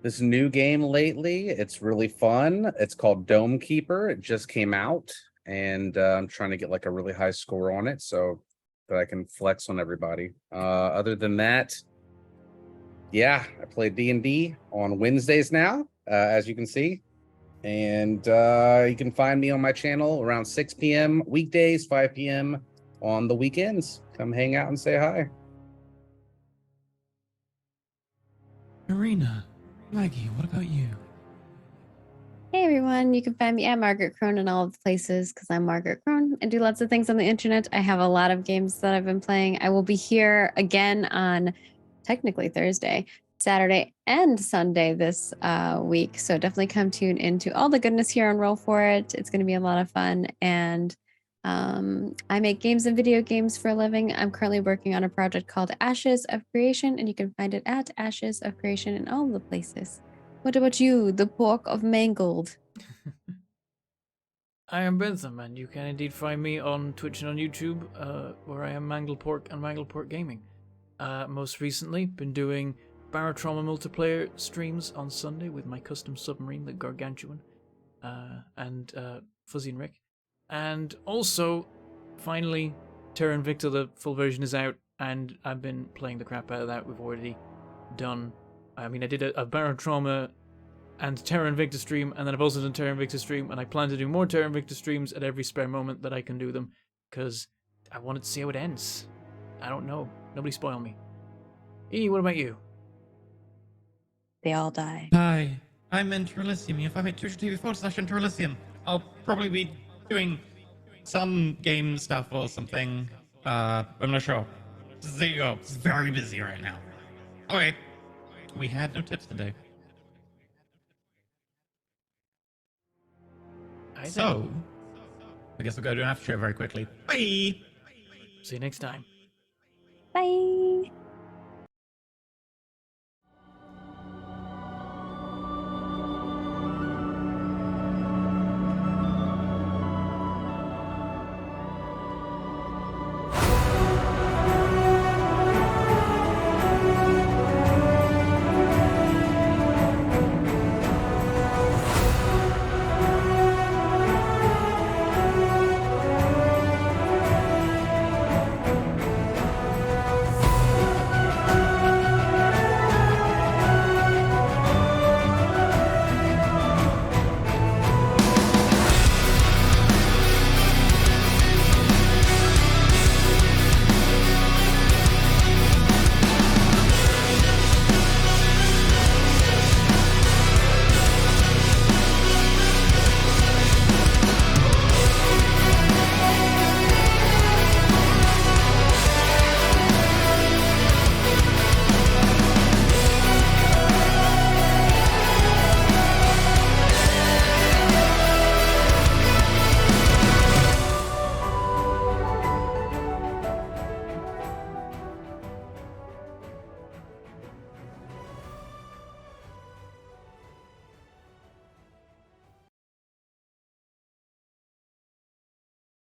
this new game lately. It's really fun. It's called Dome Keeper. It just came out, and I'm trying to get like a really high score on it so that I can flex on everybody. Other than that, yeah, I play D&D on Wednesdays now, as you can see. And you can find me on my channel around 6 p.m. weekdays, 5 p.m. on the weekends. Come hang out and say hi. Marina, Maggie, what about you? Hey everyone, you can find me at Margaret Crone in all of the places because I'm Margaret Crone and do lots of things on the internet. I have a lot of games that I've been playing. I will be here again on technically Thursday, Saturday, and Sunday this week. So definitely come tune into all the goodness here on Roll For It. It's going to be a lot of fun. And I make games and video games for a living. I'm currently working on a project called Ashes of Creation, and you can find it at Ashes of Creation in all the places. What about you, the pork of Mangled? I am Bentham, and you can indeed find me on Twitch and on YouTube, where I am Manglepork and Manglepork Gaming. Most recently, been doing Barotrauma multiplayer streams on Sunday with my custom submarine, the Gargantuan, and Fuzzy and Rick. And also, finally, Terra Invicta, the full version is out, and I've been playing the crap out of that. We've already done, I did a Barotrauma and Terra Invicta stream, and then I've also done Terra Invicta stream, and I plan to do more Terra Invicta streams at every spare moment that I can do them, because I wanted to see how it ends. I don't know. Nobody spoil me. E, what about you? They all die. Hi, I'm Interelysium. You'll find me at twitch.tv/Interelysium. I'll probably be doing some game stuff or something. I'm not sure. There you go. It's very busy right now. Okay. We had no tips today. So, I guess we'll go do an after show very quickly. Bye! See you next time. Bye.